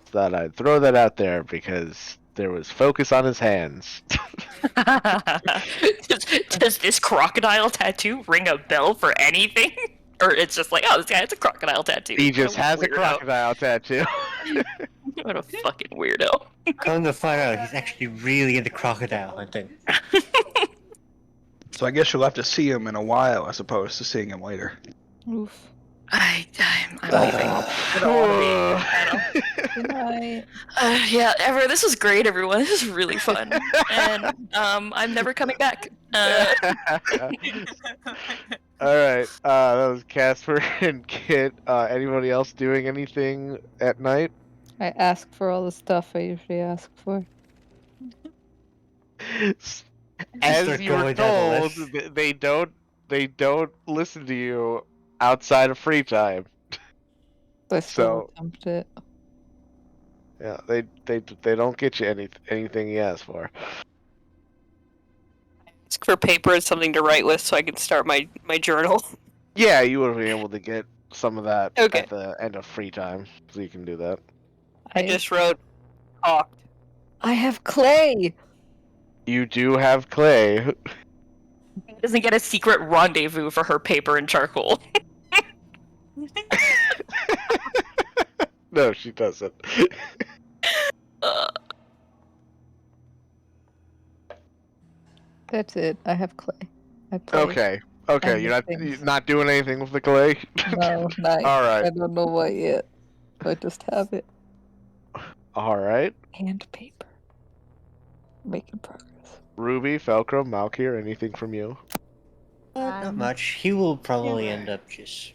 Thought I'd throw that out there because there was focus on his hands. Does this crocodile tattoo ring a bell for anything? Or it's just like, oh, this guy has a crocodile tattoo. He just What has a weirdo. crocodile tattoo. What a fucking weirdo. Come to find out, he's actually really into crocodile hunting. So I guess you'll have to see him in a while as opposed to seeing him later. Oof. I'm leaving. Good night. Yeah, this was great, everyone. This was really fun. And I'm never coming back. All right. That was Casper and Kit. Anybody else doing anything at night? I ask for all the stuff I usually ask for. As Start you were going down the told, list. they don't listen to you outside of free time. I still So attempt it. yeah, they don't get you anything you ask for. Ask for paper and something to write with so I can start my journal. Yeah, you would be able to get some of that Okay. at the end of free time, so you can do that. I just wrote talked. I have clay. You do have clay. Doesn't get a secret rendezvous for her paper and charcoal. No, she doesn't. That's it. I have clay. I play. Okay. I Okay, make you're things. not doing anything with the clay? No, not. All right. I don't know what yet. I just have it. All right. And paper. Making progress. Ruby, Felcrum, Malkir, anything from you? Not much. He will probably end up just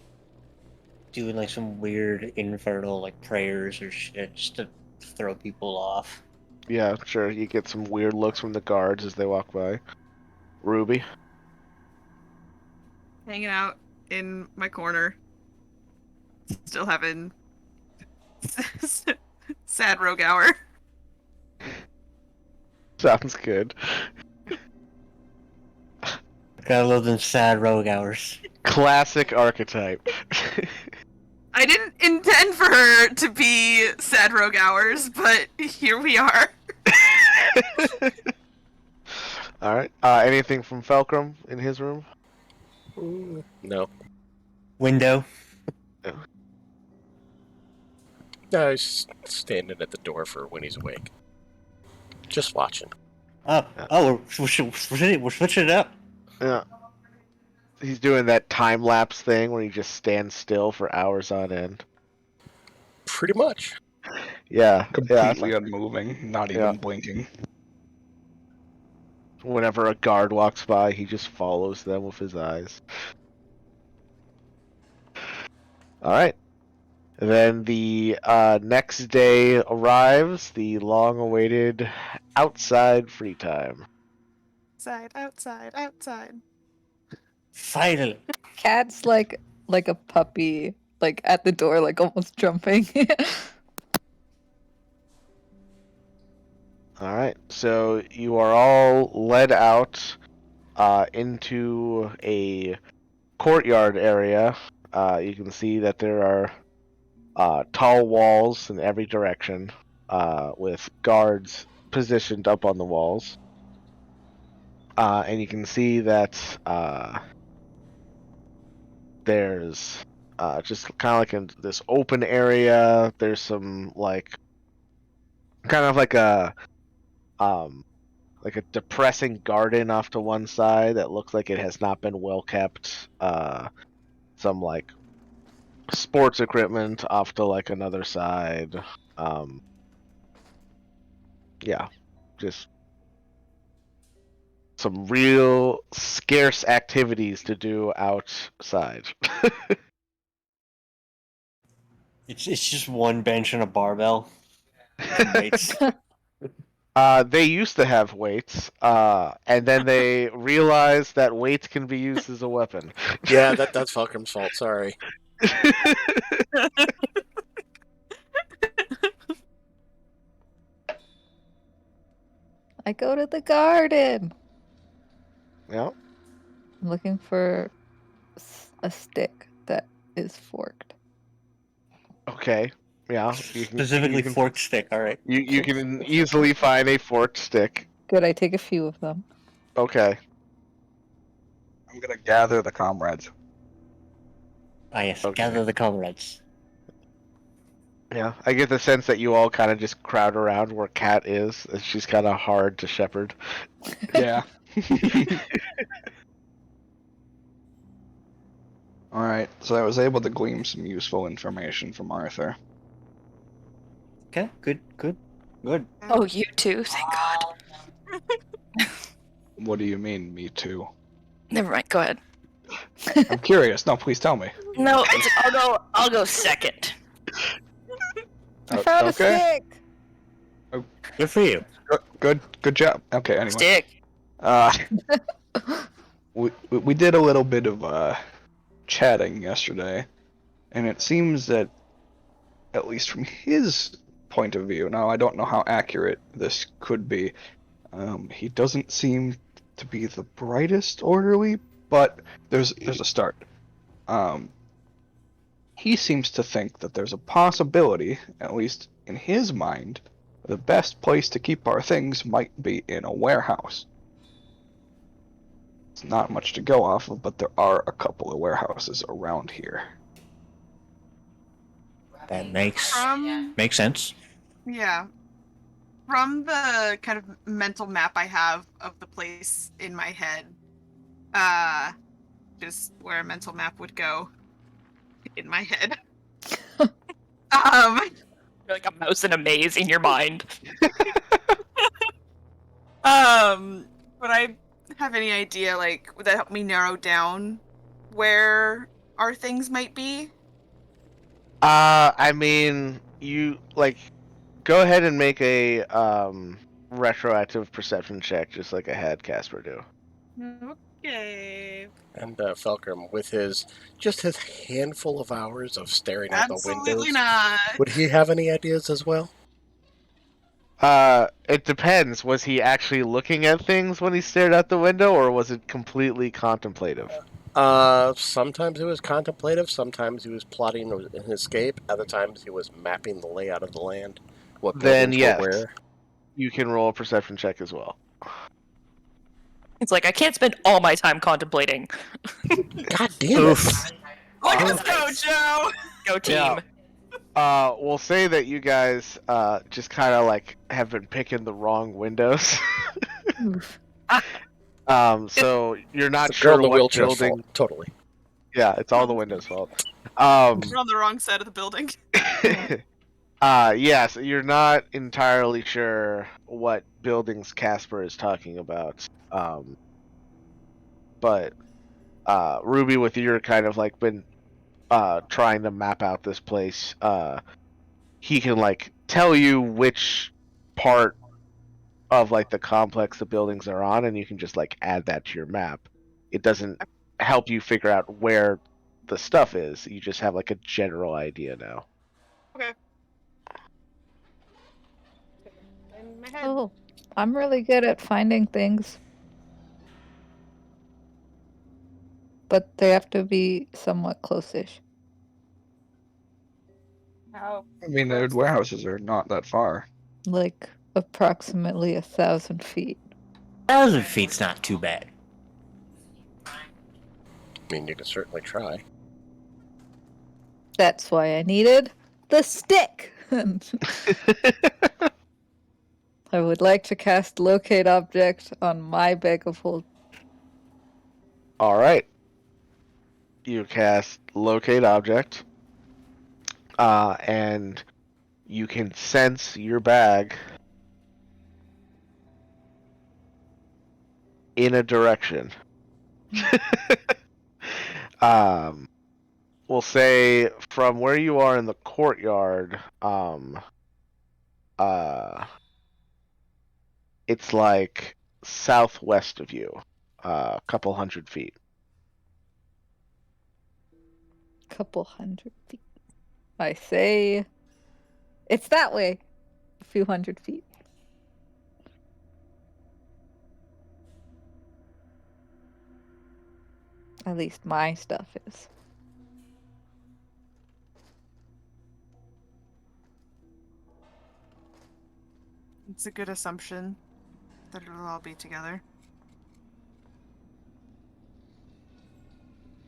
doing like some weird infernal like prayers or shit just to throw people off. Yeah, sure. You get some weird looks from the guards as they walk by. Ruby? Hanging out in my corner. Still having sad rogue hour. Sounds good. Gotta love them sad rogue hours. Classic archetype. I didn't intend for her to be sad rogue hours, but here we are. All right. Anything from Felcrum in his room? No. Window. No, he's standing at the door for when he's awake. Just watching. We're switching it up. Yeah. He's doing that time lapse thing where he just stands still for hours on end. Pretty much. Yeah. Completely unmoving, not Yeah. even blinking. Whenever a guard walks by, he just follows them with his eyes. All right. Then the next day arrives, the long-awaited outside free time. Outside. Finally. Cat's like a puppy, like at the door, like almost jumping. All right. So you are all led out into a courtyard area. You can see that there are tall walls in every direction, with guards positioned up on the walls. And you can see that there's just kind of like in this open area. There's some like kind of like a depressing garden off to one side that looks like it has not been well kept. Some like sports equipment off to like another side. Yeah, just some real scarce activities to do outside. It's just one bench and a barbell. Some weights. They used to have weights, and then they realized that weights can be used as a weapon. Yeah, that's Fulcrum's fault. Sorry. I go to the garden. Yeah. I'm looking for a stick that is forked. Okay. Yeah. Specifically forked stick, alright. You can easily find a forked stick. Good, I take a few of them. Okay. I'm gonna gather the comrades. Ah yes, Okay. gather the comrades. Yeah, I get the sense that you all kind of just crowd around where Kat is. And she's kind of hard to shepherd. Yeah. Alright, so I was able to glean some useful information from Arthur. Okay, good. Oh, you too? Thank God. What do you mean, me too? Never mind, go ahead. I'm curious. No, please tell me. No, I'll go second. I found a Okay. stick. Good for you. Good job. Okay. Anyway, Stick. we did a little bit of chatting yesterday, and it seems that, at least from his point of view, now I don't know how accurate this could be. He doesn't seem to be the brightest orderly, but there's a start. He seems to think that there's a possibility, at least in his mind, the best place to keep our things might be in a warehouse. It's not much to go off of, but there are a couple of warehouses around here. That makes From sense. yeah, from the kind of mental map I have of the place in my head, just where a mental map would go in my head. You're like a mouse in a maze in your mind. Would I have any idea, like, would that help me narrow down where our things might be? I mean, you like go ahead and make a retroactive perception check, just like I had Casper do. Okay. And Felcrum, with his handful of hours of staring out the Absolutely windows, not. would he have any ideas as well? It depends. Was he actually looking at things when he stared out the window, or was it completely contemplative? Sometimes he was contemplative, sometimes he was plotting an escape, other times he was mapping the layout of the land, what Then buildings yes, were where. you can roll a perception check as well. It's like I can't spend all my time contemplating. God damn it! Oof. Let's go, Joe! Go team. Yeah. We'll say that you guys just kind of like have been picking the wrong windows. So you're not The girl sure in the what wheelchair's building. fault, totally. Yeah, it's all the windows' fault. We're on the wrong side of the building. Yes, you're not entirely sure what buildings Casper is talking about. But Ruby, with your kind of like been trying to map out this place, he can like tell you which part of like the complex the buildings are on, and you can just like add that to your map. It doesn't help you figure out where the stuff is. You just have like a general idea now. Okay. In my head. Oh, I'm really good at finding things. But they have to be somewhat close-ish. How? I mean, the warehouses are not that far. Like approximately 1,000 feet. 1,000 feet's not too bad. I mean, you can certainly try. That's why I needed the stick. I would like to cast Locate Object on my bag of hold. All right. You cast Locate Object, and you can sense your bag in a direction. We'll say from where you are in the courtyard, it's like southwest of you, a couple hundred feet. Couple hundred feet. I say it's that way. A few hundred feet. At least my stuff is. It's a good assumption that it'll all be together.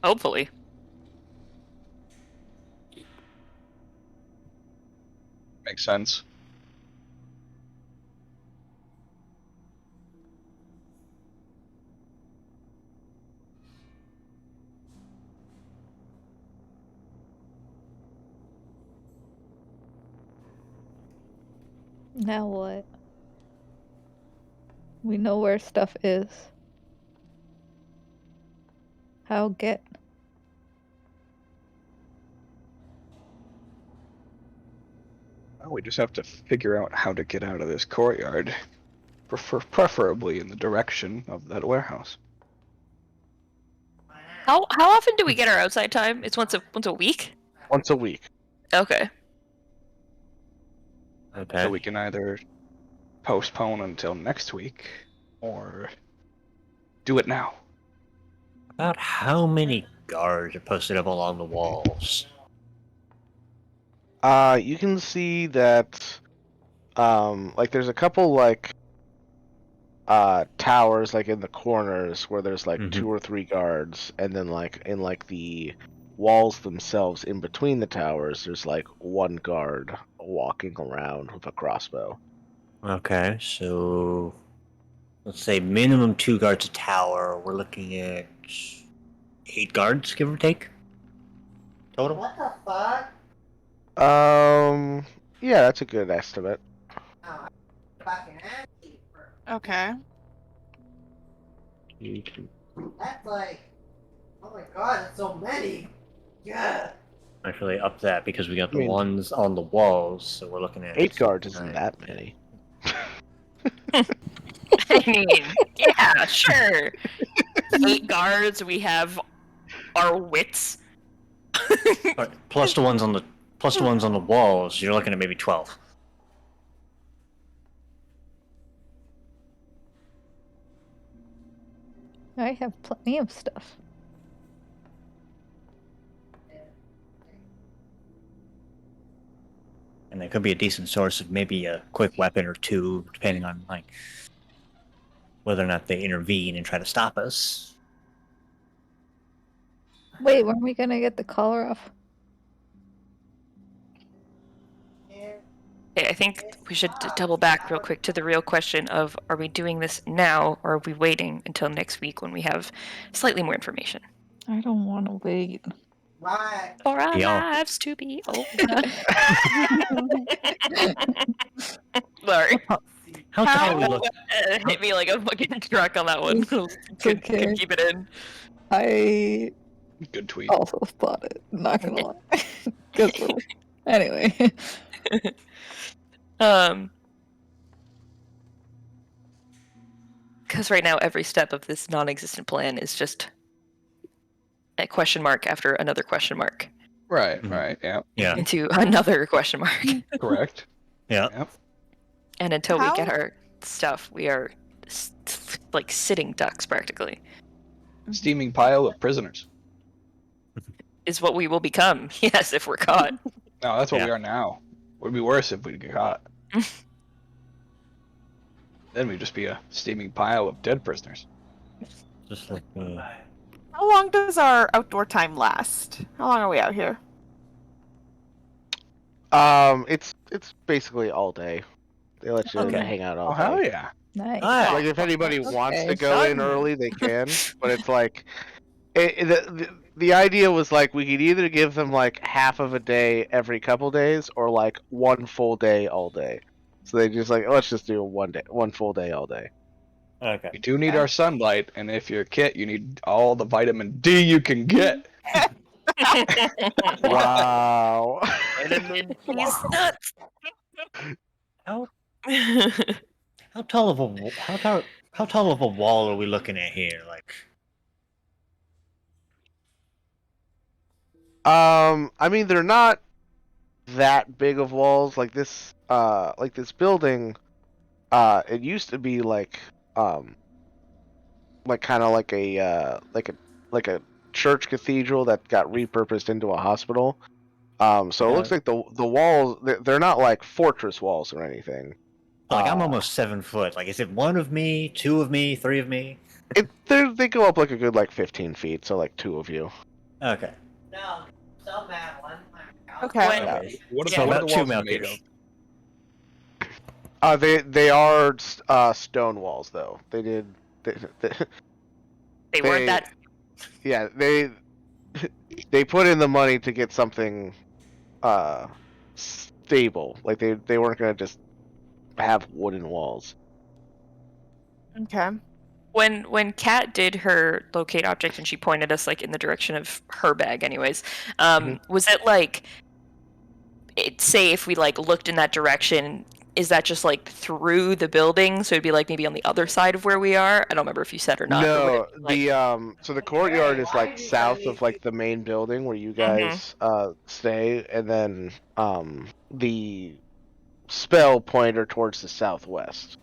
Hopefully. Makes sense. Now what? We know where stuff is. How get? Well, we just have to figure out how to get out of this courtyard. Preferably in the direction of that warehouse. How often do we get our outside time? It's once a week? Once a week. Okay. Okay. So we can either postpone until next week, or do it now. About how many guards are posted up along the walls? You can see that, like there's a couple like towers like in the corners where there's like Mhm. 2 or 3 guards, and then like in like the walls themselves in between the towers there's like 1 guard walking around with a crossbow. Okay, so let's say minimum 2 guards a tower. We're looking at 8 guards, give or take. Total. What the fuck? Yeah, that's a good estimate. Oh, fucking empty. Okay. That's like, oh my god, that's so many. Yeah. Actually, up that because we got the I mean- ones on the walls, so we're looking at 8 guards isn't 9. that many. I mean, yeah, sure. 8 guards, we have our wits. But plus the ones on the walls, you're looking at maybe 12. I have plenty of stuff. And that could be a decent source of maybe a quick weapon or 2, depending on like whether or not they intervene and try to stop us. Wait, when are we gonna get the collar off? Okay, I think we should double back real quick to the real question of, are we doing this now, or are we waiting until next week when we have slightly more information? I don't want to wait. Why? For our Yeah. lives to be over. Sorry. How tall are we looking? Hit me like a fucking truck on that one. Could okay. keep it in. I Good tweet. also thought it. Not gonna lie. 'Cause anyway. Because right now every step of this non-existent plan is just a question mark after another question mark Right, Mhm. right, yeah, Yeah, into another question mark. correct. yeah. Yep. And until we get How- our stuff, we are like sitting ducks practically. Steaming pile of prisoners. Is what we will become. Yes, if we're caught. No, that's what Yeah. we are now. Would be worse if we get caught. Then we'd just be a steaming pile of dead prisoners. Just like How long does our outdoor time last? How long are we out here? It's basically all day. They let you Okay. hang out all Oh, day. hell yeah. Nice. Ah, Like if anybody wants to Okay. go in early, they can. But it's like, the idea was like we could either give them like half of a day every couple days, or like 1 full day all day. So they just like, let's just do 1 full day all day. okay. We do need Okay. our sunlight, and if you're a kit, you need all the vitamin D you can get. Wow. He's nuts. How tall of a how tall of a wall are we looking at here? Like, I mean, they're not that big of walls. Like this building, it used to be like kind of like a church cathedral that got repurposed into a hospital. So it looks like the walls, they're not like fortress walls or anything. I'm almost 7 foot. Like, is it 1 of me, 2 of me, 3 of me? They go up like a good like 15 feet, so like 2 of you. Okay. No, so mad one. Okay. When- Okay. What So what about are the 2 walls made Malkish. of? They are stone walls though. They They weren't that. yeah, they put in the money to get something stable. Like they weren't gonna just have wooden walls. Okay. When Kat did her locate object and she pointed us like in the direction of her bag, anyways, was it like say if we like looked in that direction, is that just like through the building? So it'd be like maybe on the other side of where we are. I don't remember if you said or not. Or would No, it be, so the courtyard is like south of like the main building where you guys stay, and then the spell pointer towards the southwest.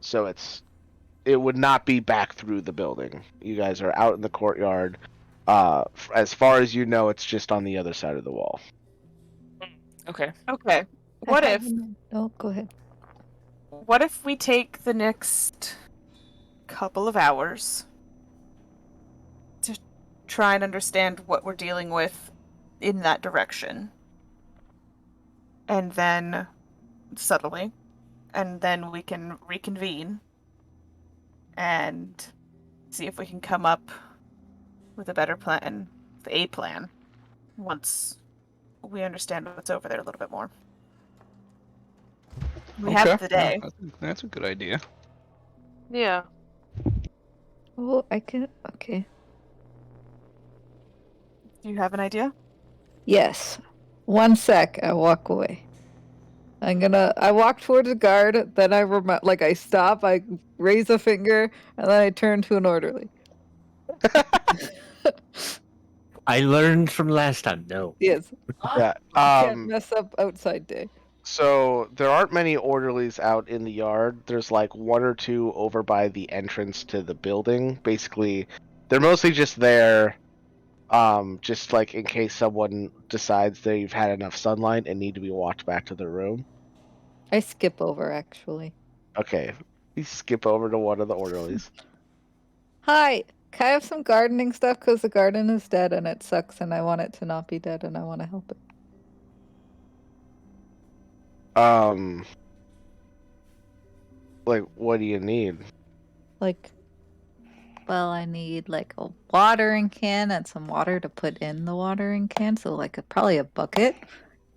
So it would not be back through the building. You guys are out in the courtyard. As far as you know, it's just on the other side of the wall. okay. Okay. What if Oh, go ahead. we take the next couple of hours to try and understand what we're dealing with in that direction? And then subtly, and then we can reconvene and see if we can come up with a better plan, a plan, once we understand what's over there a little bit more. We have the day. That's a good idea. Yeah. Oh, I can. Okay. Do you have an idea? Yes. 1 sec. I walk away. I walk towards the guard, then I stop, I raise a finger, and then I turn to an orderly. I learned from last time. No. Yes. Yeah. Can't mess up outside day. So there aren't many orderlies out in the yard. There's like 1 or 2 over by the entrance to the building. Basically, they're mostly just there, just like in case someone decides they've had enough sunlight and need to be walked back to their room. I skip over, actually. Okay, you skip over to one of the orderlies. Hi, can I have some gardening stuff? Because the garden is dead and it sucks and I want it to not be dead and I want to help it. Like, what do you need? Like, well, I need like a watering can and some water to put in the watering can. So like probably a bucket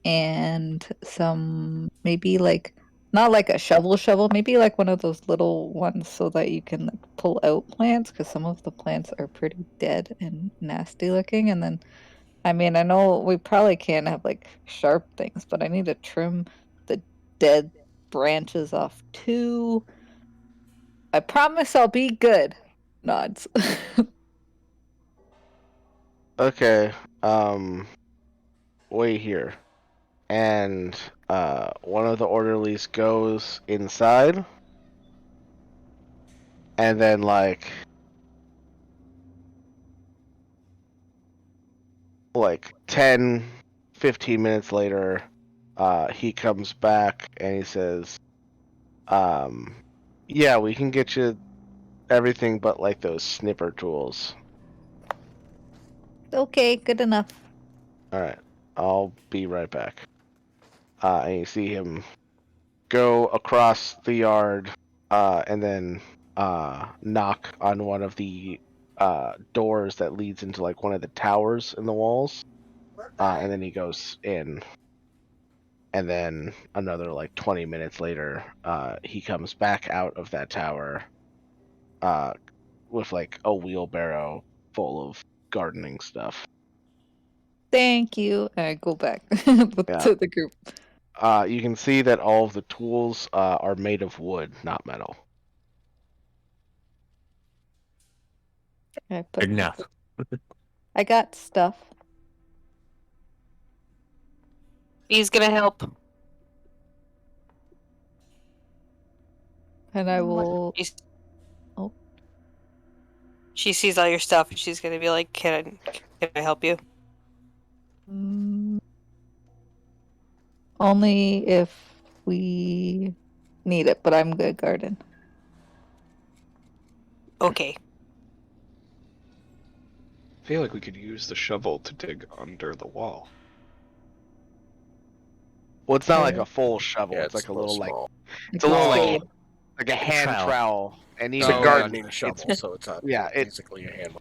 and some maybe like not like a shovel, maybe like one of those little ones so that you can like pull out plants because some of the plants are pretty dead and nasty looking. And then, I mean, I know we probably can't have like sharp things, but I need to trim the dead branches off too. I promise I'll be good. Nods. Okay, wait here. And one of the orderlies goes inside, and then like 10, 15 minutes later, he comes back and he says, yeah, we can get you everything but like those snipper tools. Okay, good enough. Alright, I'll be right back. And you see him go across the yard, and then knock on one of the doors that leads into like one of the towers in the walls. And then he goes in. And then another like 20 minutes later, he comes back out of that tower with like a wheelbarrow full of gardening stuff. Thank you. I go back Yeah. to the group. You can see that all of the tools are made of wood, not metal. I put Enough. I got stuff. He's gonna help. And I will. She's- Oh. She sees all your stuff and she's gonna be like, can I help you? Only if we need it, but I'm good, garden. Okay. I feel like we could use the shovel to dig under the wall. Well, it's not like a full shovel. Yeah, it's like a little small. it's a little Oh. like a hand trowel. And It's even a Oh, gardening then, shovel, so it's not basically a hand.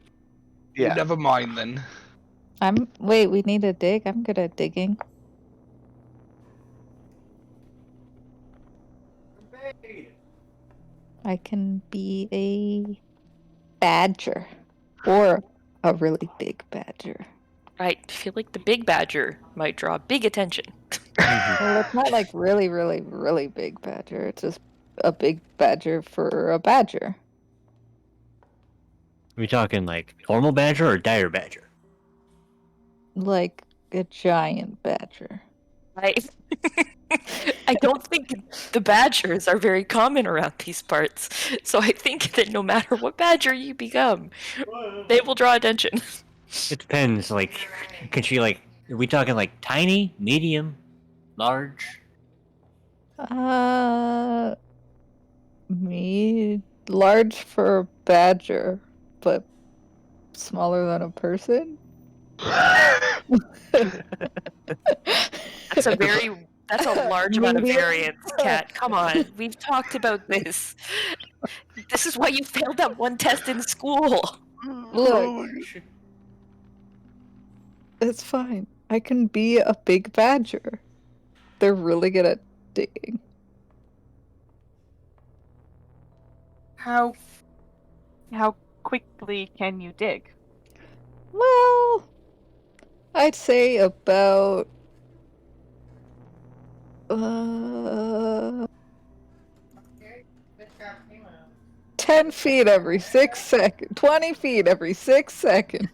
Yeah. Never mind then. Wait, we need to dig? I'm good at digging. I can be a badger. Or a really big badger. I feel like the big badger might draw big attention. Well, it's not like really, really, really big badger. It's just a big badger for a badger. Are we talking like normal badger or dire badger? Like a giant badger. I don't think the badgers are very common around these parts. So I think that no matter what badger you become, they will draw attention. It depends. Like, can she like? Are we talking like tiny, medium, large? Me large for a badger, but smaller than a person. That's a large amount of variance, Kat. Come on. We've talked about this. This is why you failed that one test in school. Look, it's fine. I can be a big badger. They're really good at digging. How quickly can you dig? Well, I'd say about 10 feet every 6 seconds. 20 feet every 6 seconds.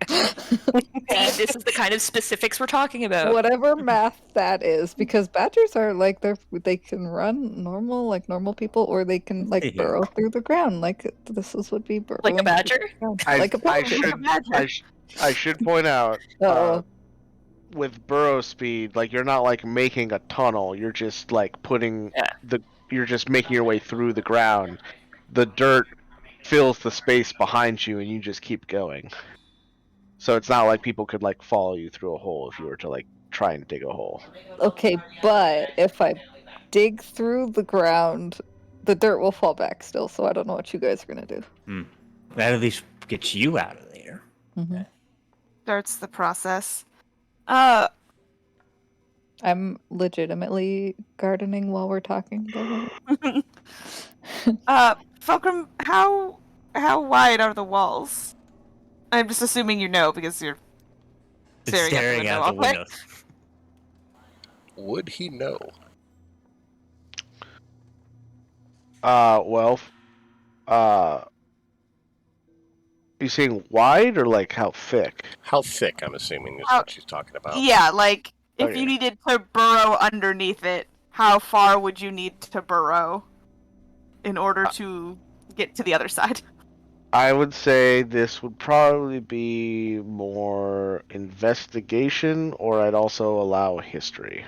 See, this is the kind of specifics we're talking about. Whatever math that is, because badgers are like they can run normal like normal people, or they can like burrow through the ground. Like this would be burrowing Like a badger? like a badger. I should point out, with burrow speed, like you're not like making a tunnel. You're just like you're just making your way through the ground. The dirt fills the space behind you, and you just keep going. So it's not like people could like follow you through a hole if you were to like try and dig a hole. Okay, but if I dig through the ground, the dirt will fall back still. So I don't know what you guys are gonna do. That at least gets you out of there. Mm-hmm. Starts the process. I'm legitimately gardening while we're talking. Fulcrum, how wide are the walls? I'm just assuming you know because you're staring out the window. Would he know? You saying wide or like how thick? How thick, I'm assuming, is what she's talking about. Yeah, like if Okay. you needed to burrow underneath it, how far would you need to burrow in order to get to the other side? I would say this would probably be more investigation, or I'd also allow history.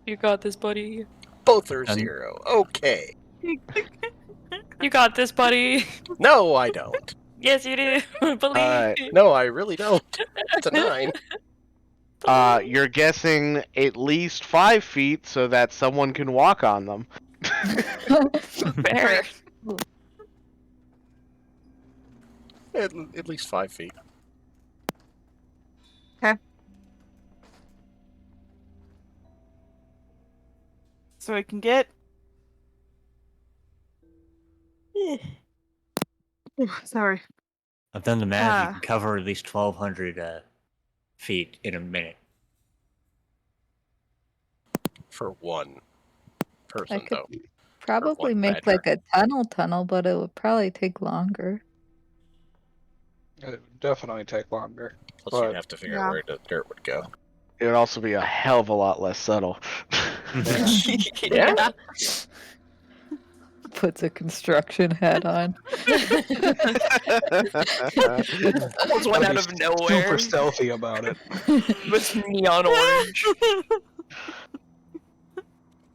You got this, buddy. Both are 0. Okay. You got this, buddy. No, I don't. Yes, you do. Believe me. No, I really don't. It's a 9. You're guessing at least 5 feet so that someone can walk on them. Fair. At least 5 feet. Okay. So I can get. Sorry. I've done the math. You can cover at least 1,200 feet in a minute. For one person, I could though. probably one make badger. like a tunnel, but it would probably take longer. It would definitely take longer. Plus, you'd have to figure out where the dirt would go. It would also be a hell of a lot less subtle. Yeah. Puts a construction hat on. Almost one out of nowhere. Super stealthy about it. With neon orange.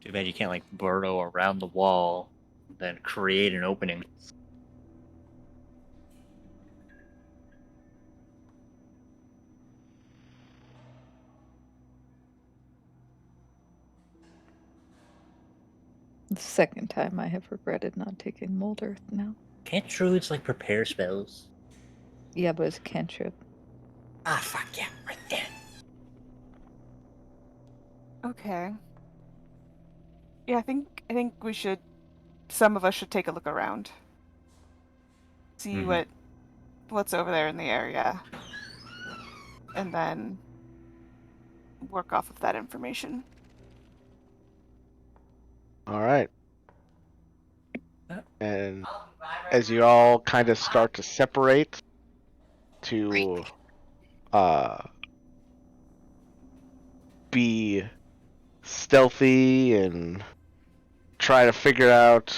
Too bad you can't like burrow around the wall, then create an opening. The second time I have regretted not taking Mold Earth now. Can't druids like prepare spells? Yeah, but it's a cantrip. Ah, fuck yeah, right there. Okay. Yeah, I think we should. Some of us should take a look around. see Mhm. what's over there in the area, and then work off of that information. All right. And as you all kind of start to separate to be stealthy and try to figure out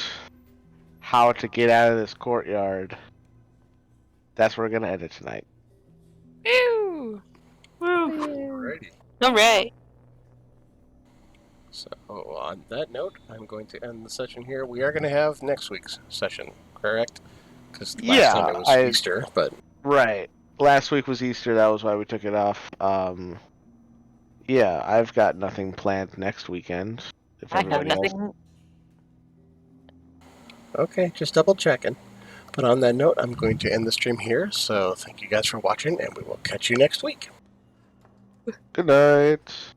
how to get out of this courtyard, that's where we're gonna end it tonight. Woo! Alrighty. Alright. So on that note, I'm going to end the session here. We are going to have next week's session, correct? Because last time it was Easter, but Right. Last week was Easter. That was why we took it off. Yeah, I've got nothing planned next weekend. If I have everybody else. nothing. okay, just double checking. But on that note, I'm going to end the stream here. So thank you guys for watching, and we will catch you next week. Good night.